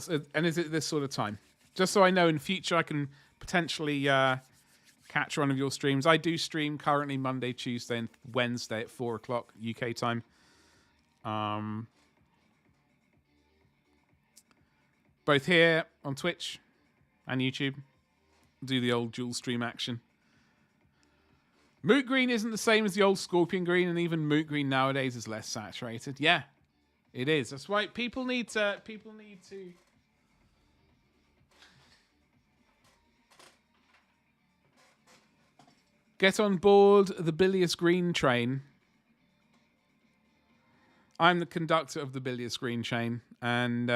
is it this sort of time? Just so I know in future I can potentially catch one of your streams. I do stream currently Monday, Tuesday, and Wednesday at 4 o'clock UK time. Both here on Twitch and YouTube. Do the old dual stream action. Moot green isn't the same as the old scorpion green, and even moot green nowadays is less saturated. Yeah, it is. That's why people need to get on board the bilious green train. I'm the conductor of the bilious green train, and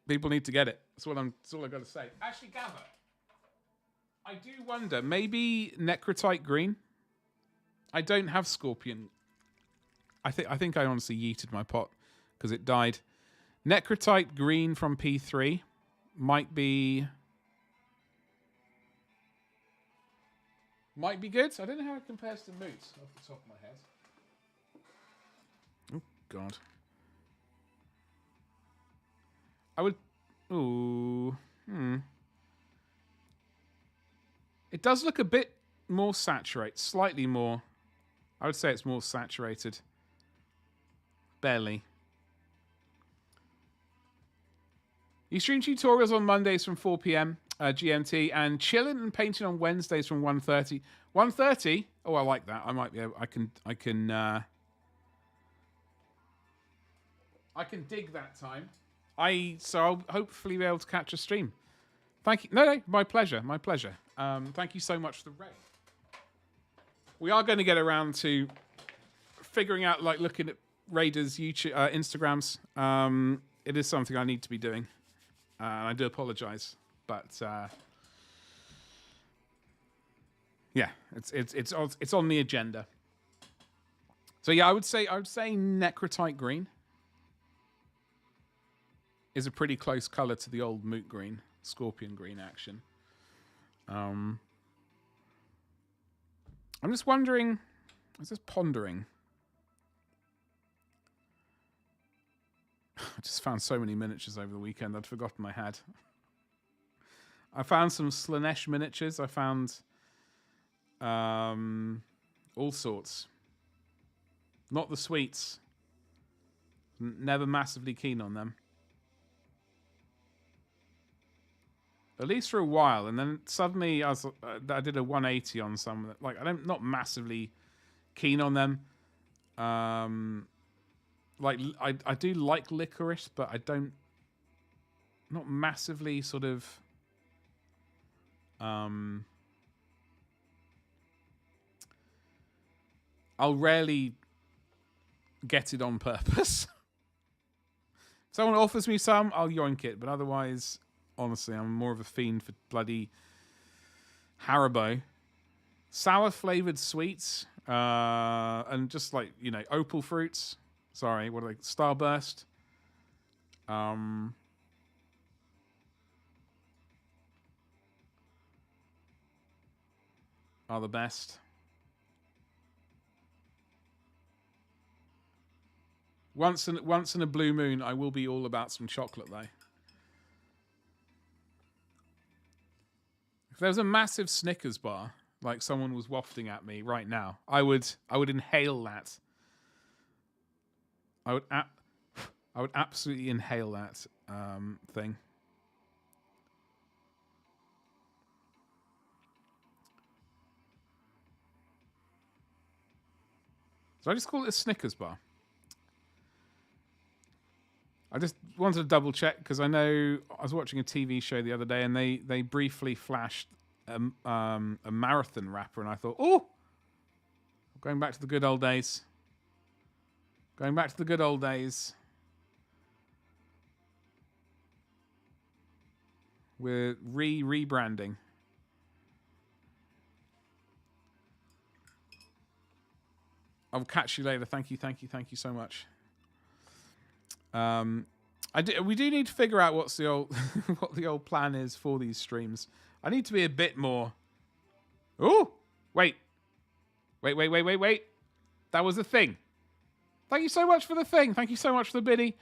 people need to get it. That's all I've got to say. Actually, Gavin, I do wonder, maybe necrotite green? I don't have scorpion. I think I honestly yeeted my pot because it died. Necrotite green from P3 might be good. I don't know how it compares to moot off the top of my head. Oh God. I would. Ooh. It does look a bit more saturated, slightly more. I would say it's more saturated. Barely. You stream tutorials on Mondays from 4 p.m. GMT and chilling and painting on Wednesdays from 1:30. 1:30? Oh, I like that. I might be able. I can dig that time. So I'll hopefully be able to catch a stream. Thank you. No, my pleasure. My pleasure. Thank you so much for the raid. We are going to get around to figuring out, like, looking at Raiders' YouTube, Instagrams. It is something I need to be doing. And I do apologize. But, yeah, it's on the agenda. So, yeah, I would say necrotite green is a pretty close color to the old moot green, scorpion green action. I'm just wondering, I was just pondering. I just found so many miniatures over the weekend I'd forgotten I had. I found some Slanesh miniatures. I found all sorts. Not the sweets. Never massively keen on them. At least for a while, and then suddenly I did a 180 on some. Like not massively keen on them. Like I do like licorice, but I don't. Not massively sort of. I'll rarely get it on purpose. If someone offers me some, I'll yoink it, but otherwise. Honestly, I'm more of a fiend for bloody Haribo. Sour flavored sweets. And just like, opal fruits. Sorry, what are they? Starburst. Are the best. Once in a blue moon, I will be all about some chocolate, though. If there was a massive Snickers bar, like someone was wafting at me right now, I would inhale that. I would absolutely inhale that thing. So I just call it a Snickers bar. I just wanted to double check because I know I was watching a TV show the other day and they briefly flashed a marathon rapper and I thought, oh, going back to the good old days. Going back to the good old days. We're rebranding. I'll catch you later. Thank you so much. We do need to figure out what's the old what the old plan is for these streams. I need to be a bit more. Oh, wait. That was a thing. Thank you so much for the thing. Thank you so much for the biddy.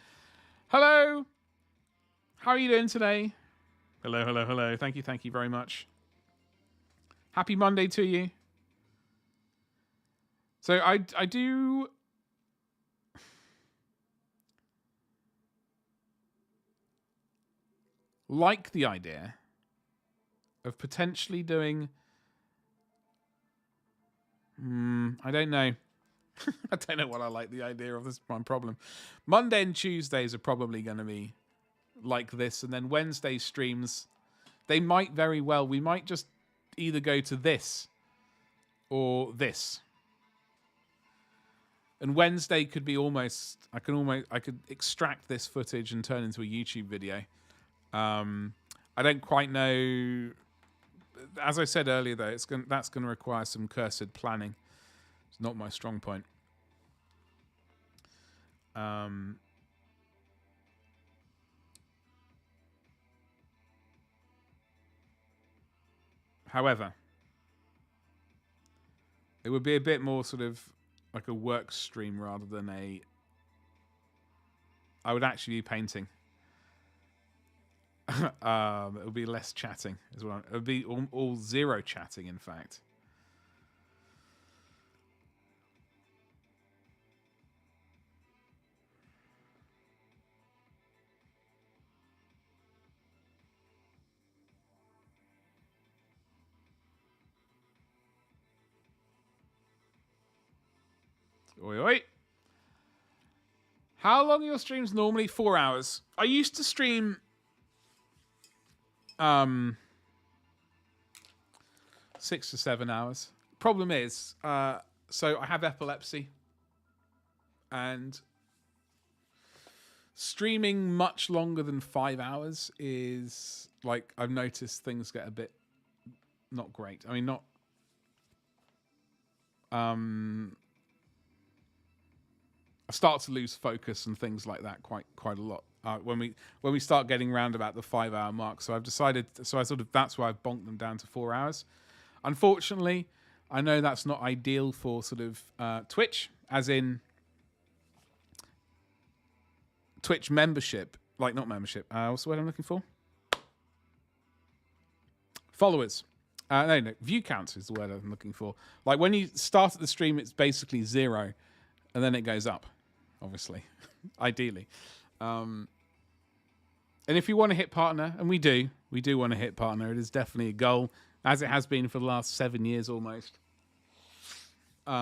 Hello. How are you doing today? Hello. Thank you very much. Happy Monday to you. So I do. Like the idea of potentially doing. I don't know. I don't know what I like the idea of. This is my problem. Monday and Tuesdays are probably going to be like this, and then Wednesday streams, they might very well. We might just either go to this or this. And Wednesday could be almost. I could extract this footage and turn into a YouTube video. I don't quite know. As I said earlier, though, that's going to require some cursed planning. It's not my strong point. However, it would be a bit more sort of like a work stream rather than a. I would actually be painting. It would be less chatting as well. It would be all zero chatting, in fact. Oi. How long are your streams normally? 4 hours. I used to stream 6 to 7 hours. Problem is, so I have epilepsy, and streaming much longer than 5 hours is like I've noticed things get a bit not great. I mean, not. I start to lose focus and things like that quite a lot when we start getting round about the 5 hour mark. So I've decided. So that's why I've bonked them down to 4 hours. Unfortunately, I know that's not ideal for sort of Twitch, as in Twitch membership. Like not membership. What's the word I'm looking for? Followers. No, view count is the word I'm looking for. Like when you start at the stream, it's basically 0, and then it goes up, obviously, ideally. And if you want to hit partner, and we do want to hit partner, it is definitely a goal, as it has been for the last 7 years almost. We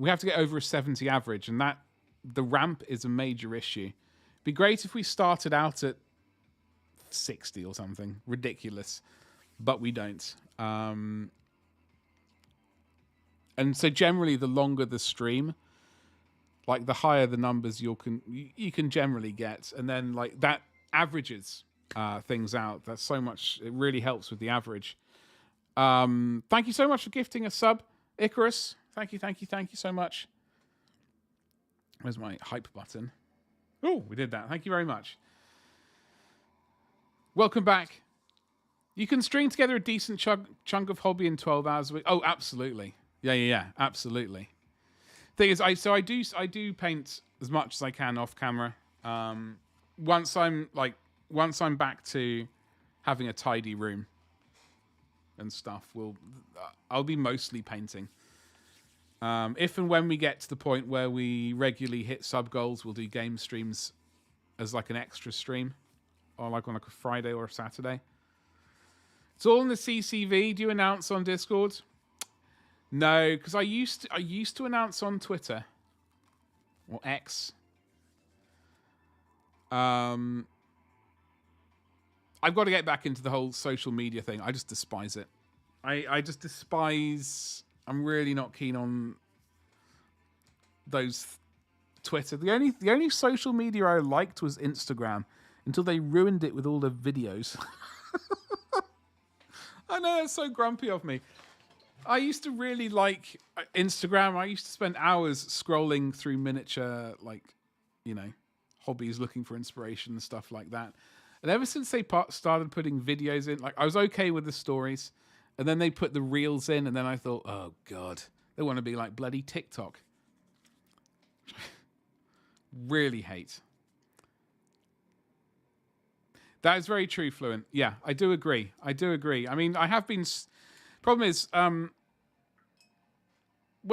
have to get over a 70 average, and that the ramp is a major issue. Be great if we started out at 60 or something ridiculous, but we don't. And so generally, the longer the stream, like the higher the numbers you can generally get, and then like that averages things out. That's so much. It really helps with the average. Thank you so much for gifting a sub, Icarus. Thank you so much. Where's my hype button? Oh, we did that. Thank you very much. Welcome back. You can string together a decent chunk of hobby in 12 hours a week. Oh, absolutely. Yeah, absolutely. Thing is, I do paint as much as I can off camera. Once I'm back to having a tidy room and stuff, I'll be mostly painting. If and when we get to the point where we regularly hit sub goals, we'll do game streams as like an extra stream, or like on like a Friday or a Saturday. It's all in the CCV. Do you announce on Discord? No, because I used to announce on Twitter or X. I've got to get back into the whole social media thing. I just despise it. I just despise. I'm really not keen on those Twitter. The only social media I liked was Instagram until they ruined it with all the videos. I know, it's so grumpy of me. I used to really like Instagram. I used to spend hours scrolling through miniature, hobbies, looking for inspiration and stuff like that. And ever since they started putting videos in, like I was okay with the stories, and then they put the reels in, and then I thought, oh God, they want to be like bloody TikTok. Really hate. That is very true, Fluent. Yeah, I do agree. I mean, I have been... Problem is, when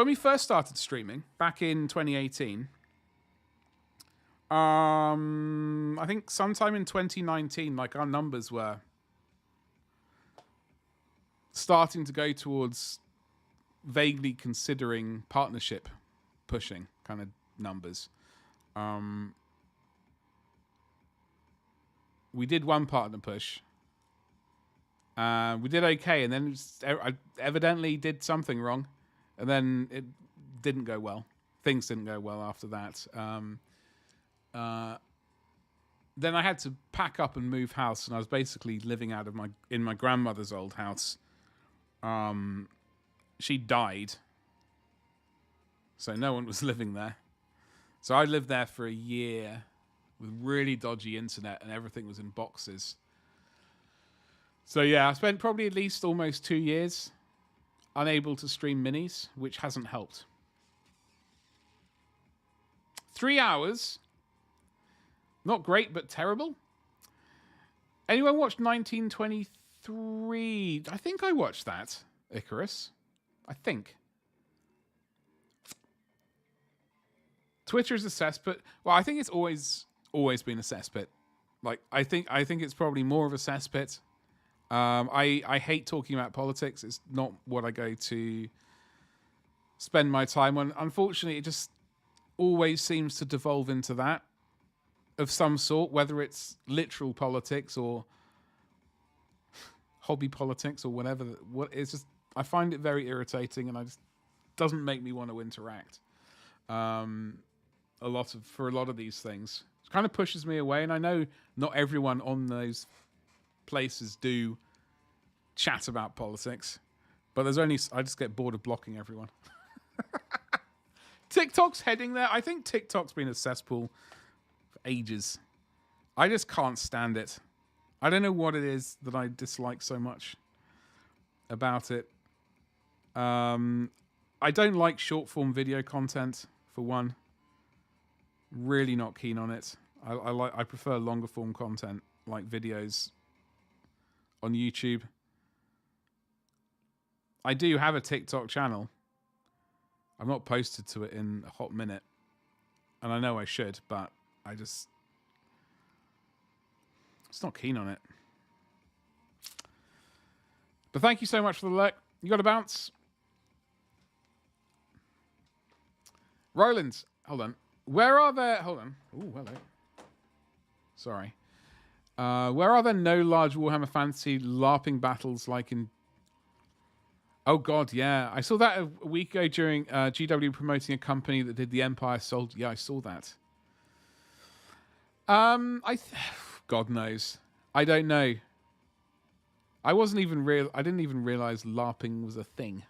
we first started streaming, back in 2018, I think sometime in 2019, like our numbers were starting to go towards vaguely considering partnership pushing kind of numbers. We did one partner push. We did okay, and then I evidently did something wrong, and then it didn't go well. Things didn't go well after that. Then I had to pack up and move house, and I was basically living out of in my grandmother's old house. She died, so no one was living there. So I lived there for a year with really dodgy internet, and everything was in boxes. So yeah, I spent probably at least almost 2 years unable to stream minis, which hasn't helped. 3 hours. Not great, but terrible. Anyone watched 1923? I think I watched that, Icarus. I think. Twitter is a cesspit. Well, I think it's always been a cesspit. Like, I think it's probably more of a cesspit. I hate talking about politics. It's not what I go to spend my time on. Unfortunately, it just always seems to devolve into that of some sort, whether it's literal politics or hobby politics or whatever. It's just, I find it very irritating, and doesn't make me want to interact. For a lot of these things, it kind of pushes me away. And I know not everyone on those places do chat about politics, but I just get bored of blocking everyone. TikTok's heading there. I think TikTok's been a cesspool for ages. I just can't stand it. I don't know what it is that I dislike so much about it. I don't like short form video content, for one. Really not keen on it. I prefer longer form content, like videos. on YouTube. I do have a TikTok channel. I've not posted to it in a hot minute. And I know I should, but I just not keen on it. But thank you so much for the alert. You got a bounce? Roland, hold on. Where are there... Hold on. Ooh, hello. Sorry. Where are there no large Warhammer Fantasy LARPing battles like in... Oh, God, yeah. I saw that a week ago during GW promoting a company that did the Empire Sold. Yeah, I saw that. God knows. I don't know. I didn't even realize LARPing was a thing.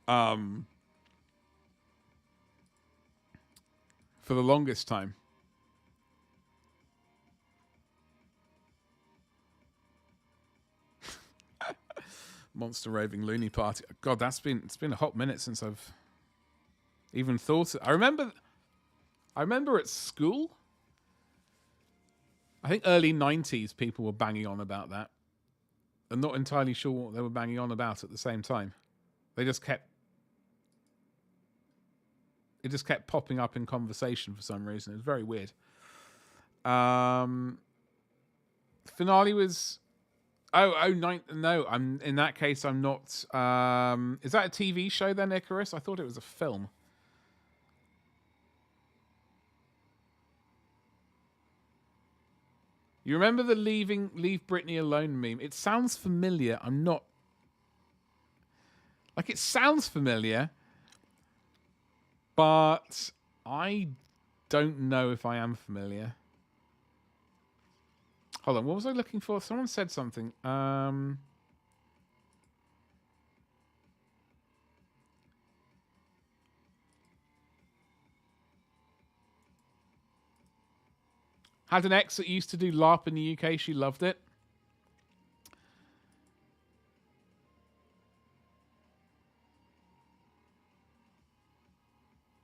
For the longest time. Monster Raving Loony Party. God, it's been a hot minute since I've even thought it. I remember at school, I think early 90s, people were banging on about that. I'm not entirely sure what they were banging on about at the same time. It just kept popping up in conversation for some reason. It was very weird. Finale was... No, in that case, I'm not... is that a TV show then, Icarus? I thought it was a film. You remember the Leave Britney Alone meme? It sounds familiar. I'm not... Like, it sounds familiar, but I don't know if I am familiar. Hold on, what was I looking for? Someone said something. Had an ex that used to do LARP in the UK. She loved it.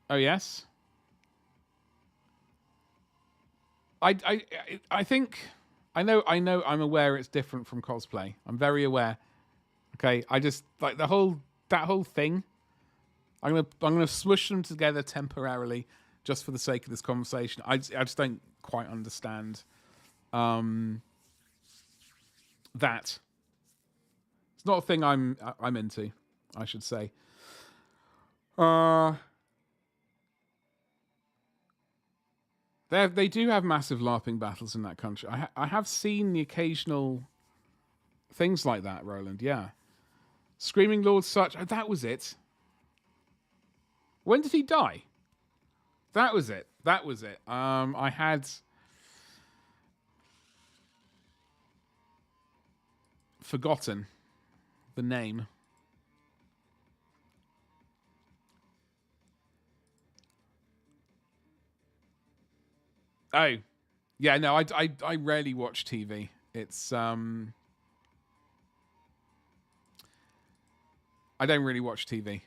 Oh, yes. I think... I know I'm aware it's different from cosplay. I'm very aware. Okay, I just... Like, that whole thing... I'm gonna smush them together temporarily just for the sake of this conversation. I just don't quite understand that. It's not a thing I'm into, I should say. They do have massive LARPing battles in that country. I have seen the occasional things like that, Roland. Yeah, Screaming Lord Such. Oh, that was it. When did he die? That was it. I had forgotten the name. Oh, yeah. No, I rarely watch TV. It's I don't really watch TV.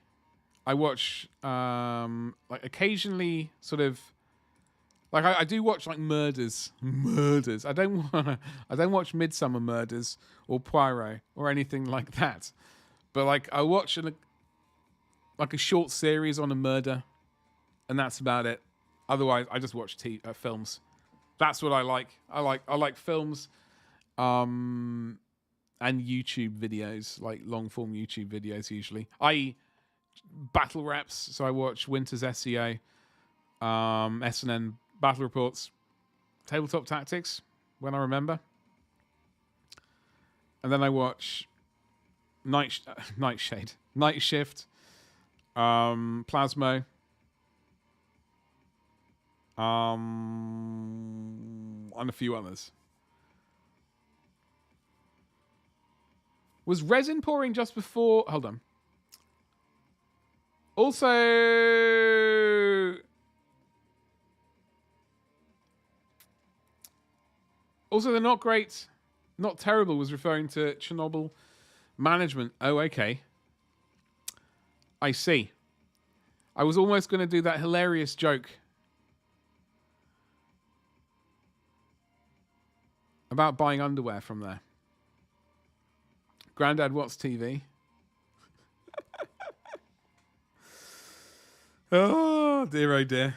I watch like occasionally, sort of, like I do watch like murders. I don't watch Midsummer Murders or Poirot or anything like that. But like I watch like a short series on a murder, and that's about it. Otherwise, I just watch films. That's what I like. I like films, and YouTube videos, like long form YouTube videos usually. Battle reps, so I watch Winter's SEO, SNN battle reports, Tabletop Tactics when I remember, and then I watch Night Shift, Plasmo, and a few others. Was resin pouring just before? Hold on. Also, they're not great, not terrible, was referring to Chernobyl management. Oh, okay. I see. I was almost going to do that hilarious joke about buying underwear from there. Grandad, what's TV? Oh, dear, oh, dear.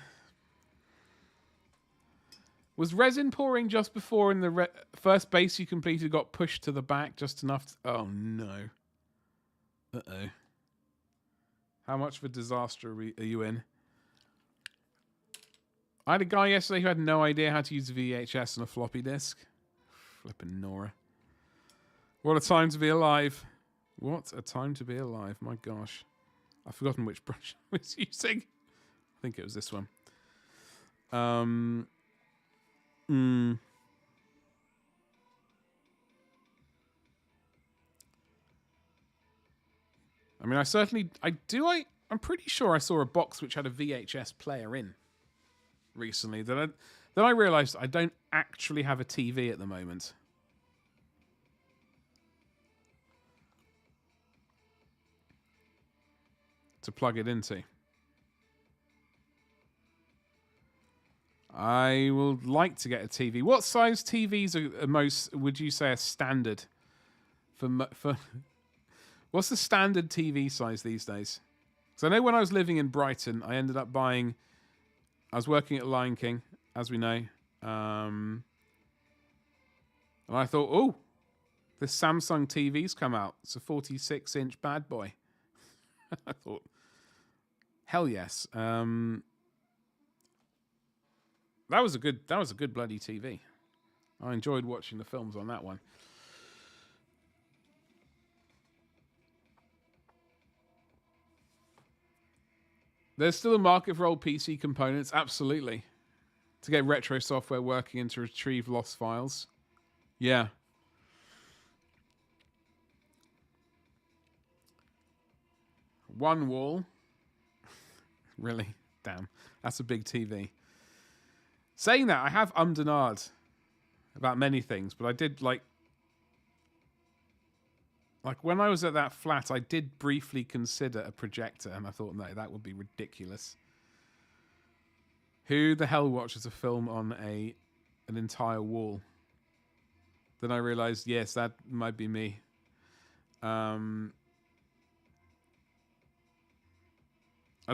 Was resin pouring just before in the first base you completed got pushed to the back just enough to... Oh, no. Uh-oh. How much of a disaster are you in? I had a guy yesterday who had no idea how to use VHS on a floppy disk. Flippin' Nora. What a time to be alive. What a time to be alive. My gosh. I've forgotten which brush I was using. I think it was this one. I mean, I'm pretty sure I saw a box which had a VHS player in recently. Then I realised I don't actually have a TV at the moment. To plug it into. I would like to get a TV. What size TVs are most, would you say, are standard? For what's the standard TV size these days? Because I know when I was living in Brighton, I ended up buying... I was working at Lion King, as we know. And I thought, oh, this Samsung TV's come out. It's a 46-inch bad boy. I thought, hell yes. That was a good bloody TV. I enjoyed watching the films on that one. There's still a market for old PC components, absolutely. To get retro software working and to retrieve lost files. Yeah. One wall. Really? Damn. That's a big TV. Saying that, I have ummed and ahed about many things, but I did like when I was at that flat, I did briefly consider a projector, and I thought, no, that would be ridiculous. Who the hell watches a film on an entire wall? Then I realized, yes, that might be me. I'd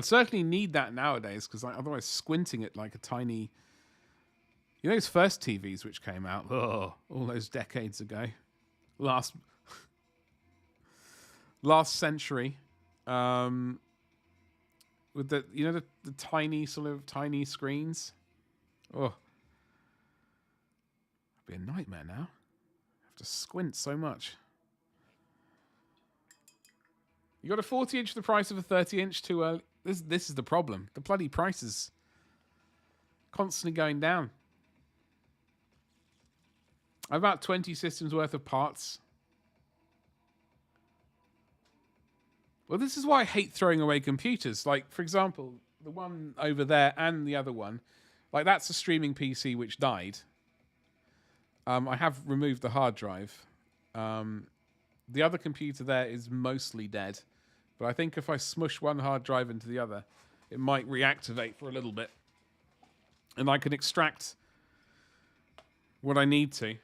certainly need that nowadays, because otherwise squinting at like a tiny... You know those first TVs which came out? Oh, all those decades ago. Last century. With the, you know, the tiny, sort of tiny screens. Oh. It'd be a nightmare now. I have to squint so much. You got a 40-inch the price of a 30-inch too early. This is the problem. The bloody price is constantly going down. I have about 20 systems worth of parts. Well, this is why I hate throwing away computers. Like, for example, the one over there and the other one. Like, that's a streaming PC which died. I have removed the hard drive. The other computer there is mostly dead. But I think if I smush one hard drive into the other, it might reactivate for a little bit. And I can extract what I need to.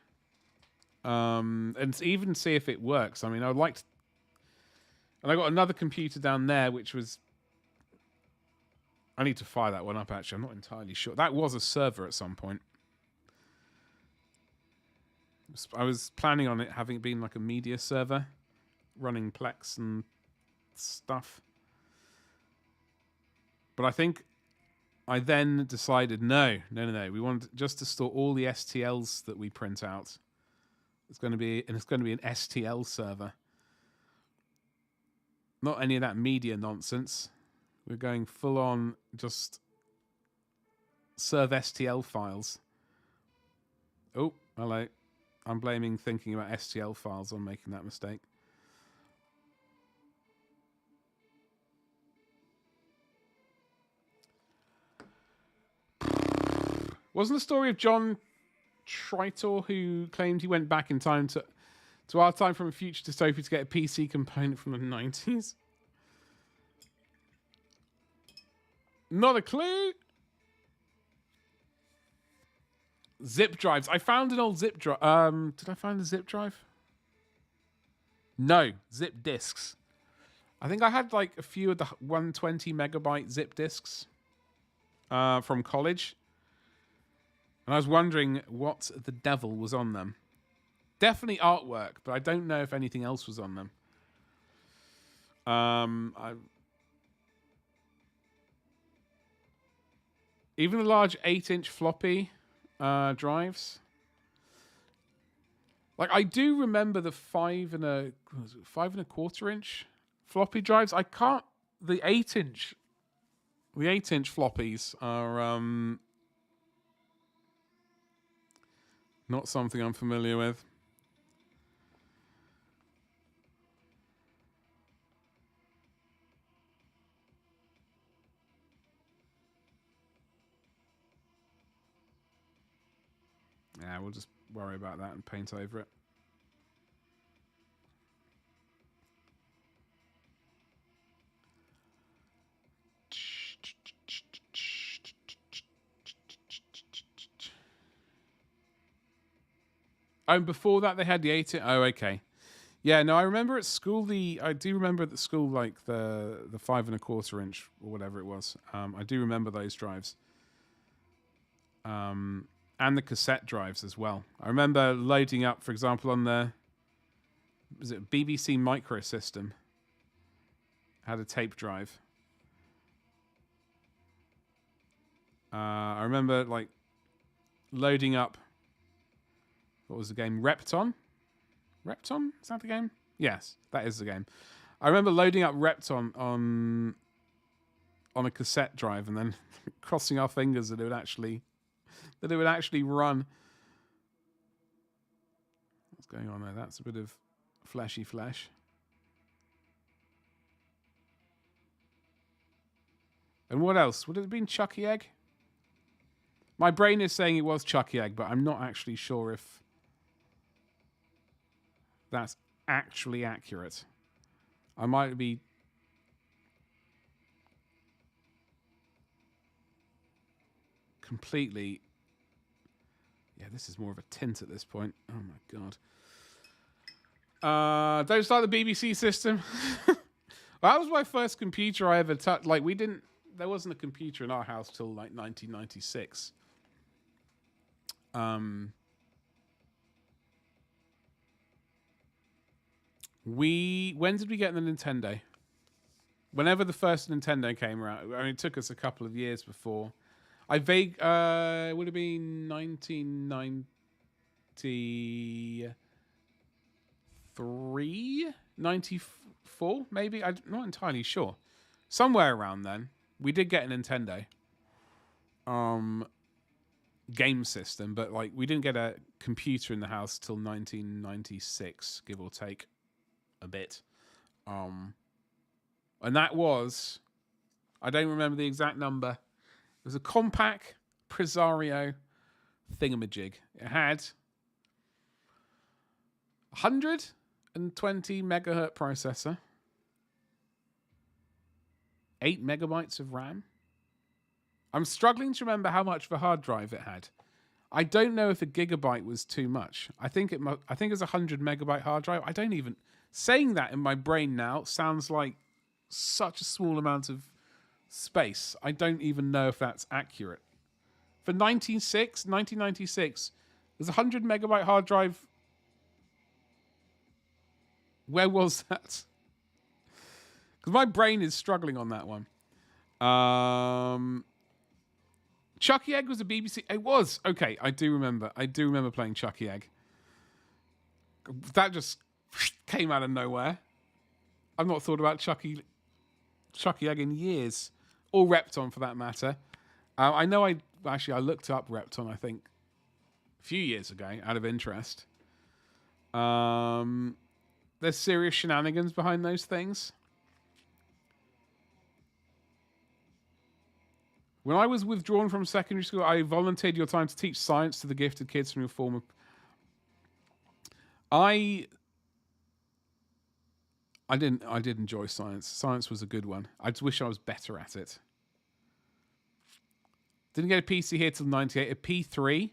And even see if it works. I mean, I would like to... And I got another computer down there, which was... I need to fire that one up, actually. I'm not entirely sure. That was a server at some point. I was planning on it having been like a media server, running Plex and stuff. But I think I then decided, no. We want just to store all the STLs that we print out. It's going to be an STL server. Not any of that media nonsense. We're going full on just serve STL files. Oh, hello. I'm blaming thinking about STL files on making that mistake. Wasn't the story of John Tritor who claimed he went back in time to our time from a future dystopia to get a PC component from the 90s? Not a clue. Zip drives. I found an old zip drive. Did I find a zip drive? No, zip disks. I think I had like a few of the 120 megabyte zip disks from college. And I was wondering what the devil was on them. Definitely artwork, but I don't know if anything else was on them. Even the large 8-inch floppy drives. Like, I do remember the 5.25 inch floppy drives. I can't. The 8-inch floppies are not something I'm familiar with. Yeah, we'll just worry about that and paint over it. Oh, and before that they had the 8. Oh, okay. Yeah, no, I remember at school I do remember at the school like the 5.25 inch or whatever it was. I do remember those drives. And the cassette drives as well. I remember loading up, for example, on the BBC Micro System. Had a tape drive. I remember like loading up. What was the game? Repton? Repton? Is that the game? Yes, that is the game. I remember loading up Repton on a cassette drive and then crossing our fingers that it would actually run. What's going on there? That's a bit of fleshy flesh. And what else? Would it have been Chucky Egg? My brain is saying it was Chucky Egg, but I'm not actually sure if that's actually accurate. I might be completely... Yeah, this is more of a tint at this point. Oh my god. Don't start the BBC system. Well, that was my first computer I ever touched. Like, there wasn't a computer in our house till like 1996. When did we get the Nintendo? Whenever the first Nintendo came around. I mean, it took us a couple of years before. It would have been 1993, 94, maybe. I'm not entirely sure. Somewhere around then, we did get a Nintendo game system, but like we didn't get a computer in the house till 1996, give or take a bit. And that was, I don't remember the exact number. It was a compact Presario thingamajig. It had 120 megahertz processor, 8 megabytes of RAM. I'm struggling to remember how much of a hard drive it had. I don't know if a gigabyte was too much. I think it's a 100 megabyte hard drive. I don't even... Saying that in my brain now sounds like such a small amount of space. I don't even know if that's accurate. For 1996, there's a 100 megabyte hard drive. Where was that? Because my brain is struggling on that one. Chucky Egg was a BBC. It was. Okay, I do remember. I do remember playing Chucky Egg. That just came out of nowhere. I've not thought about Chucky Egg in years. Or Repton, for that matter. I know I looked up Repton, I think, a few years ago, out of interest. There's serious shenanigans behind those things. When I was withdrawn from secondary school, I volunteered your time to teach science to the gifted kids from your former... I did enjoy science. Science was a good one. I just wish I was better at it. Didn't get a PC here till 98. A P3.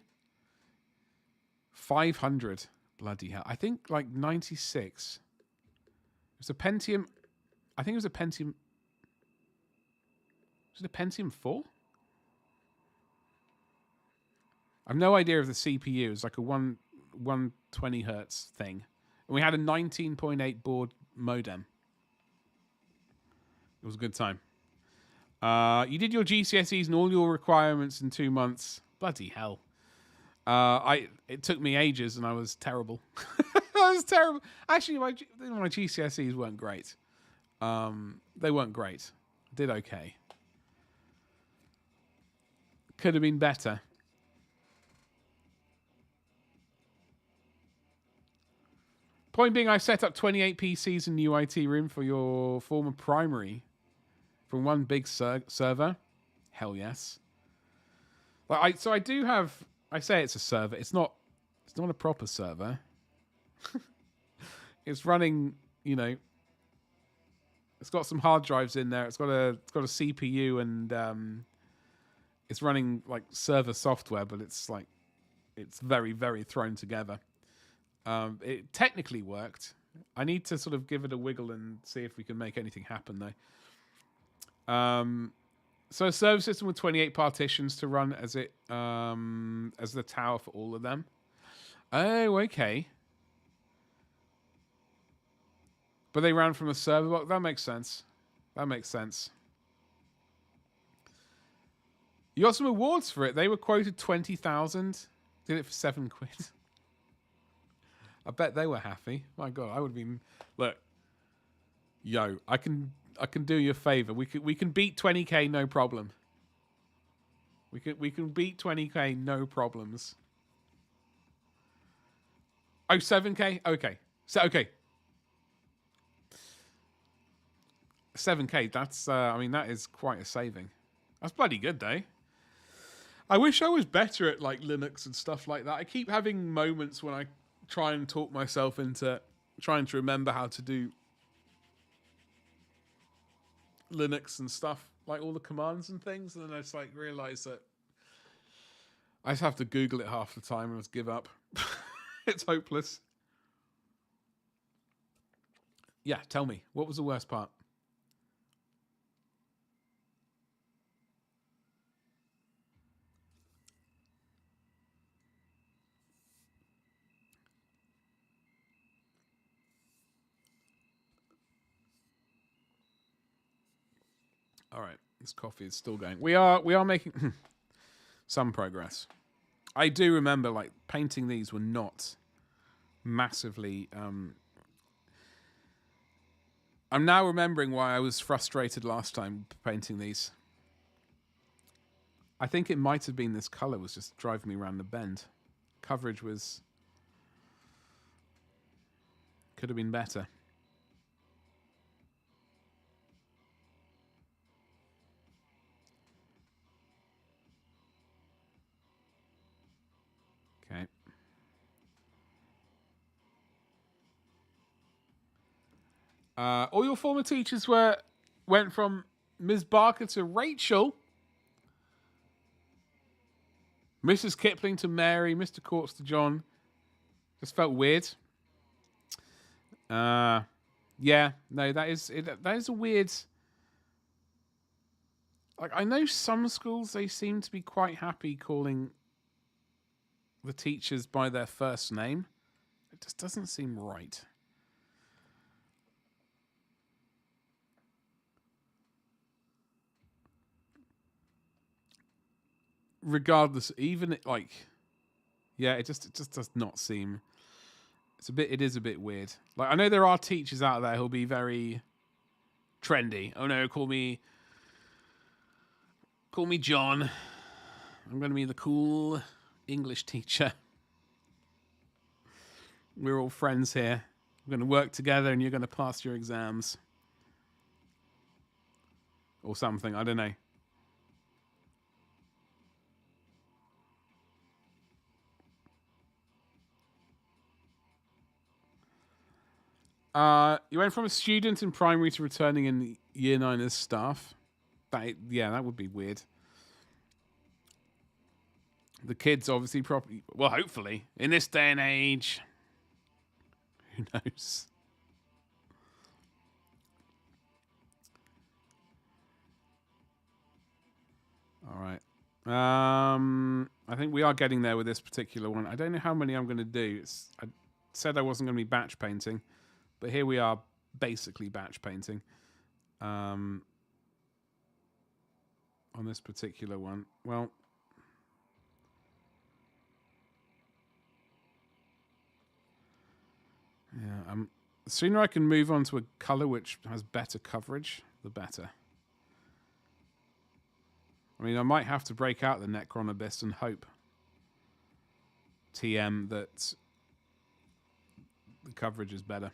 500. Bloody hell. I think like 96. It was a Pentium. I think it was a Pentium. Was it a Pentium 4? I've no idea of the CPU. It was like a 120 hertz thing. And we had a 19.8 baud modem. It was a good time. You did your GCSEs and all your requirements in 2 months. Bloody hell. It took me ages and I was terrible. I was terrible. Actually, my GCSEs weren't great. They weren't great. Did okay. Could have been better. Point being, I set up 28 PCs in new IT room for your former primary from one big server. Hell yes. So I do have. I say it's a server. It's not a proper server. It's running. You know. It's got some hard drives in there. It's got a CPU and it's running like server software, but it's very, very thrown together. It technically worked. I need to sort of give it a wiggle and see if we can make anything happen though. So a server system with 28 partitions to run as the tower for all of them. Oh, okay. But they ran from a server. Well, that makes sense. That makes sense. You got some awards for it. They were quoted 20,000. Did it for £7. I bet they were happy. My God, I would have been. Look, yo, I can do you a favor. We can beat 20k, no problem. We can beat 20k, no problems. Oh, 7k? Okay. So okay. 7k, that's I mean that is quite a saving. That's bloody good though. I wish I was better at like Linux and stuff like that. I keep having moments when I try and talk myself into trying to remember how to do Linux and stuff, like all the commands and things, and then I just like realize that I just have to Google it half the time and just give up. It's hopeless. Yeah, tell me, what was the worst part? All right, this coffee is still going. We are making some progress. I do remember like painting these were not massively. I'm now remembering why I was frustrated last time painting these. I think it might have been this color was just driving me around the bend. Coverage could have been better. Okay. All your former teachers went from Ms. Barker to Rachel, Mrs. Kipling to Mary, Mr. Courts to John. Just felt weird. Yeah, no, that is a weird. Like I know some schools they seem to be quite happy calling the teachers by their first name. It just doesn't seem right. Regardless, even like, yeah, it just does not seem. It is a bit weird. Like I know there are teachers out there who'll be very trendy. Oh no, call me John. I'm going to be the cool English teacher. We're all friends here. We're going to work together and you're going to pass your exams. Or something, I don't know. You went from a student in primary to returning in year 9 as staff. That would be weird. The kids obviously probably, well, hopefully, in this day and age, who knows? All right. I think we are getting there with this particular one. I don't know how many I'm going to do. I said I wasn't going to be batch painting, but here we are basically batch painting on this particular one. Well, yeah, the sooner I can move on to a color which has better coverage, the better. I mean, I might have to break out the Necron Abyss and hope, TM, that the coverage is better.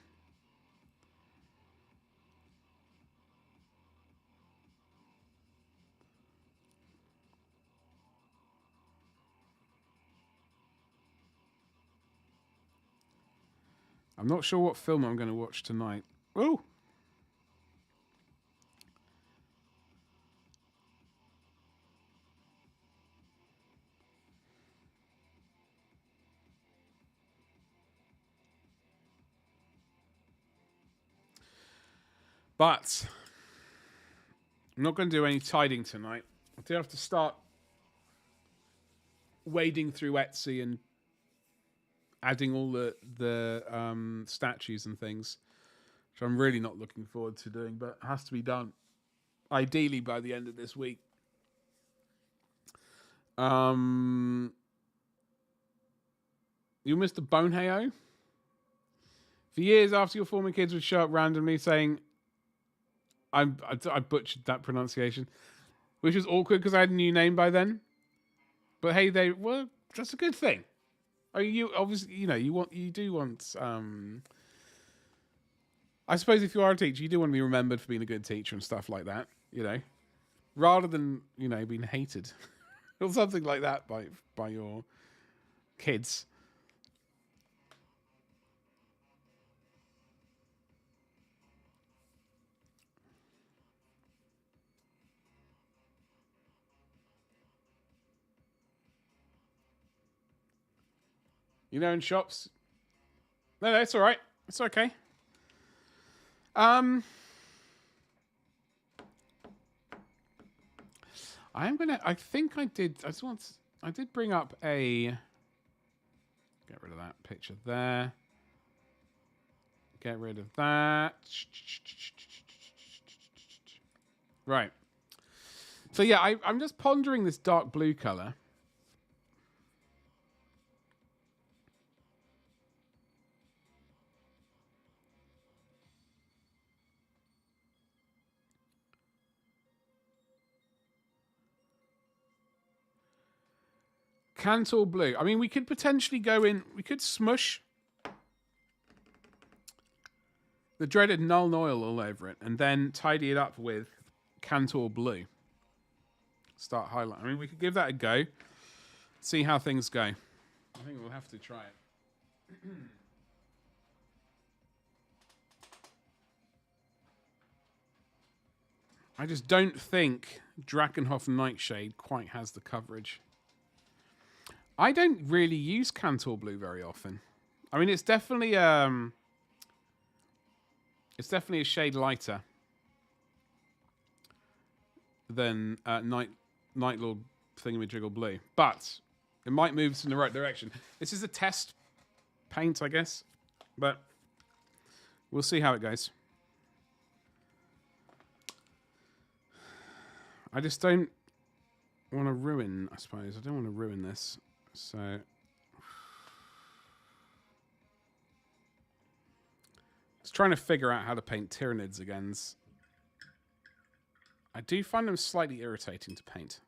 I'm not sure what film I'm going to watch tonight. Ooh! But I'm not going to do any tiding tonight. I do have to start wading through Etsy and adding all the statues and things, which I'm really not looking forward to doing, but it has to be done. Ideally by the end of this week. You Mr. Boneheo? For years after your former kids would show up randomly saying, I butchered that pronunciation, which was awkward because I had a new name by then. But hey, that's a good thing. I mean, you obviously, you do want. I suppose if you are a teacher, you do want to be remembered for being a good teacher and stuff like that. Rather than being hated or something like that by your kids. In shops. No, it's all right. It's okay. I think I did. I did bring up a. Get rid of that picture there. Get rid of that. Right. So yeah, I'm just pondering this dark blue color. Cantor blue. I mean, we could potentially go in. We could smush the dreaded Null Oil all over it, and then tidy it up with Cantor blue. Start highlighting. I mean, we could give that a go. See how things go. I think we'll have to try it. I just don't think Drakenhof Nightshade quite has the coverage. I don't really use Cantor Blue very often. I mean, it's definitely a shade lighter than Night Lord Thingamajiggle Blue, but it might move us in the right direction. This is a test paint, I guess, but we'll see how it goes. I just don't want to ruin, I suppose. I don't want to ruin this. So just trying to figure out how to paint Tyranids again. I do find them slightly irritating to paint.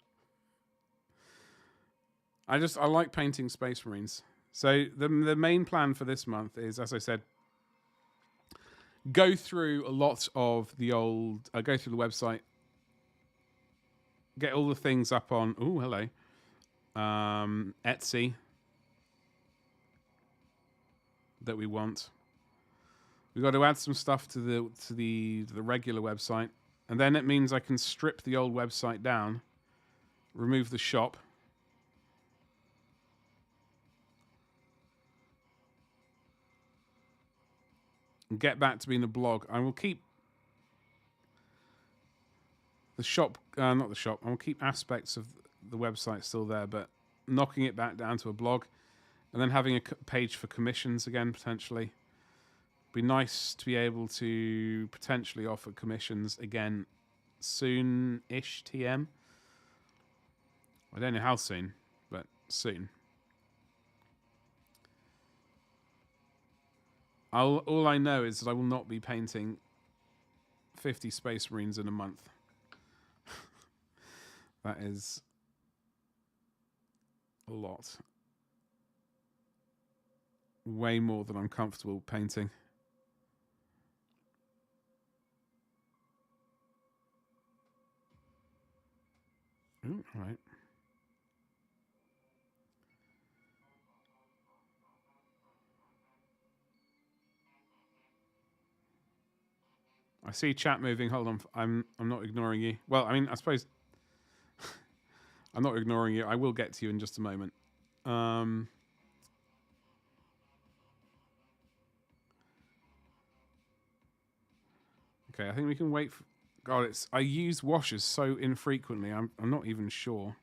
I like painting Space Marines. So the main plan for this month is, as I said, go through a lot of the old, go through the website, get all the things up on, oh, hello, Etsy that we want. We've got to add some stuff to the regular website, and then it means I can strip the old website down, remove the shop, and get back to being a blog. I will keep the shop, not the shop. I will keep aspects of the website still there, but knocking it back down to a blog, and then having a page for commissions again potentially. Be nice to be able to potentially offer commissions again soon-ish. TM. I don't know how soon, but soon. All I know is that I will not be painting 50 Space Marines in a month. That is a lot. Way more than I'm comfortable painting. Ooh, all right. I see chat moving. Hold on. I'm not ignoring you. Well, I mean, I suppose I'm not ignoring you. I will get to you in just a moment. Okay, I think we can wait for... God, I use washers so infrequently. I'm not even sure.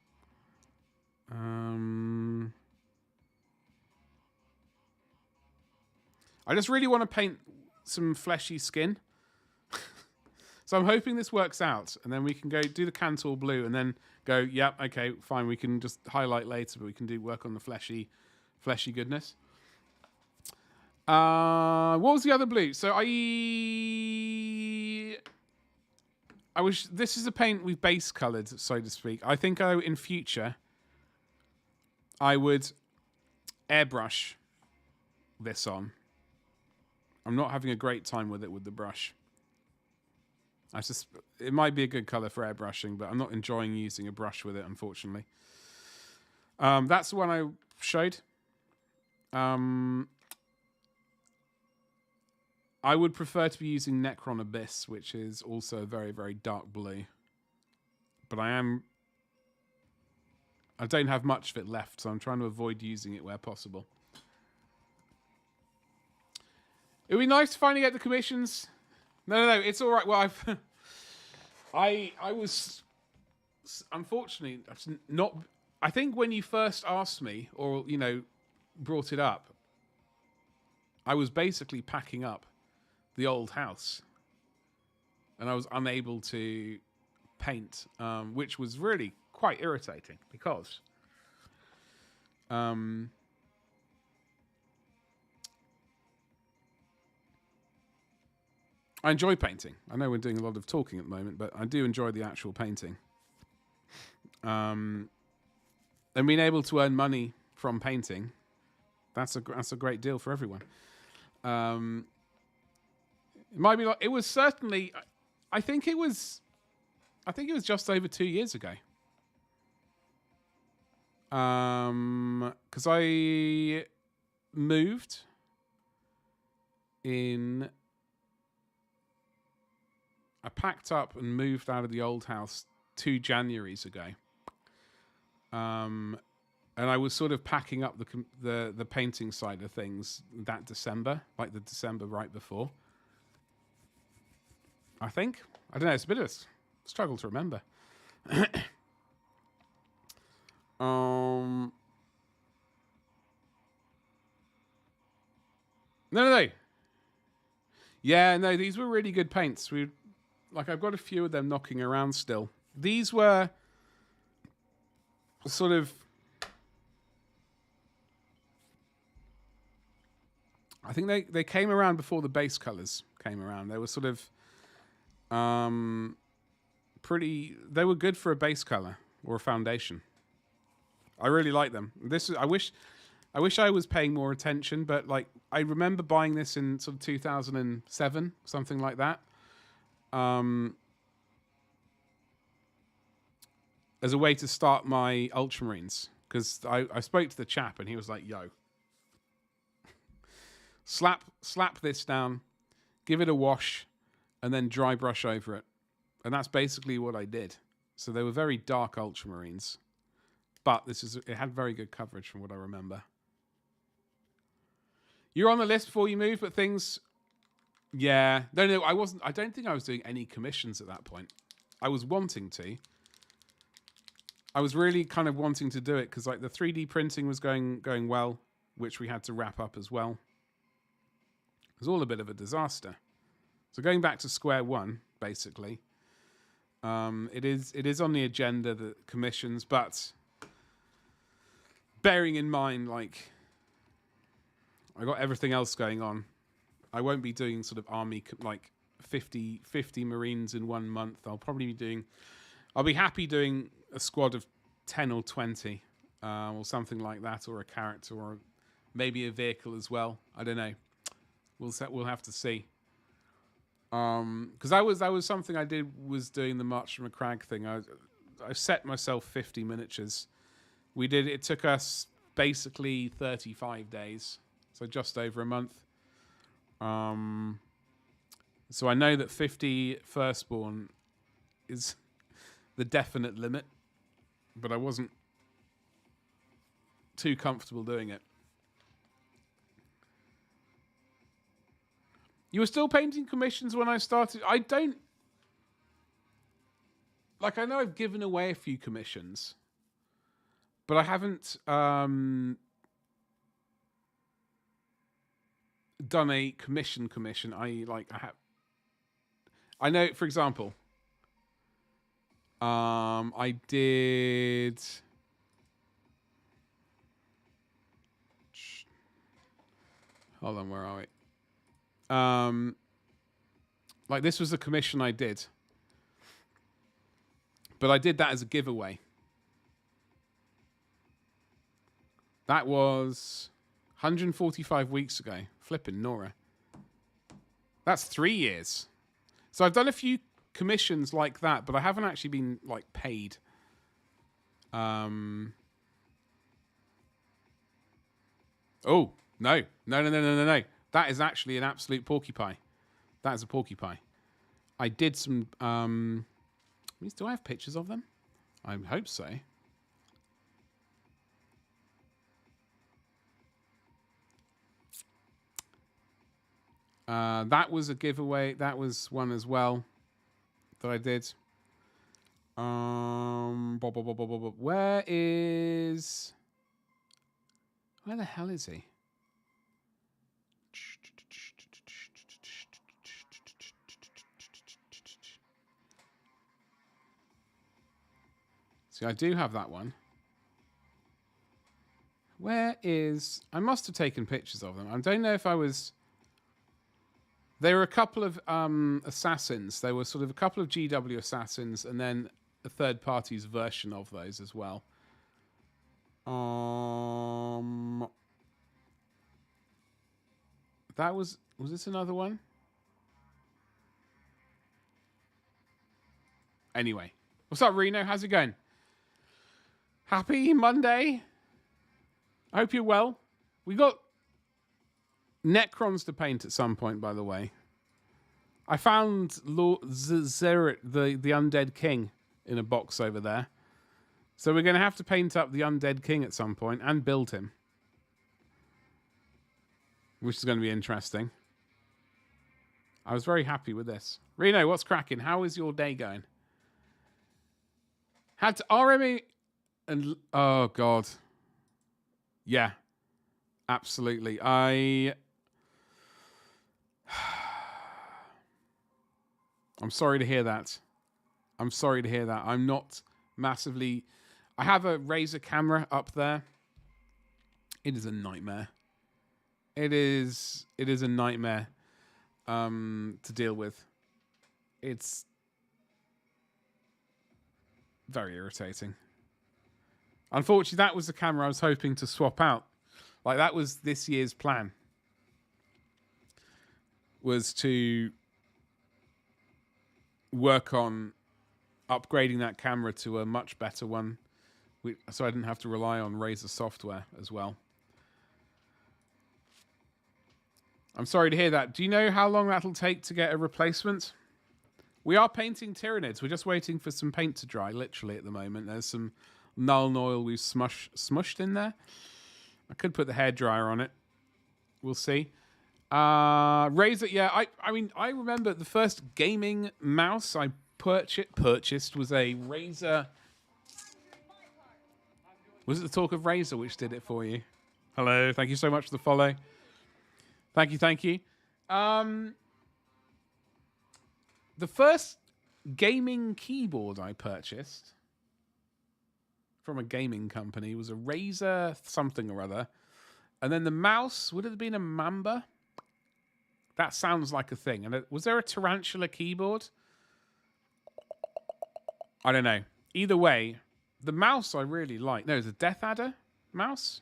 I just really want to paint some fleshy skin. So I'm hoping this works out, and then we can go do the Cantor blue, and then go, yep, okay, fine. We can just highlight later, but we can do work on the fleshy goodness. What was the other blue? So I wish this is a paint we've base colored, so to speak. I think in future I would airbrush this on. I'm not having a great time with it with the brush. It might be a good color for airbrushing, but I'm not enjoying using a brush with it, unfortunately. That's the one I showed. I would prefer to be using Necron Abyss, which is also a very, very dark blue. But I don't have much of it left, so I'm trying to avoid using it where possible. It would be nice to finally get the commissions. No, it's all right. Well, I was unfortunately not. I think when you first asked me, or brought it up, I was basically packing up the old house, and I was unable to paint, which was really quite irritating because I enjoy painting. I know we're doing a lot of talking at the moment, but I do enjoy the actual painting. And being able to earn money from painting, that's a great deal for everyone. It might be like it was certainly. I think it was just over 2 years ago. Because I moved in. I packed up and moved out of the old house 2 Januaries ago. And I was sort of packing up the painting side of things that December, like the December right before. I think. I don't know. It's a bit of a struggle to remember. No. Yeah, no, these were really good paints. I've got a few of them knocking around still. These were sort of... I think they came around before the base colors came around. They were sort of pretty... They were good for a base color or a foundation. I really like them. I wish I was paying more attention, but I remember buying this in sort of 2007, something like that. As a way to start my Ultramarines, because I spoke to the chap and he was like, "Yo, slap this down, give it a wash, and then dry brush over it," and that's basically what I did. So they were very dark Ultramarines, but it had very good coverage from what I remember. You're on the list before you move, but things Yeah. No, I wasn't. I don't think I was doing any commissions at that point. I was wanting to. I was really kind of wanting to do it because like the 3D printing was going well, which we had to wrap up as well. It was all a bit of a disaster. So going back to square one, basically, it is on the agenda, the commissions, but bearing in mind, like, I got everything else going on. I won't be doing sort of army, like 50 Marines in 1 month. I'll be happy doing a squad of 10 or 20 or something like that, or a character, or maybe a vehicle as well. I don't know. We'll have to see. Because that was something I was doing the March from a Crag thing. I set myself 50 miniatures. It took us basically 35 days, so just over a month. So I know that 50 firstborn is the definite limit, but I wasn't too comfortable doing it. You were still painting commissions when I started? I don't... Like, I know I've given away a few commissions, but I haven't done a commission. I know, for example, I did... Hold on, where are we? Like this was a commission I did, but I did that as a giveaway. That was 145 weeks ago. Flipping Nora. That's 3 years. So I've done a few commissions like that, but I haven't actually been like paid. Oh, no. That is actually an absolute porcupine. That is a porcupine. I did some... do I have pictures of them? I hope so. That was a giveaway. That was one as well that I did. Where the hell is he? See, I do have that one. I must have taken pictures of them. I don't know if I was... There were a couple of assassins. There were sort of a couple of GW assassins and then a third party's version of those as well. That was this another one? Anyway. What's up, Reno? How's it going? Happy Monday. I hope you're well. We got Necrons to paint at some point, by the way. I found Lord Zeret, the Undead King, in a box over there. So we're going to have to paint up the Undead King at some point and build him. Which is going to be interesting. I was very happy with this. Reno, what's cracking? How is your day going? Had to RME and... Oh, God. Yeah. Absolutely. I'm sorry to hear that. I'm not massively... I have a Razer camera up there. It is a nightmare. It is a nightmare to deal with. It's very irritating. Unfortunately, that was the camera I was hoping to swap out. Like, that was this year's plan. Was to work on upgrading that camera to a much better one, so I didn't have to rely on Razer software as well. I'm sorry to hear that. Do you know how long that'll take to get a replacement? We are painting Tyranids. We're just waiting for some paint to dry, literally, at the moment. There's some Nuln oil we've smushed in there. I could put the hairdryer on it. We'll see. Razer, yeah. I mean, I remember the first gaming mouse I purchased was a Razer. Was it the talk of Razer which did it for you? Hello, thank you so much for the follow. Thank you. The first gaming keyboard I purchased from a gaming company was a Razer something or other. And then the mouse, would it have been a Mamba? That sounds like a thing. And was there a tarantula keyboard? I don't know. Either way, the mouse I really like. No, it was a Death Adder mouse?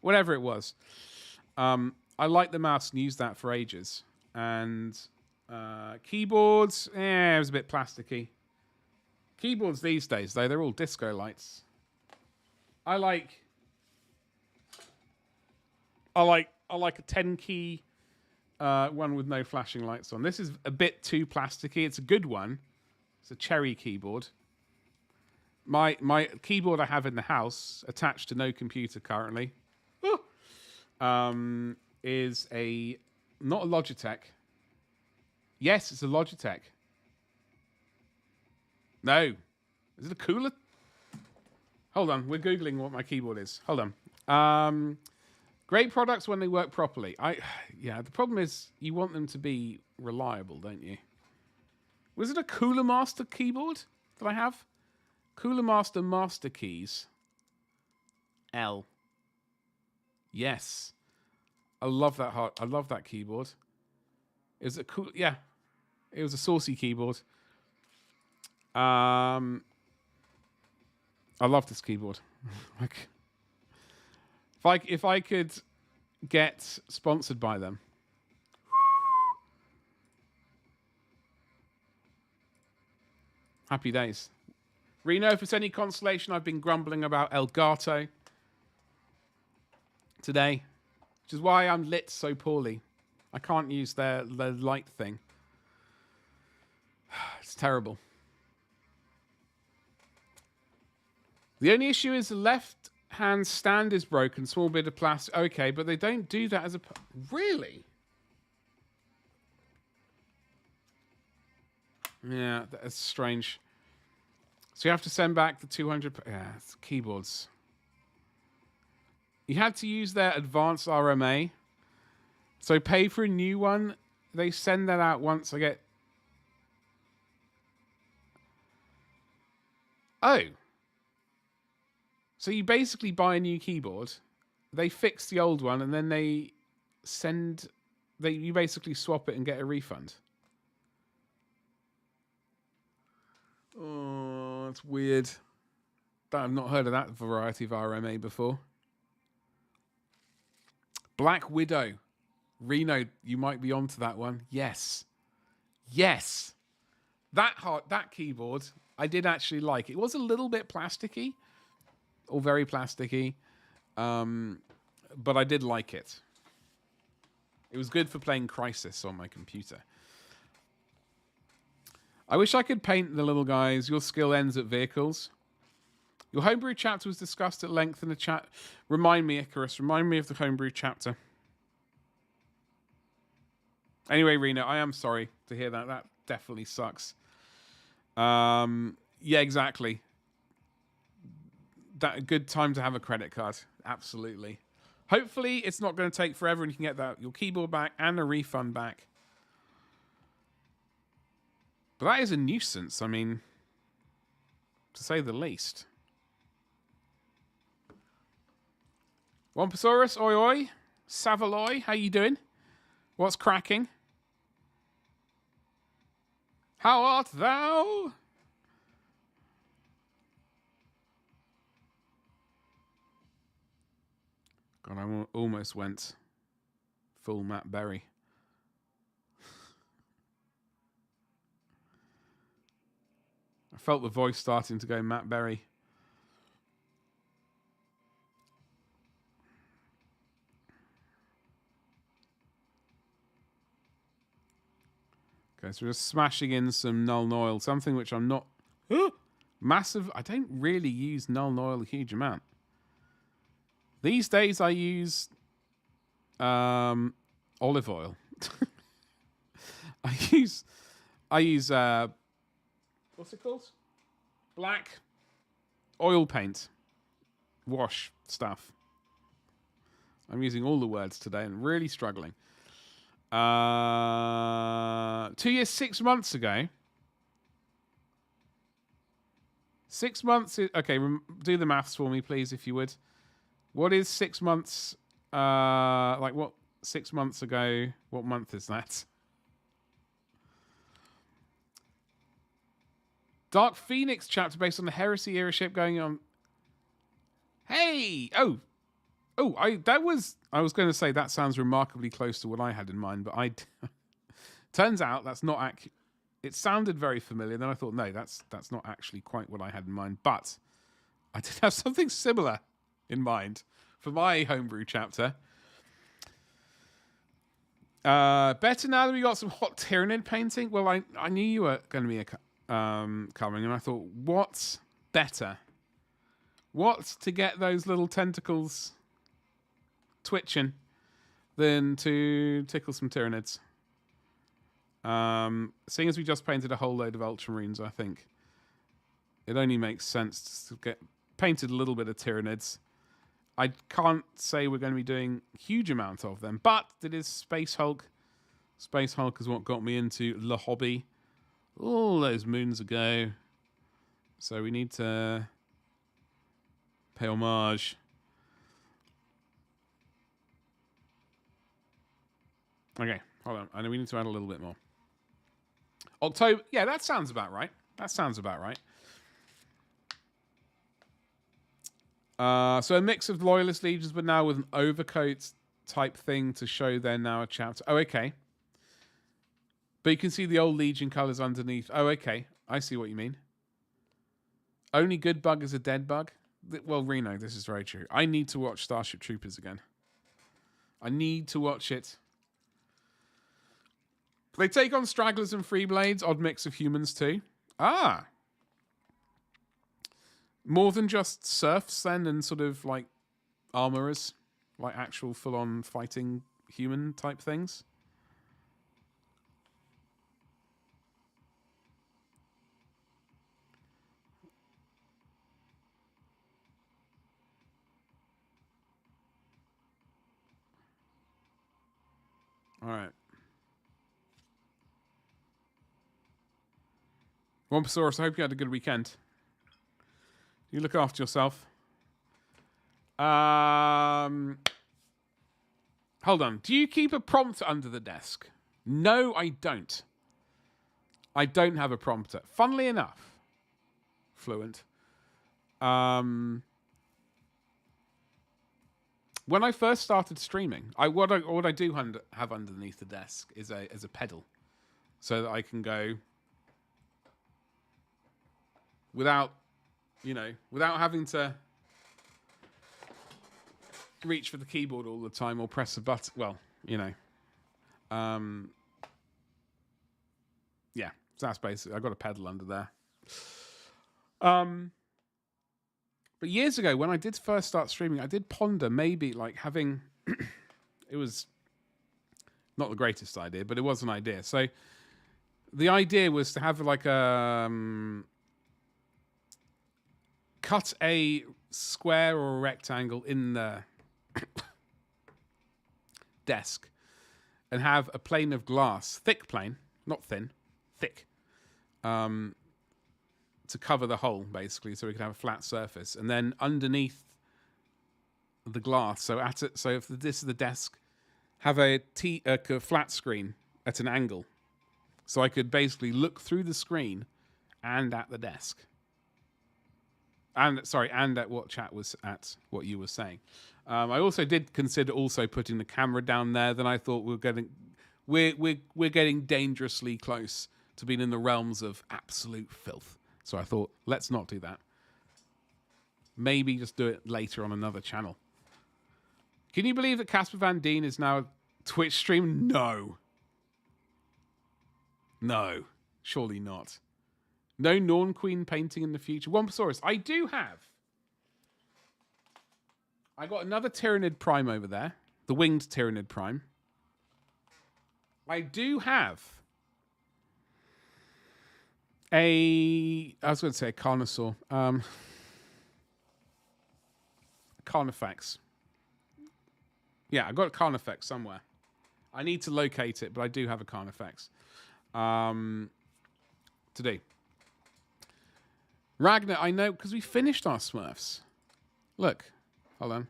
Whatever it was. I liked the mouse and used that for ages. And keyboards, it was a bit plasticky. Keyboards these days, though, they're all disco lights. I like a 10-key one with no flashing lights on. This is a bit too plasticky. It's a good one. It's a cherry keyboard. My keyboard I have in the house, attached to no computer currently, is not a Logitech. Yes, it's a Logitech. No. Is it a cooler? Hold on. We're Googling what my keyboard is. Hold on. Great products when they work properly. The problem is you want them to be reliable, don't you? Was it a Cooler Master keyboard that I have? Cooler Master Master Keys. L. Yes. I love that I love that keyboard. Is it cool? Yeah. It was a saucy keyboard. I love this keyboard. Like, if I could get sponsored by them. Happy days. Reno, if it's any consolation, I've been grumbling about Elgato today, which is why I'm lit so poorly. I can't use their light thing. It's terrible. The only issue is the left-hand stand is broken, small bit of plastic. Okay, but they don't do that as a... Really? Yeah, that's strange. So you have to send back the 200... Yeah, it's keyboards. You had to use their advanced RMA. So pay for a new one. They send that out once I get... Oh. So you basically buy a new keyboard. They fix the old one and then they send... You basically swap it and get a refund. Oh, that's weird. I've not heard of that variety of RMA before. Black Widow. Reno, you might be onto that one. Yes. Yes. That keyboard, I did actually like. It was a little bit plasticky. Or very plasticky. But I did like it. It was good for playing Crisis on my computer. I wish I could paint the little guys. Your skill ends at vehicles. Your homebrew chapter was discussed at length in the chat. Remind me, Icarus. Remind me of the homebrew chapter. Anyway, Rena, I am sorry to hear that. That definitely sucks. Yeah, exactly. That a good time to have a credit card. Absolutely. Hopefully, it's not going to take forever and you can get your keyboard back and a refund back. But that is a nuisance, I mean, to say the least. Wamposaurus, oi oi. Savaloy, how you doing? What's cracking? How art thou? God, I almost went full Matt Berry. I felt the voice starting to go Matt Berry. Okay, so we're just smashing in some Null Noil, something which I'm not massive. I don't really use Null Noil a huge amount. These days I use Olive oil. I use what's it called? Black oil paint. Wash stuff. I'm using all the words today and really struggling. 2 years, 6 months ago. 6 months. Okay, do the maths for me, please, if you would. What is 6 months? What 6 months ago? What month is that? Dark Phoenix chapter based on the Heresy era ship going on. Hey! I was going to say that sounds remarkably close to what I had in mind, but turns out that's not accurate. It sounded very familiar. Then I thought, no, that's not actually quite what I had in mind. But I did have something similar in mind for my homebrew chapter. Better now that we got some hot Tyranid painting. Well, I knew you were going to be coming, and I thought, what's better? What to get those little tentacles twitching than to tickle some Tyranids? Seeing as we just painted a whole load of Ultramarines, I think it only makes sense to get painted a little bit of Tyranids. I can't say we're going to be doing a huge amount of them, but it is Space Hulk. Space Hulk is what got me into the hobby all those moons ago. So we need to pay homage. Okay, hold on. I know we need to add a little bit more. October. Yeah, that sounds about right. So a mix of Loyalist Legions, but now with an overcoat type thing to show they're now a chapter. Oh, okay. But you can see the old Legion colours underneath. Oh, okay. I see what you mean. Only good bug is a dead bug. Well, Reno, this is very true. I need to watch Starship Troopers again. I need to watch it. They take on stragglers and free blades. Odd mix of humans too. Ah. More than just serfs then and sort of like armorers. Like actual full-on fighting human type things. All right. Womposaurus, I hope you had a good weekend. You look after yourself. Hold on. Do you keep a prompter under the desk? No, I don't. I don't have a prompter. Funnily enough, Fluent. When I first started streaming, what I do have underneath the desk is a pedal, so that I can go without having to reach for the keyboard all the time or press a button. Well, yeah. So that's basically. I got a pedal under there. But years ago, when I did first start streaming, I did ponder maybe like having. It was not the greatest idea, but it was an idea. So the idea was to have like cut a square or a rectangle in the desk and have a plane of glass, thick plane, not thin, thick, to cover the hole, basically, so we could have a flat surface. And then underneath the glass, so if this is the desk, have a flat screen at an angle. So I could basically look through the screen and at the desk. And at what chat was at what you were saying. I also did consider putting the camera down there. Then I thought we're getting dangerously close to being in the realms of absolute filth. So I thought, let's not do that. Maybe just do it later on another channel. Can you believe that Casper Van Dien is now a Twitch stream? No, surely not. No Norn Queen painting in the future. Womposaurus, I do have. I got another Tyranid Prime over there. The winged Tyranid Prime. I do have I was going to say a Carnosaur. Carnifex. Yeah, I got a Carnifex somewhere. I need to locate it, but I do have a Carnifex. Today. Ragnar, I know, because we finished our Smurfs. Look. Hold on.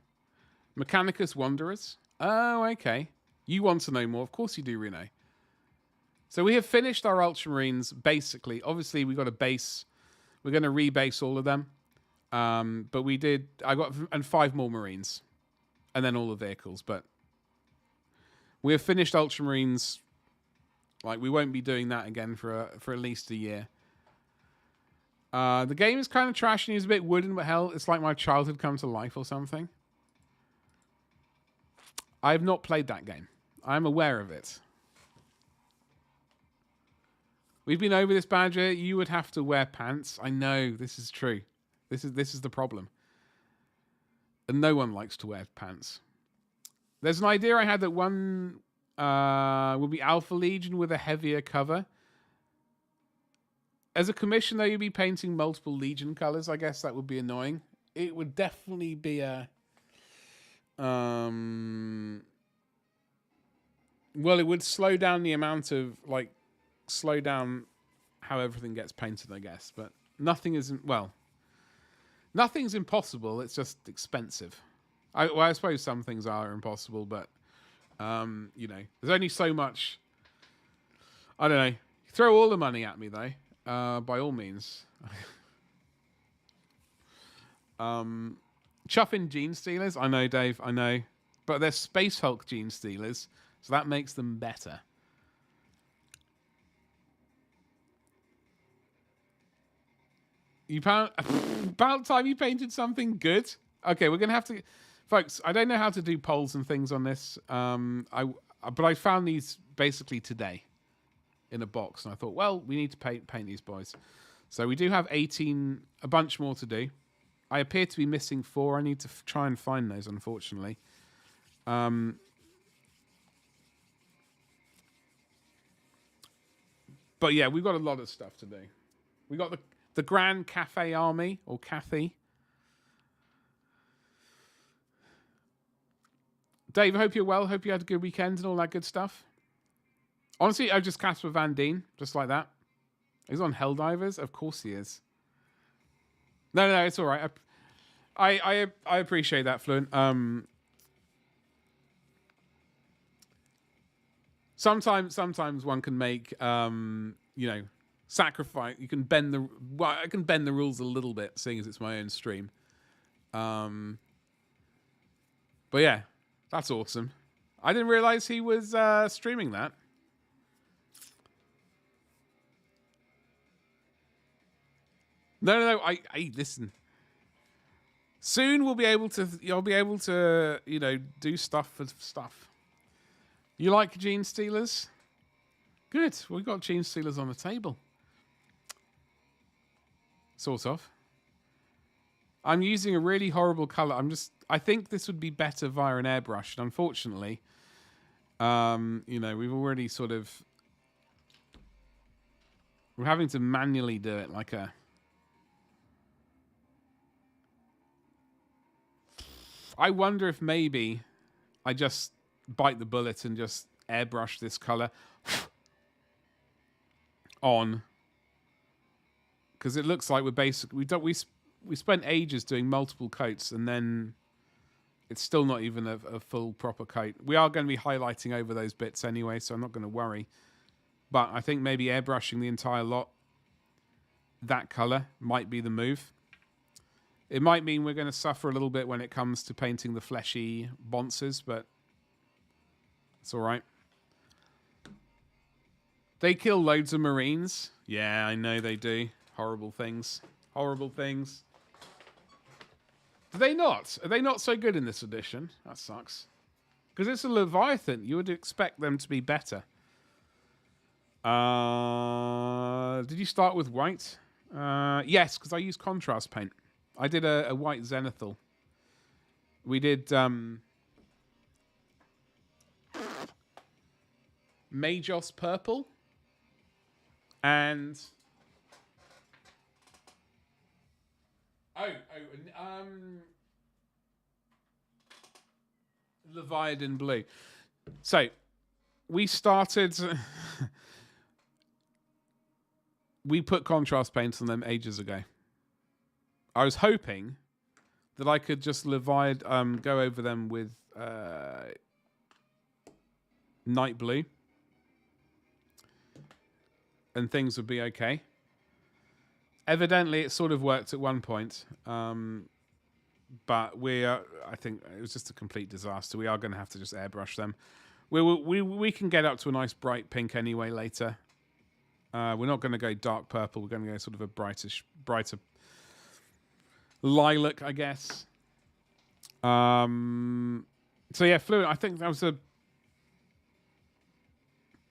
Mechanicus Wanderers. Oh, okay. You want to know more. Of course you do, Reno. So we have finished our Ultramarines, basically. Obviously, we got a base. We're going to rebase all of them. But we did... And 5 more Marines. And then all the vehicles. But we have finished Ultramarines. Like, we won't be doing that again for at least a year. The game is kind of trash and it's a bit wooden, but hell, it's like my childhood come to life or something. I have not played that game. I'm aware of it. We've been over this, Badger. You would have to wear pants. I know, this is true. This is the problem. And no one likes to wear pants. There's an idea I had that one would be Alpha Legion with a heavier cover. As a commission, though, you'd be painting multiple Legion colors. I guess that would be annoying. It would definitely be a... well, it would slow down the amount of, like, slow down how everything gets painted, I guess. But nothing isn't, well, nothing's impossible. It's just expensive. I suppose some things are impossible, but, you know, there's only so much. I don't know. Throw all the money at me, though, by all means. Chuffing Genestealers. I know, Dave. I know. But they're Space Hulk Genestealers, so that makes them better. About time you painted something good. Okay, we're going to have to... Folks, I don't know how to do polls and things on this. But I found these basically today in a box. And I thought, well, we need to paint these boys. So we do have 18, a bunch more to do. I appear to be missing 4. I need to try and find those, unfortunately. But yeah, we've got a lot of stuff to do. We got the Grand Cafe Army, or Cathy. Dave, I hope you're well. Hope you had a good weekend and all that good stuff. Honestly, I just Casper Van Dien, just like that. He's on Helldivers? Of course he is. No, it's all right. I appreciate that, Fluent. Sometimes one can make, you know, sacrifice. You can bend the. Well, I can bend the rules a little bit, seeing as it's my own stream. But yeah, that's awesome. I didn't realize he was streaming that. No. I listen. Soon we'll be able to. You'll be able to, you know, do stuff for stuff. You like Genestealers? Good. We've got Genestealers on the table. Sort of. I'm using a really horrible color. I think this would be better via an airbrush. And unfortunately, you know, we've already sort of... We're having to manually do it like a... I wonder if maybe I just bite the bullet and just airbrush this color on, because it looks like we're basically we spent ages doing multiple coats and then it's still not even a full proper coat. We are going to be highlighting over those bits anyway, so I'm not going to worry. But I think maybe airbrushing the entire lot, that color might be the move. It might mean we're going to suffer a little bit when it comes to painting the fleshy bonces, but it's all right. They kill loads of Marines. Yeah, I know they do. Horrible things. Horrible things. Do they not? Are they not so good in this edition? That sucks. Because it's a Leviathan. You would expect them to be better. Did you start with white? Yes, because I use contrast paint. I did a white Zenithal. We did Majos purple, and Leviathan blue. So we started. We put contrast paints on them ages ago. I was hoping that I could just go over them with night blue, and things would be okay. Evidently, it sort of worked at one point, but I think it was just a complete disaster. We are going to have to just airbrush them. We can get up to a nice bright pink anyway later. We're not going to go dark purple. We're going to go sort of a brighter lilac, I guess. So yeah, Fluent. I think that was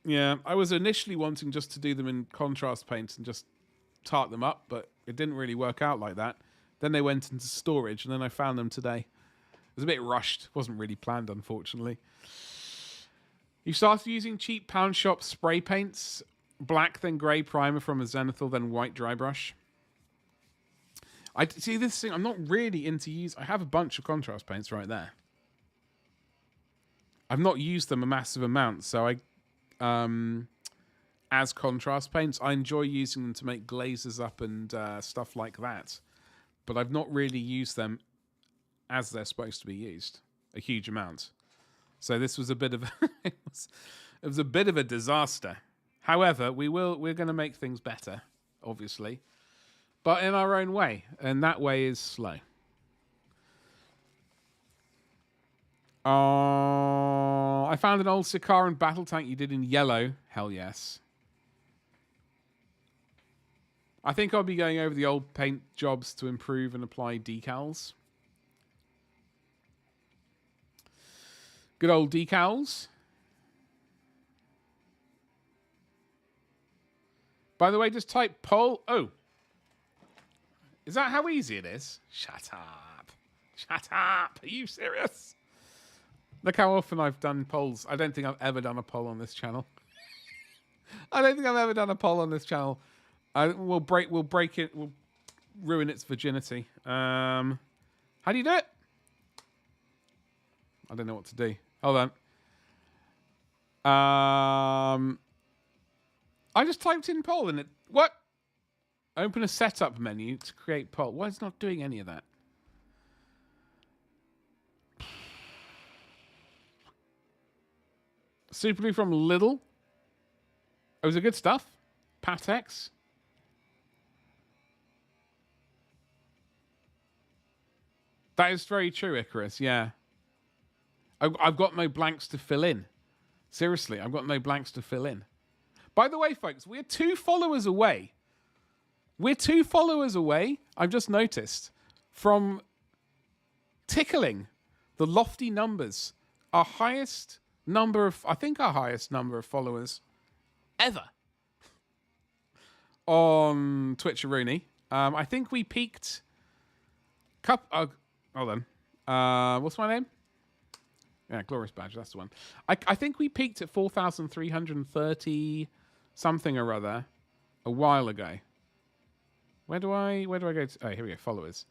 I was initially wanting just to do them in contrast paints and just tart them up, but it didn't really work out like that. Then they went into storage, and then I found them today. It was a bit rushed. Wasn't really planned, unfortunately. You started using cheap pound shop spray paints. Black, then grey primer from a Zenithal, then white dry brush. I see this thing. I'm not really into use. I have a bunch of contrast paints right there. I've not used them a massive amount, so as contrast paints, I enjoy using them to make glazes up and stuff like that. But I've not really used them as they're supposed to be used a huge amount. So this was a bit of it was a bit of a disaster. However, we're going to make things better, obviously, but in our own way, and that way is slow. I found an old Sikaran battle tank you did in yellow. Hell yes. I think I'll be going over the old paint jobs to improve and apply decals. Good old decals. By the way, just type poll. Oh. Is that how easy it is? Shut up. Shut up. Are you serious? Look how often I've done polls. I don't think I've ever done a poll on this channel. I don't think I've ever done a poll on this channel. We'll break it. We'll ruin its virginity. How do you do it? I don't know what to do. Hold on. I just typed in poll and it... What? Open a setup menu to create poll. Why is it not doing any of that? Super Glue from Lidl. Oh, was it good stuff? Patex. That is very true, Icarus. Yeah. I've got no blanks to fill in. Seriously, I've got no blanks to fill in. By the way, folks, we're 2 followers away. We're 2 followers away, I've just noticed, from tickling the lofty numbers. Our highest number of followers ever on Twitch-a-rooney. I think we peaked... hold on. What's my name? Yeah, Glorious Badge, that's the one. I think we peaked at 4,330 something or other a while ago. Where do I go to? Oh, here we go, followers.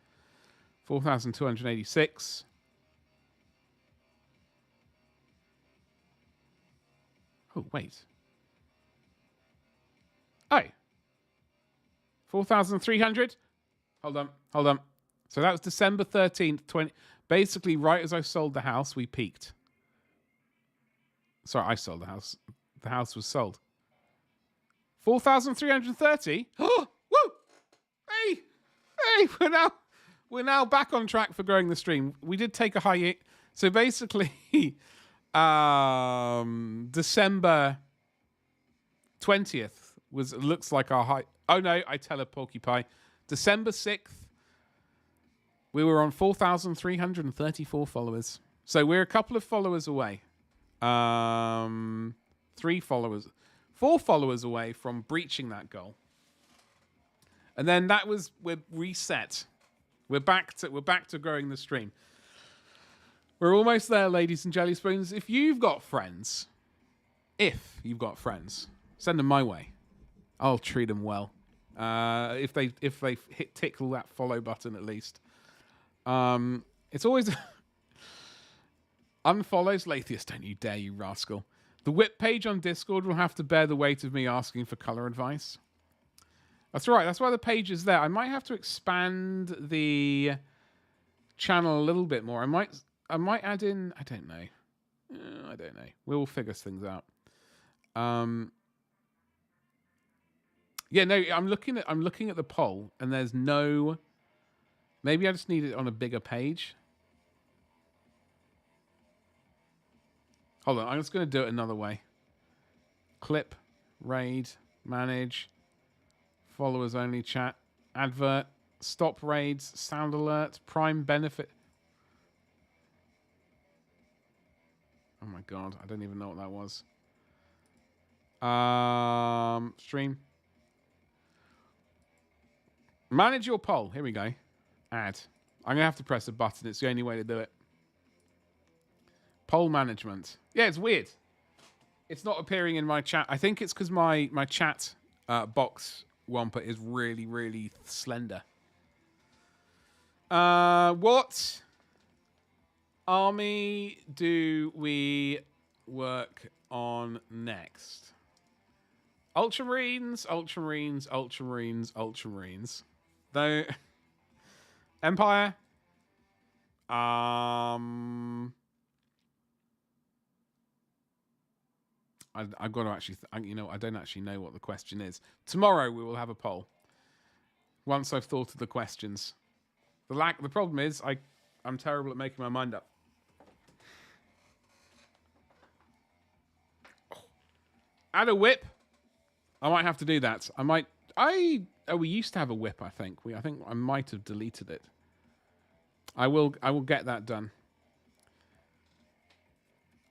4,286. Oh, wait. Oh. 4,300? Hold on. So that was December 13th, 20... Basically, right as I sold the house, we peaked. Sorry, I sold the house. The house was sold. 4,330? Oh, woo! Hey, we're now back on track for growing the stream. We did take a hiatus. So basically, December 20th looks like our high. Oh no, I tell a porcupine. December 6th. We were on 4,334 followers. So we're a couple of followers away. 4 followers away from breaching that goal. And then we're reset. We're back to growing the stream. We're almost there, ladies and jelly spoons. If you've got friends if you've got friends, send them my way. I'll treat them well. If they tickle that follow button at least. It's always unfollows Lathius. Don't you dare, you rascal. The whip page on Discord will have to bear the weight of me asking for color advice. That's right. That's why the page is there. I might have to expand the channel a little bit more. I might add in. I don't know. We'll figure things out. Yeah, no. I'm looking at the poll, and there's no. Maybe I just need it on a bigger page. Hold on, I'm just going to do it another way. Clip, raid, manage, followers only chat, advert, stop raids, sound alert, prime benefit. Oh my god, I don't even know what that was. Stream. Manage your poll. Here we go. Add. I'm going to have to press a button. It's the only way to do it. Poll management. Yeah, it's weird. It's not appearing in my chat. I think it's because my chat box wampa is really, really slender. What army do we work on next? Ultramarines. Though Empire. I've got to actually, I don't actually know what the question is. Tomorrow we will have a poll. Once I've thought of the questions. The problem is I'm terrible at making my mind up. Add a whip. I might have to do that. We used to have a whip, I think. I think I might have deleted it. I will get that done.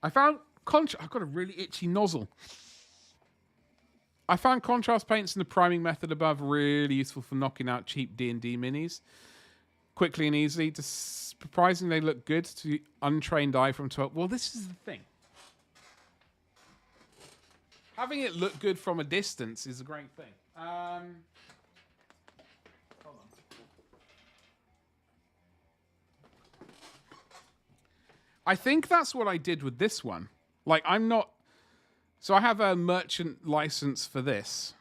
I found I've got a really itchy nozzle. I found contrast paints in the priming method above really useful for knocking out cheap D&D minis quickly and easily. Surprisingly, they look good to untrained eye from 12. Well, this is the thing. Having it look good from a distance is a great thing. Hold on. I think that's what I did with this one. Like, I'm not... So I have a merchant license for this.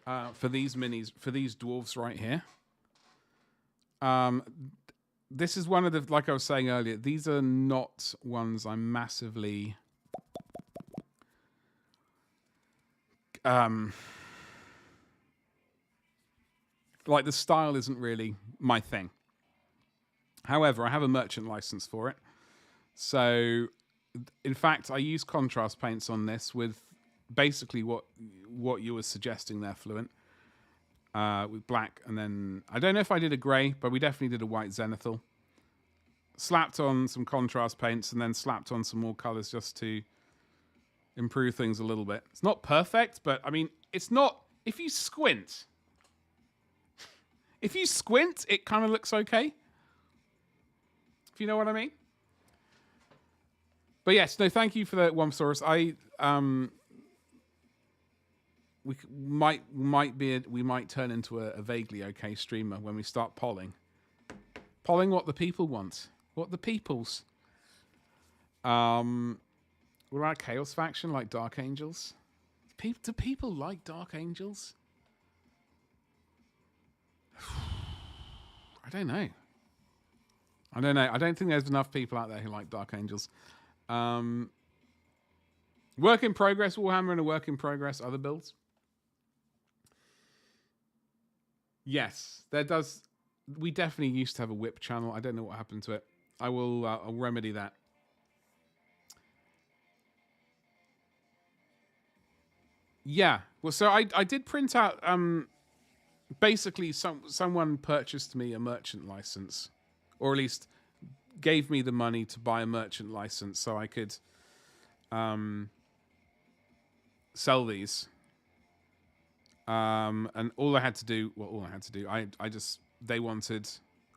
For these minis, for these dwarves right here. This is one of the... Like I was saying earlier, these are not ones I'm massively... like, the style isn't really my thing. However, I have a merchant license for it. So, in fact, I use contrast paints on this with basically what you were suggesting there, Fluent. With black, and then... I don't know if I did a grey, but we definitely did a white zenithal. Slapped on some contrast paints, and then slapped on some more colours just to improve things a little bit. It's not perfect, but, I mean, it's not... If you squint... If you squint, it kind of looks okay. If you know what I mean. But yes, no, thank you for the Womsaurus. We might turn into a vaguely okay streamer when we start polling what the people want, what the peoples. What about Chaos Faction, like Dark Angels? Do people like Dark Angels? I don't know. I don't think there's enough people out there who like Dark Angels. Work in progress Warhammer and a work in progress other builds. Yes, there does. We definitely used to have a whip channel. I don't know what happened to it. I'll remedy that. Yeah. Well, so I did print out. Basically, someone purchased me a merchant license, or at least gave me the money to buy a merchant license so I could sell these. And all I had to do, they wanted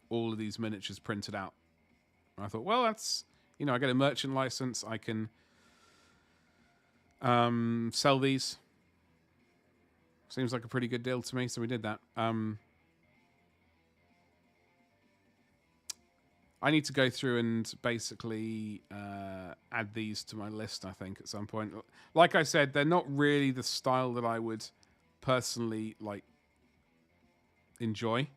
all of these miniatures printed out. And I thought, well, that's, I get a merchant license. I can Sell these. Seems like a pretty good deal to me, so we did that. I need to go through and basically add these to my list, I think, at some point. Like I said, they're not really the style that I would personally enjoy.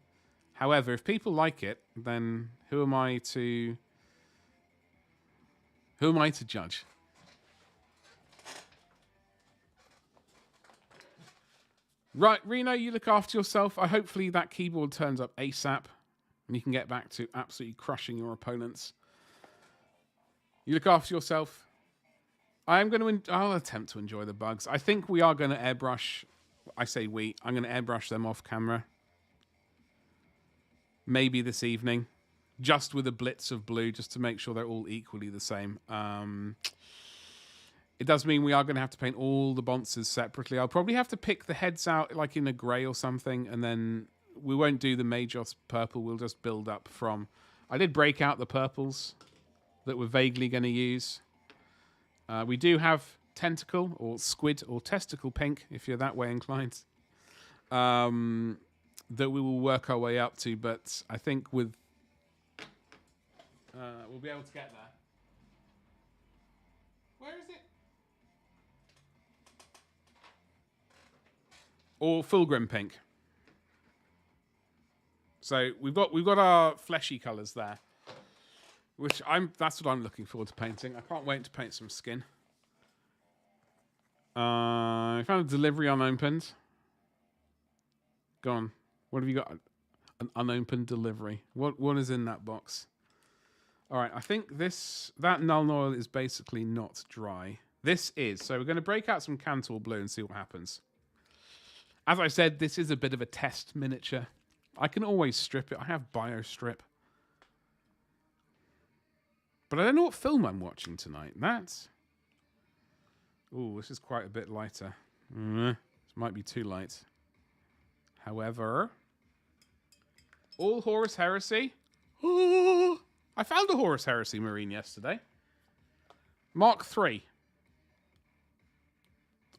However, if people like it, then who am I to judge? Right, Reno, you look after yourself. Hopefully that keyboard turns up ASAP and you can get back to absolutely crushing your opponents. You look after yourself. I'll attempt to enjoy the bugs. I think we are going to airbrush. I say we. I'm going to airbrush them off camera. Maybe this evening. Just with a blitz of blue, just to make sure they're all equally the same. It does mean we are going to have to paint all the monsters separately. I'll probably have to pick the heads out like in a grey or something, and then we won't do the Majos purple. We'll just build up from... I did break out the purples that we're vaguely going to use. We do have tentacle or squid or testicle pink, if you're that way inclined, that we will work our way up to, but I think with... we'll be able to get there. Where is it? Or Fulgrim pink. So we've got our fleshy colours there, which that's what I'm looking forward to painting. I can't wait to paint some skin. I found a delivery unopened. Go on. What have you got? An unopened delivery. What is in that box? All right. I think that Nuln Oil is basically not dry. This is. So we're going to break out some Cantor blue and see what happens. As I said, this is a bit of a test miniature. I can always strip it. I have BioStrip. But I don't know what film I'm watching tonight. Ooh, this is quite a bit lighter. This might be too light. However... All Horus Heresy. Oh, I found a Horus Heresy Marine yesterday. Mark III.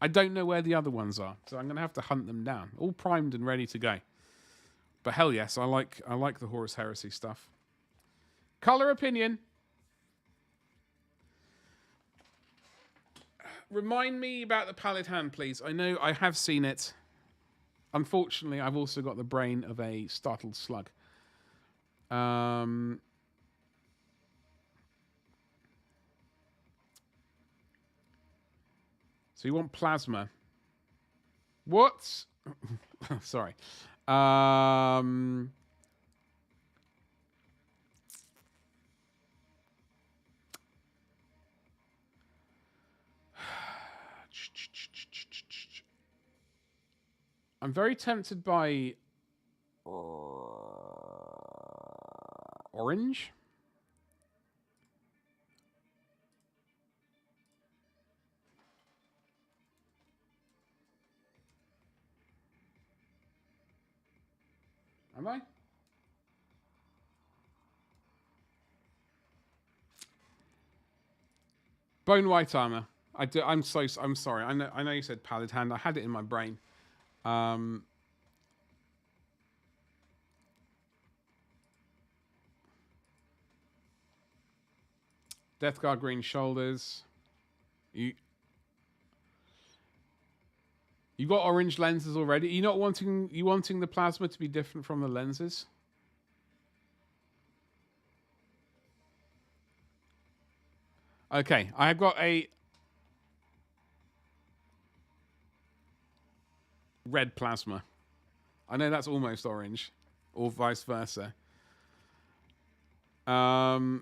I don't know where the other ones are, so I'm going to have to hunt them down. All primed and ready to go. But hell yes, I like the Horus Heresy stuff. Color opinion. Remind me about the pallid hand, please. I know I have seen it. Unfortunately, I've also got the brain of a startled slug. So you want plasma. What? Sorry. I'm very tempted by orange. Am I? Bone white armor. I'm sorry. I know you said pallid hand. I had it in my brain. Death Guard green shoulders. You got orange lenses already. You wanting the plasma to be different from the lenses? Okay, I've got a red plasma. I know that's almost orange, or vice versa. Well,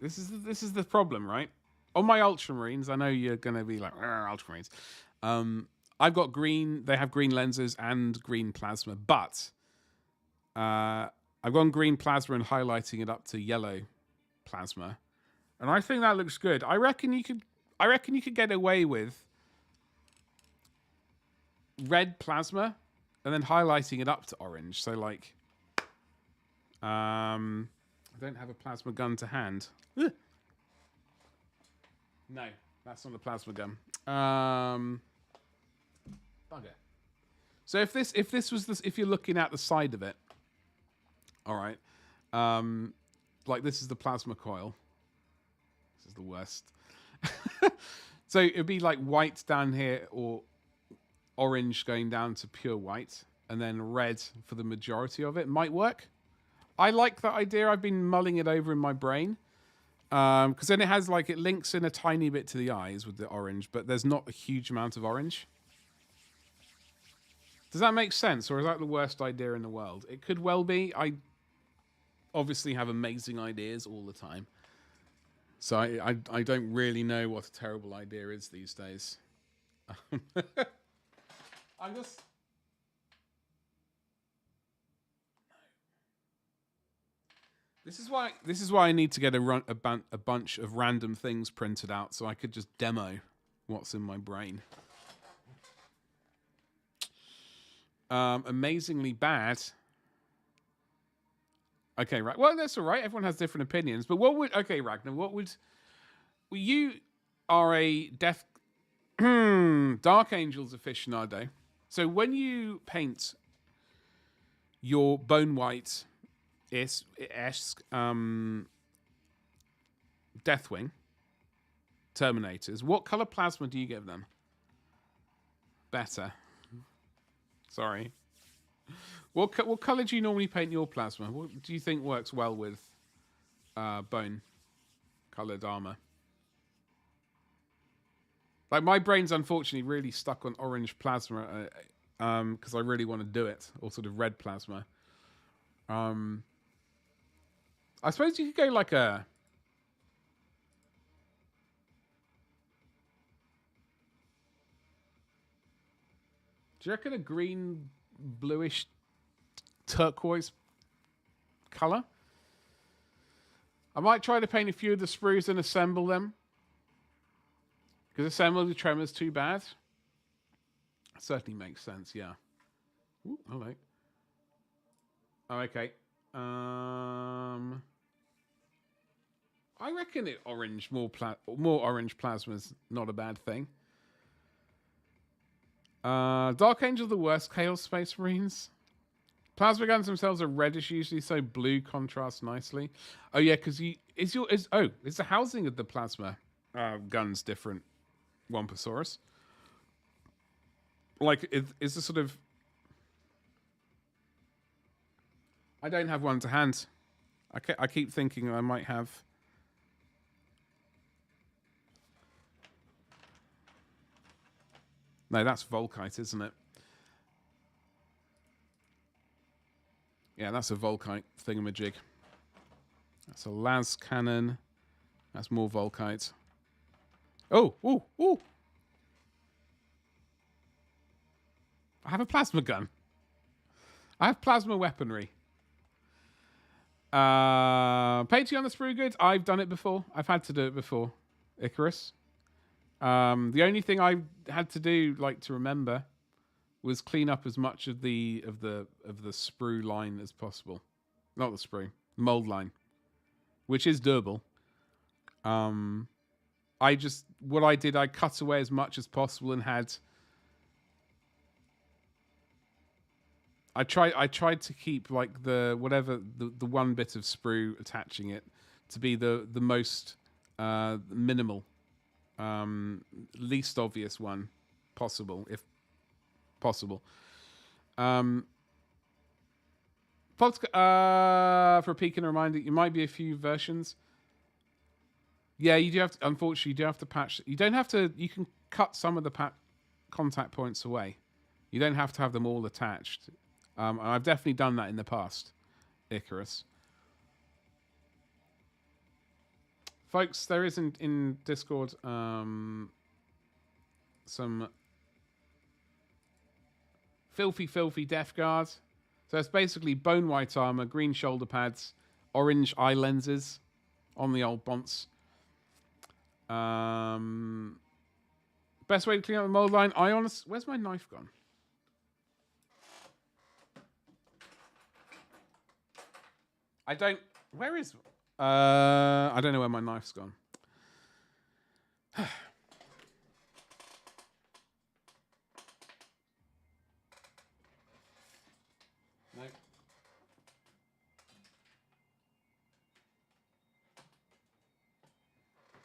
this is the problem, right? On my Ultramarines, I know you're gonna be like Ultramarines. I've got green. They have green lenses and green plasma, but I've gone green plasma and highlighting it up to yellow plasma, and I think that looks good. I reckon you could get away with red plasma and then highlighting it up to orange. So like, I don't have a plasma gun to hand. No, that's not a plasma gun. Bugger. So if you're looking at the side of it, all right, like this is the plasma coil. This is the worst. So it'd be like white down here or orange going down to pure white, and then red for the majority of it. Might work. I like that idea. I've been mulling it over in my brain. Because then it links in a tiny bit to the eyes with the orange, but there's not a huge amount of orange. Does that make sense, or is that the worst idea in the world? It could well be. I obviously have amazing ideas all the time. So I don't really know what a terrible idea is these days. I'm just... This is why I need to get a bunch of random things printed out so I could just demo what's in my brain. Amazingly bad. Okay, right. Well, that's all right. Everyone has different opinions. But Ragnar, well, you are a Dark Angels aficionado. So when you paint your bone white esque Deathwing Terminators, what color plasma do you give them? Better. Sorry. What color do you normally paint your plasma? What do you think works well with bone colored armor? Like, my brain's unfortunately really stuck on orange plasma because I really want to do it, or sort of red plasma. I suppose you could go like a... Do you reckon a green, bluish, turquoise color? I might try to paint a few of the sprues and assemble them. Because assembling the tremors too bad. That certainly makes sense, yeah. Ooh, hello. Oh, okay. I reckon more orange plasma is not a bad thing. Dark Angel are the worst Chaos Space Marines. Plasma guns themselves are reddish usually, so blue contrasts nicely. Oh yeah, because is the housing of the plasma guns different? Wamposaurus. Like, is the sort of... I don't have one to hand. I keep thinking I might have... No, that's Volkite, isn't it? Yeah, that's a Volkite thingamajig. That's a las cannon. That's more Volkite. Oh, ooh, ooh. I have a plasma gun. I have plasma weaponry. Painting on the sprue goods. I've done it before. I've had to do it before. Icarus. The only thing I had to do, like, to remember, was clean up as much of the sprue line as possible. Not the sprue, mold line, which is doable. I cut away as much as possible and had. I tried to keep, like, the one bit of sprue attaching it to be the most minimal, least obvious one possible, if possible. For a peek and a reminder, you might be a few versions. Yeah, you do have to, unfortunately, you do have to patch. You don't have to, you can cut some of the contact points away. You don't have to have them all attached. And I've definitely done that in the past, Icarus. Folks, there is in Discord some filthy Death Guard. So it's basically bone white armor, green shoulder pads, orange eye lenses on the old bonts. Best way to clean up the mold line. Where's my knife gone? Where is... I don't know where my knife's gone. No.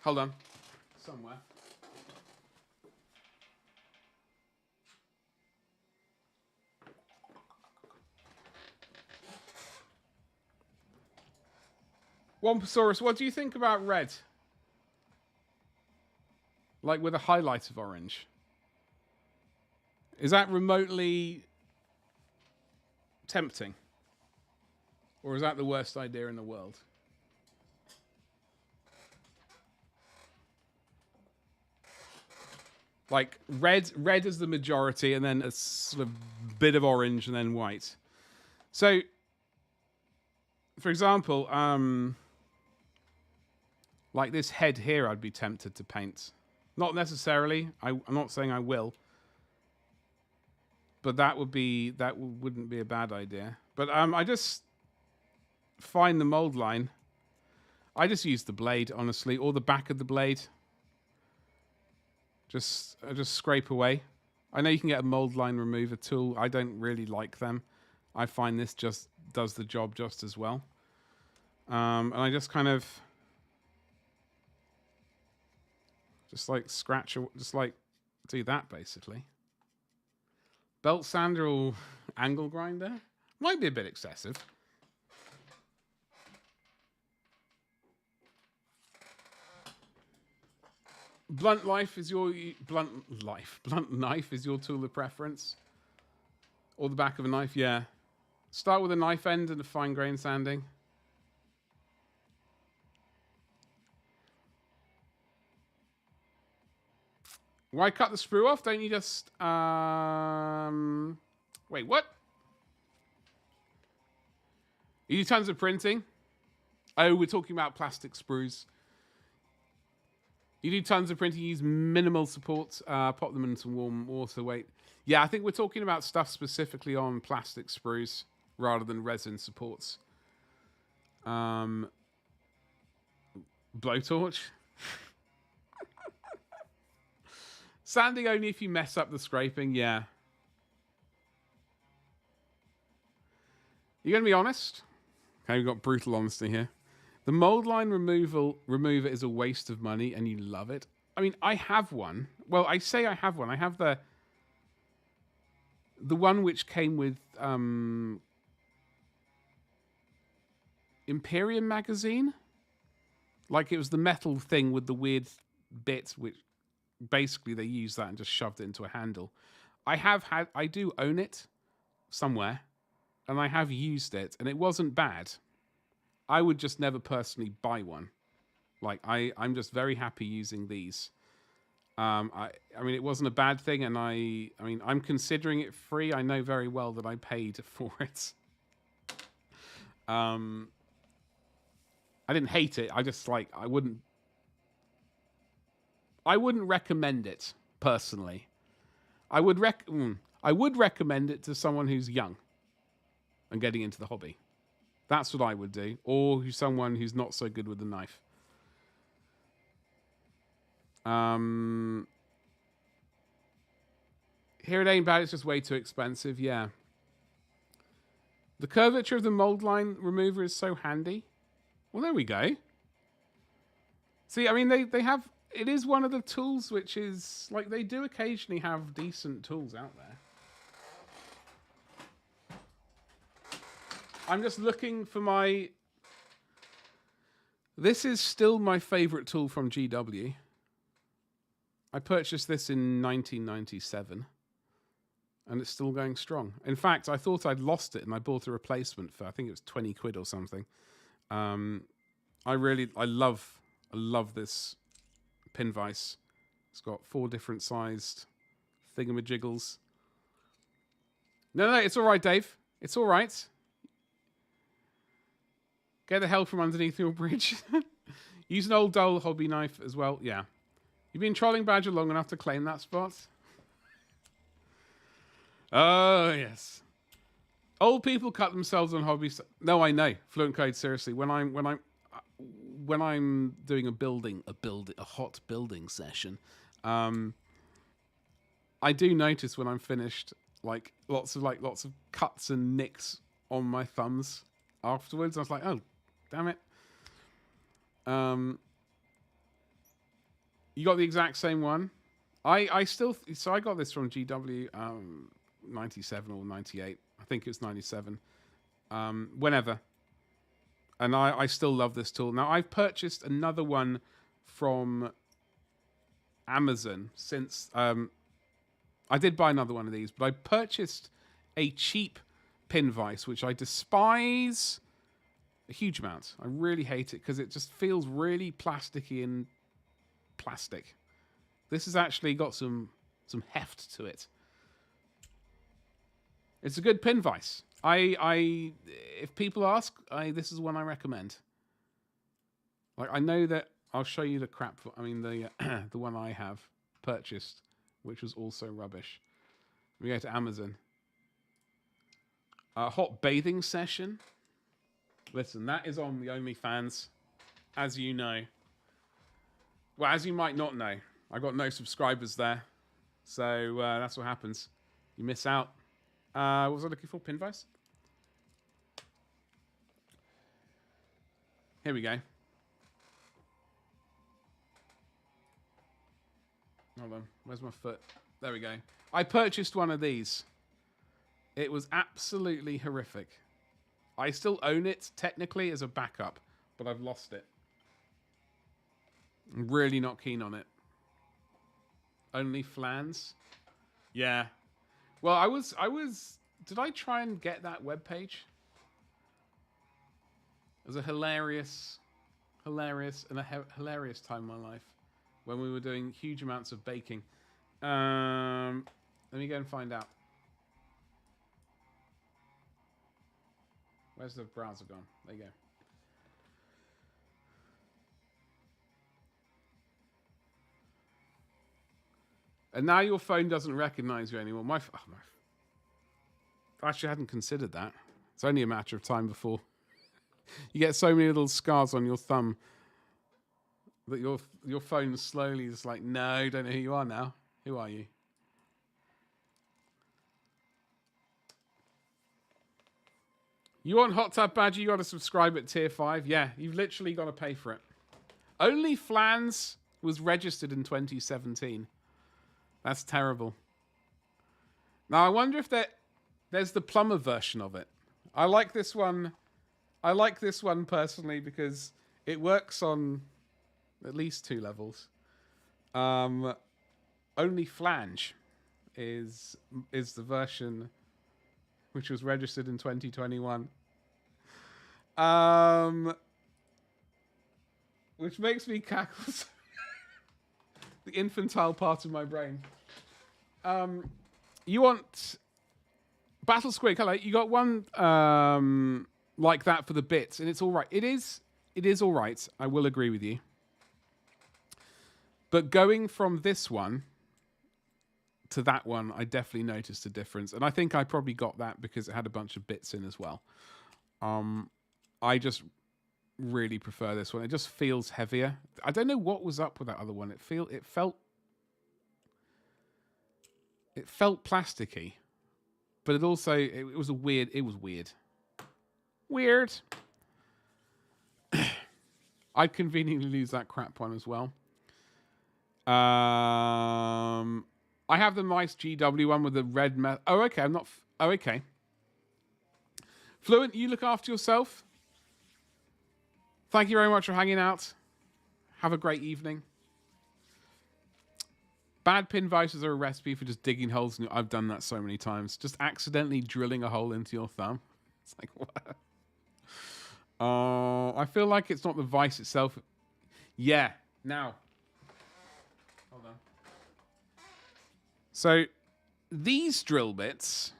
Hold on. Somewhere. Womposaurus, what do you think about red? Like with a highlight of orange. Is that remotely tempting? Or is that the worst idea in the world? Like red is the majority, and then a sort of bit of orange, and then white. So, for example, like this head here, I'd be tempted to paint. Not necessarily. I'm not saying I will, but wouldn't be a bad idea. But I just find the mold line. I just use the blade, honestly, or the back of the blade. I just scrape away. I know you can get a mold line remover tool. I don't really like them. I find this just does the job just as well. And I just kind of just like scratch, just like do that basically. Belt sander or angle grinder might be a bit excessive. Blunt knife is your tool of preference, or the back of a knife. Yeah, start with a knife end and a fine grain sanding. Why cut the sprue off? Don't you just wait? What? You do tons of printing. Oh, we're talking about plastic sprues. You do tons of printing, use minimal supports, pop them in some warm water, wait. Yeah, I think we're talking about stuff specifically on plastic sprues rather than resin supports. Blowtorch. Sanding only if you mess up the scraping, yeah. You're going to be honest? Okay, we've got brutal honesty here. The mold line remover is a waste of money, and you love it. I mean, I have one. Well, I say I have one. I have the one which came with Imperium magazine. Like it was the metal thing with the weird bits, which basically they used that and just shoved it into a handle. I do own it somewhere, and I have used it, and it wasn't bad. I would just never personally buy one. Like I'm just very happy using these. I mean, it wasn't a bad thing, and I mean, I'm considering it free. I know very well that I paid for it. I didn't hate it. I just like I wouldn't recommend it personally. I would recommend it to someone who's young and getting into the hobby. That's what I would do. Or someone who's not so good with the knife. Here it ain't bad, it's just way too expensive, yeah. The curvature of the mold line remover is so handy. Well, there we go. See, I mean, they have... It is one of the tools which is... Like, they do occasionally have decent tools out there. I'm just looking for my... This is still my favorite tool from GW. I purchased this in 1997. And it's still going strong. In fact, I thought I'd lost it and I bought a replacement for, I think it was 20 quid or something. I love this pin vise. It's got 4 different sized thingamajiggles. No, it's all right, Dave. It's all right. Get the hell from underneath your bridge. Use an old dull hobby knife as well. Yeah. You've been trolling Badger long enough to claim that spot? Oh, yes. Old people cut themselves on hobbies. No, I know. Fluent Code, seriously. When when I'm doing a hot building session, I do notice when I'm finished, lots of cuts and nicks on my thumbs afterwards. I was like, oh, damn it. You got the exact same one. I got this from GW 97 or 98. I think it was 97. Whenever. And I still love this tool. Now, I've purchased another one from Amazon since... I did buy another one of these, but I purchased a cheap pin vise, which I despise a huge amount. I really hate it because it just feels really plasticky and plastic. This has actually got some heft to it. It's a good pin vise. If people ask, this is one I recommend. Like, I know that I'll show you the crap. The the one I have purchased, which was also rubbish. We go to Amazon. Hot bathing session. Listen, that is on the OnlyFans, as you know. Well, as you might not know, I got no subscribers there, so that's what happens. You miss out. What was I looking for? Pin vise? Here we go. Hold on. Where's my foot? There we go. I purchased one of these. It was absolutely horrific. I still own it, technically, as a backup, but I've lost it. I'm really not keen on it. Only flans? Yeah. Well, I was... Did I try and get that webpage? It was a hilarious and a hilarious time in my life when we were doing huge amounts of baking. Let me go and find out. Where's the browser gone? There you go. And now your phone doesn't recognize you anymore. Actually, I hadn't considered that. It's only a matter of time before you get so many little scars on your thumb that your phone slowly is like, no, don't know who you are now. Who are you? You want Hot Tub Badger? You got to subscribe at tier 5. Yeah, you've literally got to pay for it. Only Flans was registered in 2017. That's terrible. Now, I wonder if there's the plumber version of it. I like this one. I like this one personally because it works on at least 2 levels. Only Flange is the version which was registered in 2021. Which makes me cackle. The infantile part of my brain. You want Battle Squig? Hello. You got one like that for the bits, and it's all right. It is all right. I will agree with you. But going from this one to that one, I definitely noticed a difference, and I think I probably got that because it had a bunch of bits in as well. I just really prefer this one. It just feels heavier. I don't know what was up with that other one. It felt plasticky, but it also it was weird. I'd conveniently lose that crap one as well. I have the nice GW one with the red metal. Oh, okay. Okay. Fluent, you look after yourself. Thank you very much for hanging out. Have a great evening. Bad pin vices are a recipe for just digging holes. I've done that so many times. Just accidentally drilling a hole into your thumb. It's like, what? I feel like it's not the vice itself. Yeah. Now. Hold on. So, these drill bits,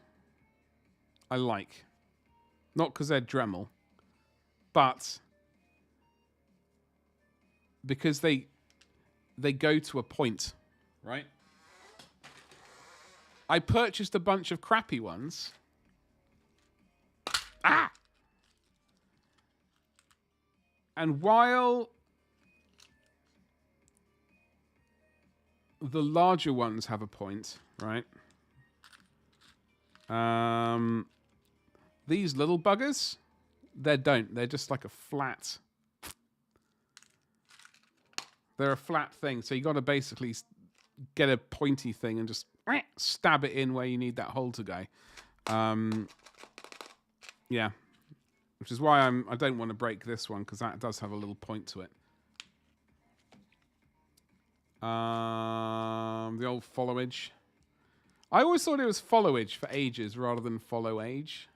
I like. Not because they're Dremel, but because they go to a point, right? I purchased a bunch of crappy ones. Ah! And while the larger ones have a point, right? These little buggers, they don't. They're just like a flat. They're a flat thing. So you got to basically get a pointy thing and just stab it in where you need that hole to go. Yeah. Which is why I don't want to break this one, because that does have a little point to it. The old followage. I always thought it was followage for ages rather than follow age.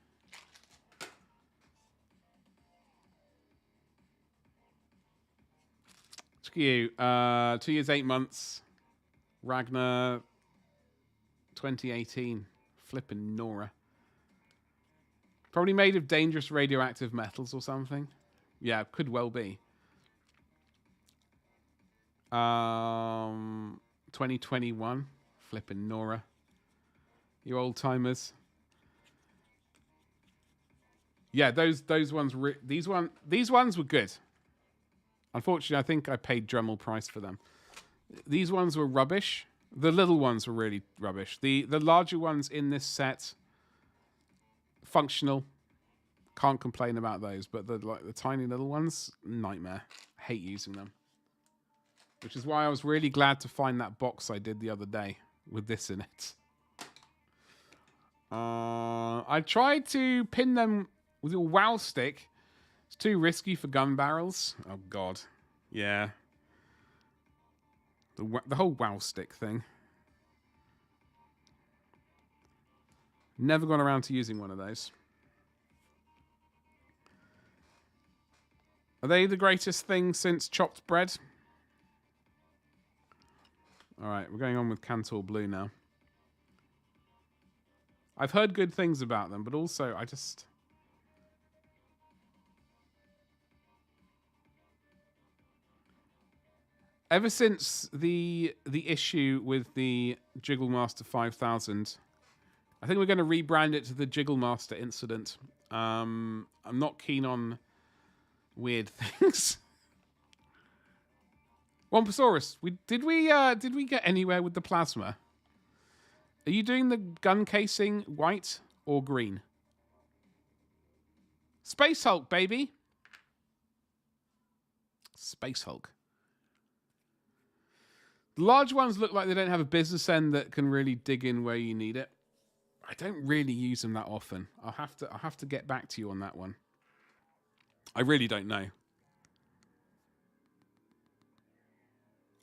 Look at you. 2 years, 8 months. Ragnar 2018. Flippin' Nora. Probably made of dangerous radioactive metals or something. Yeah, could well be. 2021. Flippin' Nora. You old timers. Yeah, those ones. These ones were good. Unfortunately, I think I paid Dremel price for them. These ones were rubbish. The little ones were really rubbish. The larger ones in this set, functional. Can't complain about those, but the tiny little ones, nightmare. Hate using them. Which is why I was really glad to find that box I did the other day with this in it. I tried to pin them with a wow stick. It's too risky for gun barrels. Oh, God. Yeah. The whole wow stick thing. Never gone around to using one of those. Are they the greatest thing since chopped bread? All right, we're going on with Cantor Blue now. I've heard good things about them, but also I just... Ever since the issue with the Jiggle Master 5000, I think we're going to rebrand it to the Jiggle Master Incident. I'm not keen on weird things. Wamposaurus, did we get anywhere with the plasma? Are you doing the gun casing white or green? Space Hulk, baby. Space Hulk. The large ones look like they don't have a business end that can really dig in where you need it. I don't really use them that often. I'll have to get back to you on that one. I really don't know.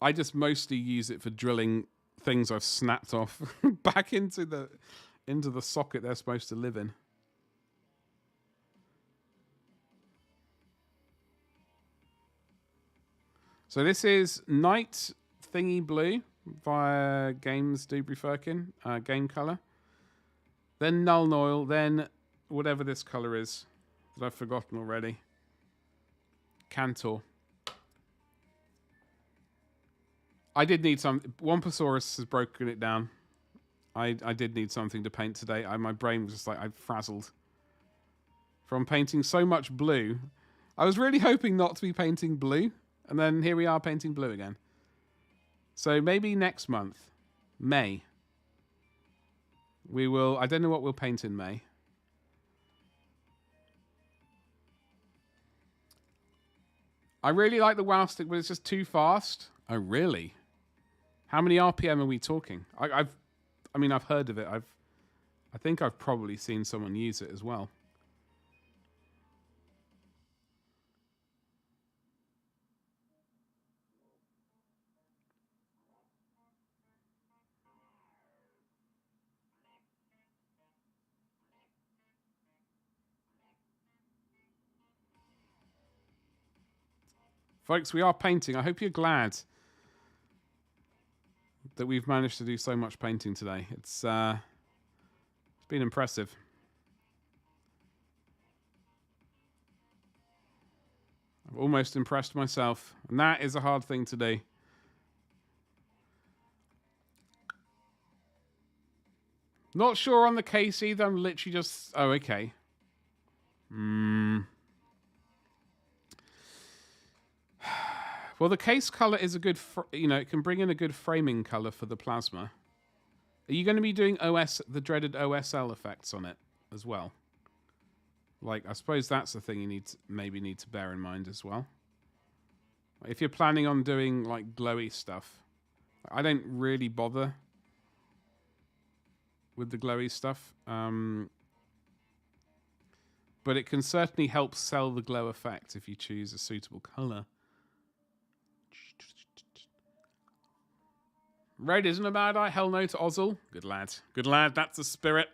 I just mostly use it for drilling things I've snapped off back into the socket they're supposed to live in. So this is Night Thingy Blue via Games Dubry Firkin, game color. Then Null Noil, then whatever this color is that I've forgotten already. Cantor. I did need some. Wamposaurus has broken it down. I did need something to paint today. My brain was just like, I frazzled from painting so much blue. I was really hoping not to be painting blue, and then here we are painting blue again. So maybe next month, May, we will... I don't know what we'll paint in May. I really like the WoW stick, but it's just too fast. Oh, really? How many RPM are we talking? I've heard of it. I think I've probably seen someone use it as well. Folks, we are painting. I hope you're glad that we've managed to do so much painting today. It's been impressive. I've almost impressed myself, and that is a hard thing to do. Not sure on the case either. I'm literally just... Oh, okay. Well, the case color is a good, it can bring in a good framing color for the plasma. Are you going to be doing the dreaded OSL effects on it as well? Like, I suppose that's the thing you maybe need to bear in mind as well. If you're planning on doing like glowy stuff, I don't really bother with the glowy stuff. But it can certainly help sell the glow effect if you choose a suitable color. Red isn't a bad eye. Hell no to Ozzel. Good lad. Good lad. That's the spirit.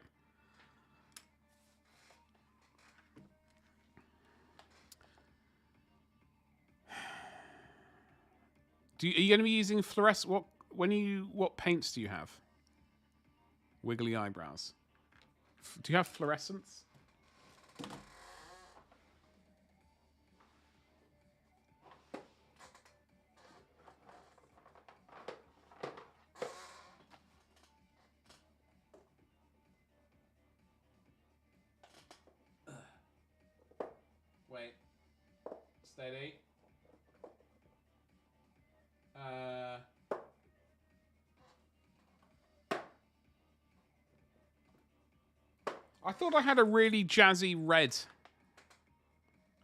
Are you going to be using fluorescent? What paints do you have? Wiggly eyebrows. Do you have fluorescence? Wait. Steady. I thought I had a really jazzy red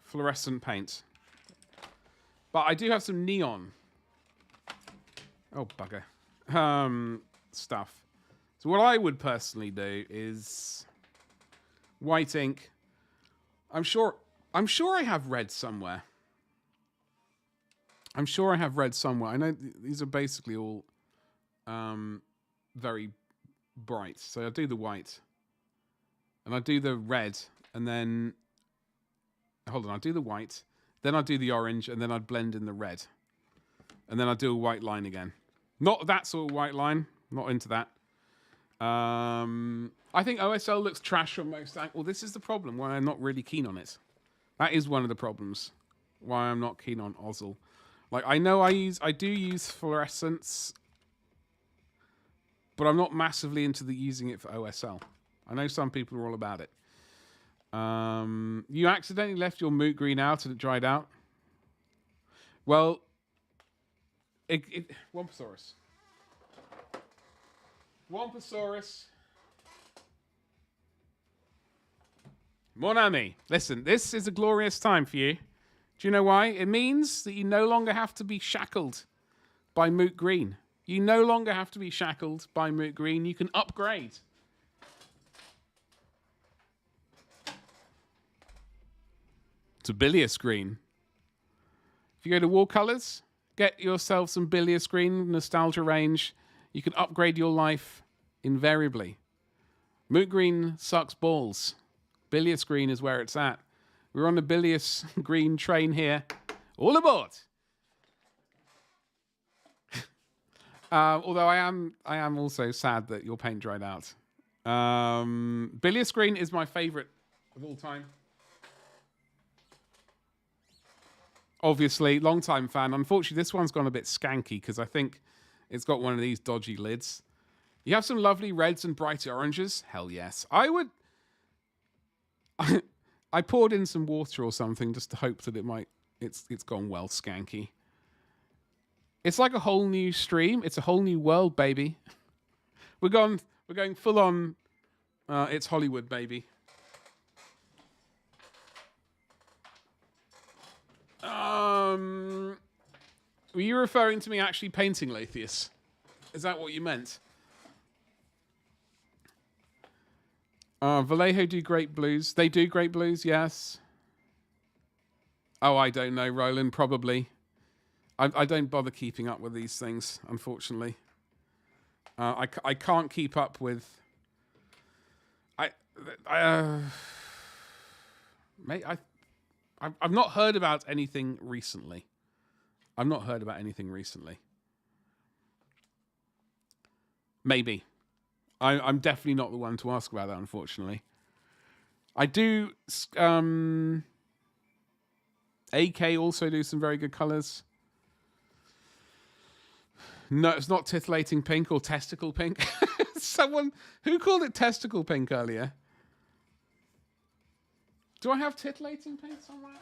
fluorescent paint. But I do have some neon. Oh, bugger. Stuff. So what I would personally do is white ink. I'm sure I have red somewhere. I know these are basically all very bright. So I do the white. And I do the red, and then... Hold on, I do the white, then I do the orange, and then I'd blend in the red. And then I do a white line again. Not that sort of white line. Not into that. I think OSL looks trash from most angles. Well, this is the problem, why I'm not really keen on it. That is one of the problems, why I'm not keen on Ozzel. Like, I know I do use fluorescence, but I'm not massively into using it for OSL. I know some people are all about it. You accidentally left your moot green out and it dried out. Well, Womposaurus. Mon ami, listen, this is a glorious time for you. Do you know why? It means that you no longer have to be shackled by moot green. You no longer have to be shackled by moot green. You can upgrade. To bilious green. If you go to wall colors, get yourself some bilious green nostalgia range. You can upgrade your life invariably. Moot green sucks balls. Bilious green is where it's at. We're on the bilious green train here. All aboard. Although I am also sad that your paint dried out. Bilious green is my favorite of all time. Obviously, long-time fan. Unfortunately, this one's gone a bit skanky because I think it's got one of these dodgy lids. You have some lovely reds and brighter oranges? Hell yes. I would... I poured in some water or something just to hope that it's gone well skanky. It's like a whole new stream. It's a whole new world, baby. We're going full on it's Hollywood, baby. Were you referring to me actually painting Lathius? Is that what you meant? Vallejo do great blues. They do great blues, yes. Oh, I don't know, Roland, probably. I don't bother keeping up with these things, unfortunately. I can't keep up with... I've not heard about anything recently. Maybe. I'm definitely not the one to ask about that, unfortunately. I do... AK also do some very good colours. No, it's not titillating pink or testicle pink. Someone... Who called it testicle pink earlier? Do I have titillating pink somewhere?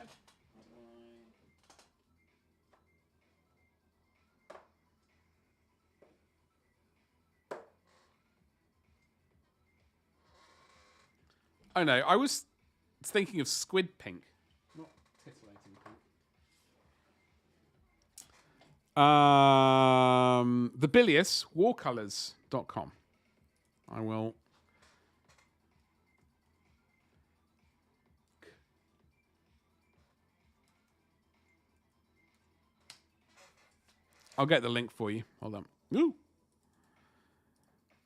Oh no, I was thinking of squid pink. Not titillating pink. The Bilious, warcolors.com. I will. I'll get the link for you. Hold on. Ooh.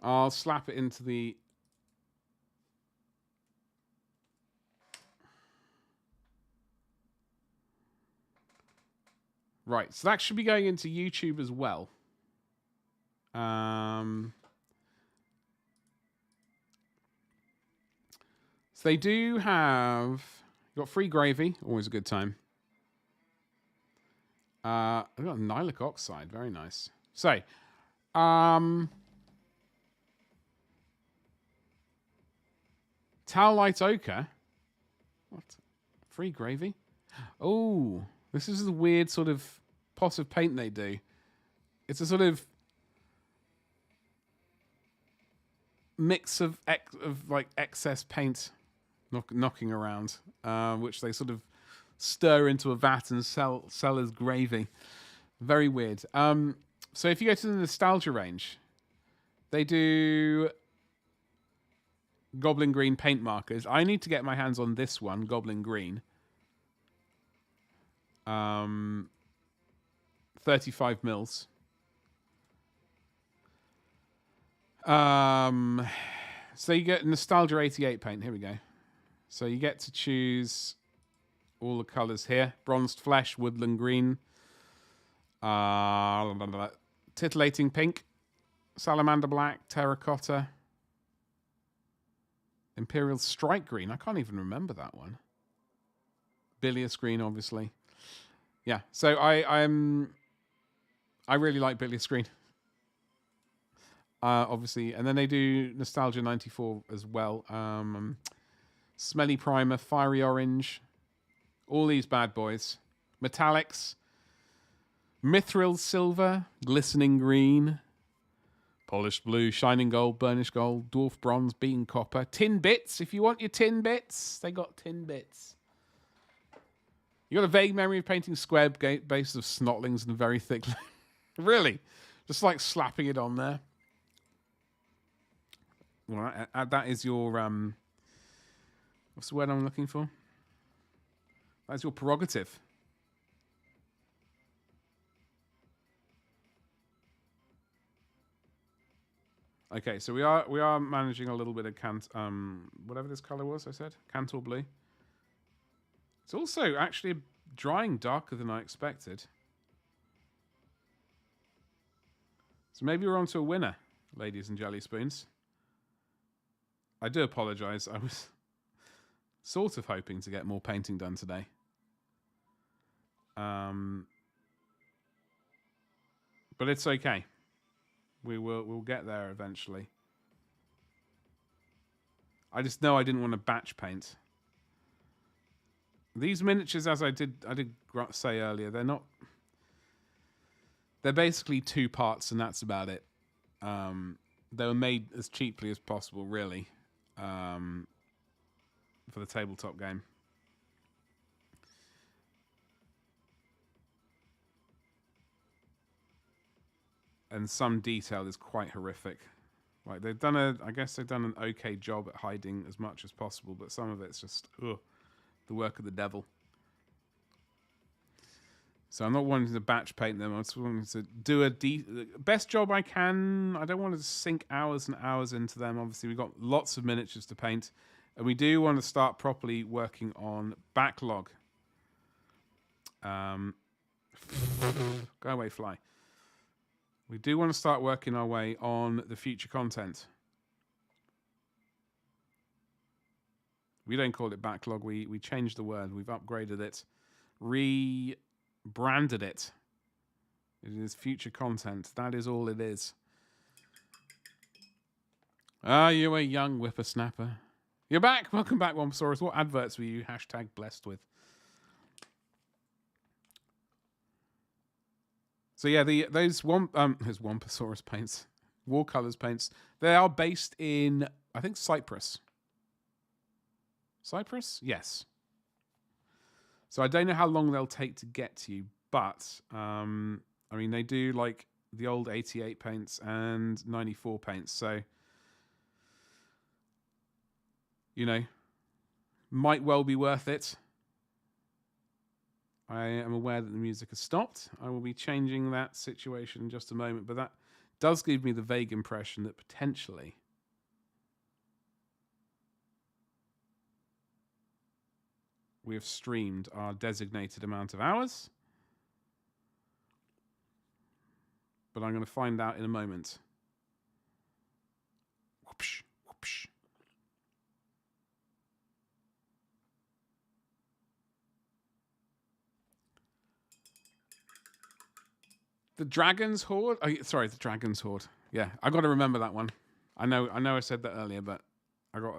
I'll slap it into the... Right, so that should be going into YouTube as well. So they do have... You've got free gravy, always a good time. I've got Nylic Oxide, very nice. So, Towelite Ochre. What? Free gravy? Oh, this is the weird sort of pot of paint they do. It's a sort of mix of like excess paint knocking around, which they sort of stir into a vat and sell as gravy. Very weird. So if you go to the Nostalgia range, they do Goblin Green paint markers. I need to get my hands on this one, Goblin Green. 35 mils. So you get Nostalgia 88 paint. Here we go. So you get to choose all the colours here. Bronzed Flesh, Woodland Green, Titillating Pink, Salamander Black, Terracotta, Imperial Strike Green. I can't even remember that one. Bilious Green, obviously. Yeah, so I really like Bilious Green. Obviously, and then they do Nostalgia 94 as well. Smelly Primer, Fiery Orange, all these bad boys. Metallics, Mithril Silver, Glistening Green, Polished Blue, Shining Gold, Burnished Gold, Dwarf Bronze, Beaten Copper, Tin Bits. If you want your tin bits, they got tin bits. You got a vague memory of painting square bases of snotlings and very thick. Really? Just like slapping it on there. Well, that is your... what's the word I'm looking for? That's your prerogative. Okay, so we are managing a little bit of whatever this color was. I said Cantor Blue. It's also actually drying darker than I expected. So maybe we're on to a winner, ladies and jelly spoons. I do apologize. I was sort of hoping to get more painting done today. But it's okay. We'll get there eventually. I just know I didn't want to batch paint. These miniatures, as I did say earlier, they're basically 2 parts, and that's about it. They were made as cheaply as possible, really, for the tabletop game. And some detail is quite horrific. Like I guess they've done an okay job at hiding as much as possible, but some of it's just the work of the devil. So I'm not wanting to batch paint them. I just wanting to do the best job I can. I don't want to sink hours and hours into them. Obviously, we've got lots of miniatures to paint, and we do want to start properly working on backlog. Go away, fly. We do want to start working our way on the future content. We don't call it backlog. We changed the word. We've upgraded it. Rebranded it. It is future content. That is all it is. Are you a young whippersnapper? You're back. Welcome back, Womposaurus. What adverts were you #blessed with? So yeah, those Womposaurus paints, Warcolors paints, they are based in, I think, Cyprus. Cyprus? Yes. So I don't know how long they'll take to get to you, but I mean they do like the old 88 paints and 94 paints, so you know, might well be worth it. I am aware that the music has stopped. I will be changing that situation in just a moment, but that does give me the vague impression that potentially we have streamed our designated amount of hours. But I'm going to find out in a moment. Whoopsh, whoopsh. The Dragon's Horde? Oh, sorry, the Dragon's Horde. Yeah, I got to remember that one. I know I said that earlier, but I got.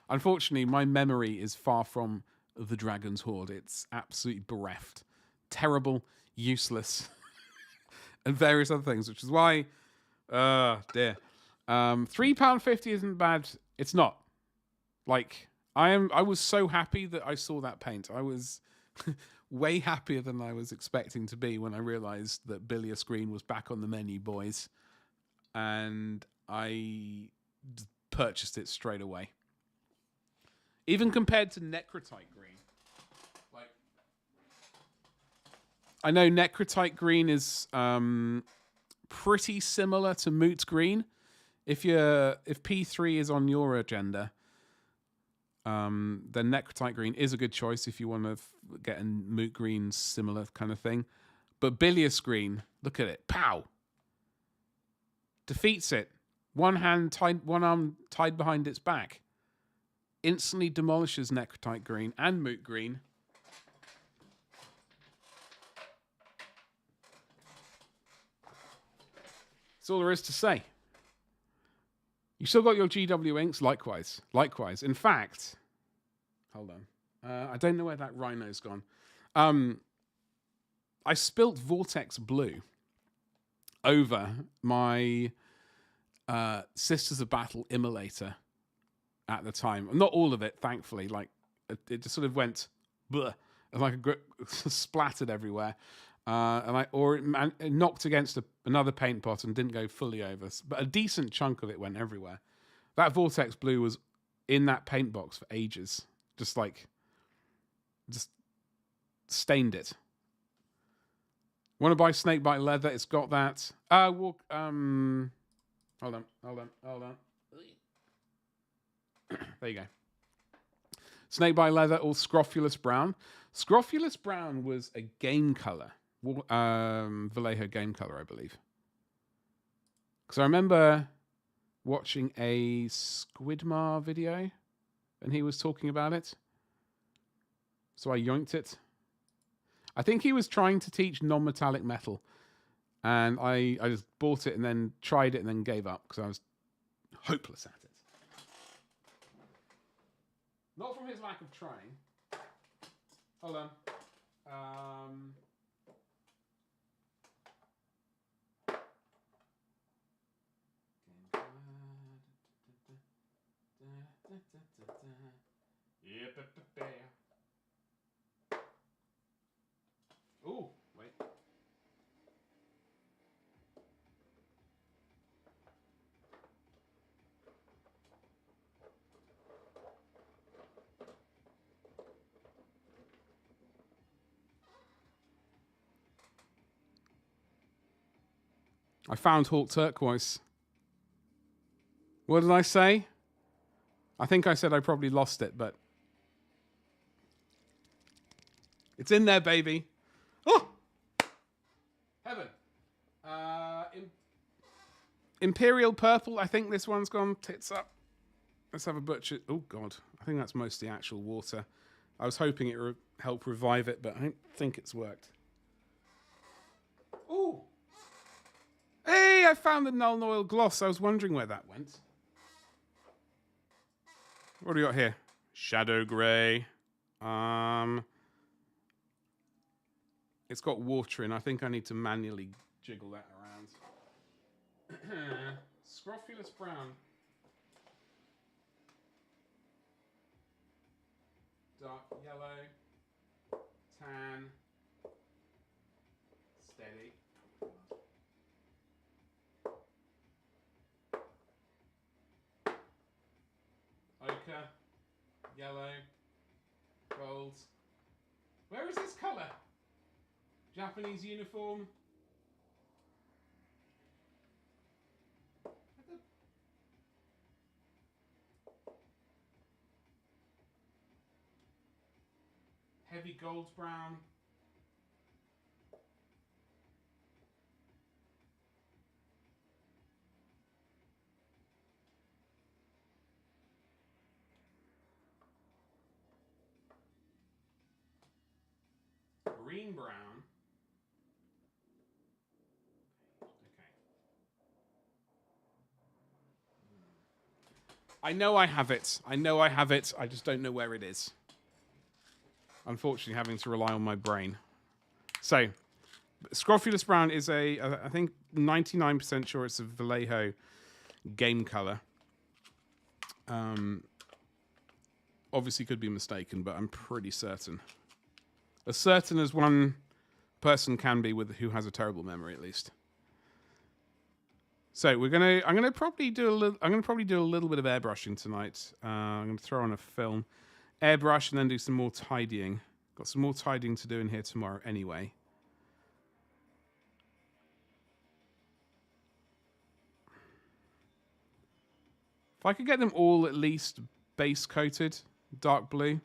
Unfortunately, my memory is far from the Dragon's Horde. It's absolutely bereft, terrible, useless, and various other things. Which is why, dear, £3.50 isn't bad. It's not. Like I was so happy that I saw that paint. I was way happier than I was expecting to be when I realised that Bilious Green was back on the menu, boys. And I purchased it straight away. Even compared to Necrotite Green. Like, I know Necrotite Green is pretty similar to Moot Green. If P3 is on your agenda, then Necrotite Green is a good choice if you want to get a Moot Green similar kind of thing. But Bilious Green, look at it. Pow! Defeats it. One arm tied behind its back. Instantly demolishes Necrotite Green and Moot Green. That's all there is to say. You still got your GW inks? Likewise. Likewise. In fact, hold on. I don't know where that rhino's gone. I spilt Vortex Blue over my Sisters of Battle Immolator at the time. Not all of it, thankfully. Like it just sort of went bleh, and like splattered everywhere. It knocked against another paint pot and didn't go fully over. But a decent chunk of it went everywhere. That Vortex Blue was in that paint box for ages. Just stained it. Want to buy Snakebite Leather? It's got that. Hold on. There you go. Snakebite Leather or Scrofulous Brown. Scrofulous Brown was a game color. Vallejo game color, I believe. Because I remember watching a Squidmar video and he was talking about it. So I yoinked it. I think he was trying to teach non-metallic metal. And I just bought it and then tried it and then gave up because I was hopeless at it. Not from his lack of trying. Hold on. Ooh, wait. I found Hawk Turquoise. What did I say? I think I said I probably lost it, but it's in there, baby. Oh! Heaven. Imperial Purple. I think this one's gone tits up. Let's have a butcher. Oh, God. I think that's mostly actual water. I was hoping it would help revive it, but I don't think it's worked. Ooh! Hey, I found the Null Oil Gloss. I was wondering where that went. What do we got here? Shadow Grey. It's got water in. I think I need to manually jiggle that around. Scrofulous Brown. dark yellow, tan, steady. Ochre, yellow, gold. Where is this colour? Japanese uniform. Heavy gold brown. Green brown. Okay. I know I have it. I know I have it. I just don't know where it is. Unfortunately, having to rely on my brain. So, Scrofulous Brown is I think 99% sure it's a Vallejo game color. Obviously could be mistaken, but I'm pretty certain. As certain as one person can be with who has a terrible memory, at least. So I'm gonna probably do a little bit of airbrushing tonight. I'm gonna throw on a film, airbrush, and then do some more tidying. Got some more tidying to do in here tomorrow, anyway. If I could get them all at least base coated dark blue,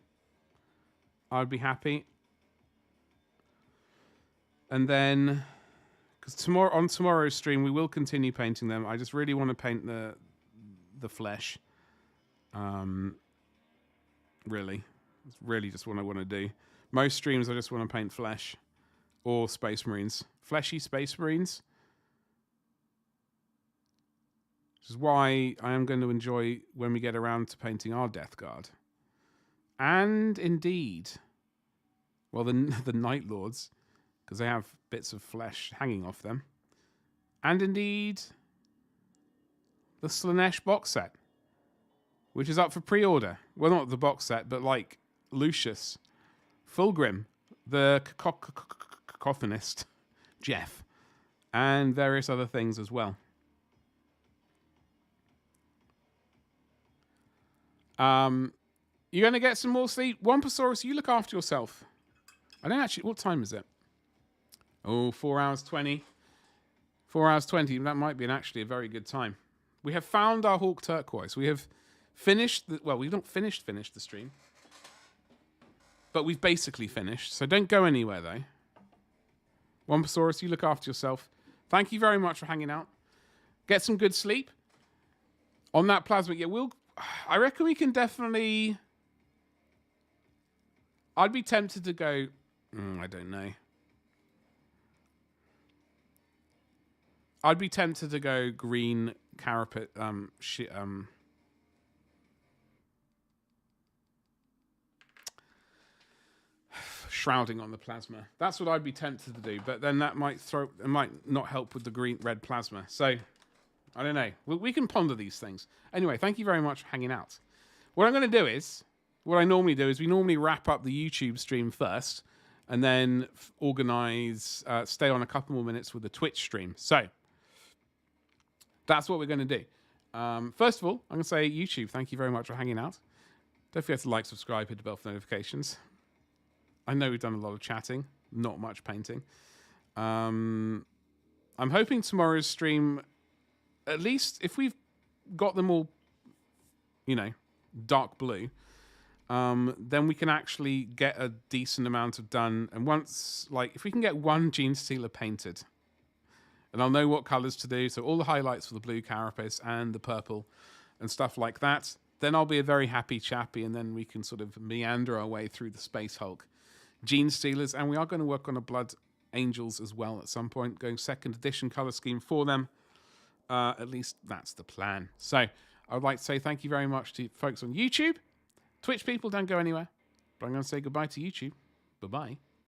I'd be happy. And then, because on tomorrow's stream we will continue painting them. I just really want to paint the flesh. Really, it's really just what I want to do. Most streams I just want to paint flesh or Space Marines, fleshy Space Marines. Which is why I am going to enjoy when we get around to painting our Death Guard. And indeed, well, the Night Lords, because they have bits of flesh hanging off them. And indeed, the Slanesh box set, which is up for pre-order. Well, not the box set, but like Lucius, Fulgrim, the Cacophonist, Jeff, and various other things as well. You're going to get some more sleep. Wamposaurus, you look after yourself. I don't actually... What time is it? Oh, 4 hours 20. 4 hours 20. That might be actually a very good time. We have found our Hawk Turquoise. We have finished... Well, we've not finished the stream. But we've basically finished. So don't go anywhere, though. Wamposaurus, you look after yourself. Thank you very much for hanging out. Get some good sleep. On that plasma, yeah, I reckon we can definitely... I'd be tempted to go... I don't know. I'd be tempted to go green carapace... shrouding on the plasma. That's what I'd be tempted to do, but then that might not help with the red plasma. So... I don't know. We can ponder these things. Anyway, thank you very much for hanging out. What I'm going to do is, what I normally do is we normally wrap up the YouTube stream first and then organize, stay on a couple more minutes with the Twitch stream. So, that's what we're going to do. First of all, I'm going to say YouTube, thank you very much for hanging out. Don't forget to like, subscribe, hit the bell for notifications. I know we've done a lot of chatting, not much painting. I'm hoping tomorrow's stream... At least if we've got them all, dark blue, then we can actually get a decent amount of done. And once, if we can get one Genestealer painted, and I'll know what colors to do, so all the highlights for the blue carapace and the purple and stuff like that, then I'll be a very happy chappy, and then we can sort of meander our way through the Space Hulk Genestealers, and we are going to work on a Blood Angels as well at some point, going 2nd edition color scheme for them. At least that's the plan. So I would like to say thank you very much to folks on YouTube. Twitch people, don't go anywhere. But I'm going to say goodbye to YouTube. Bye-bye.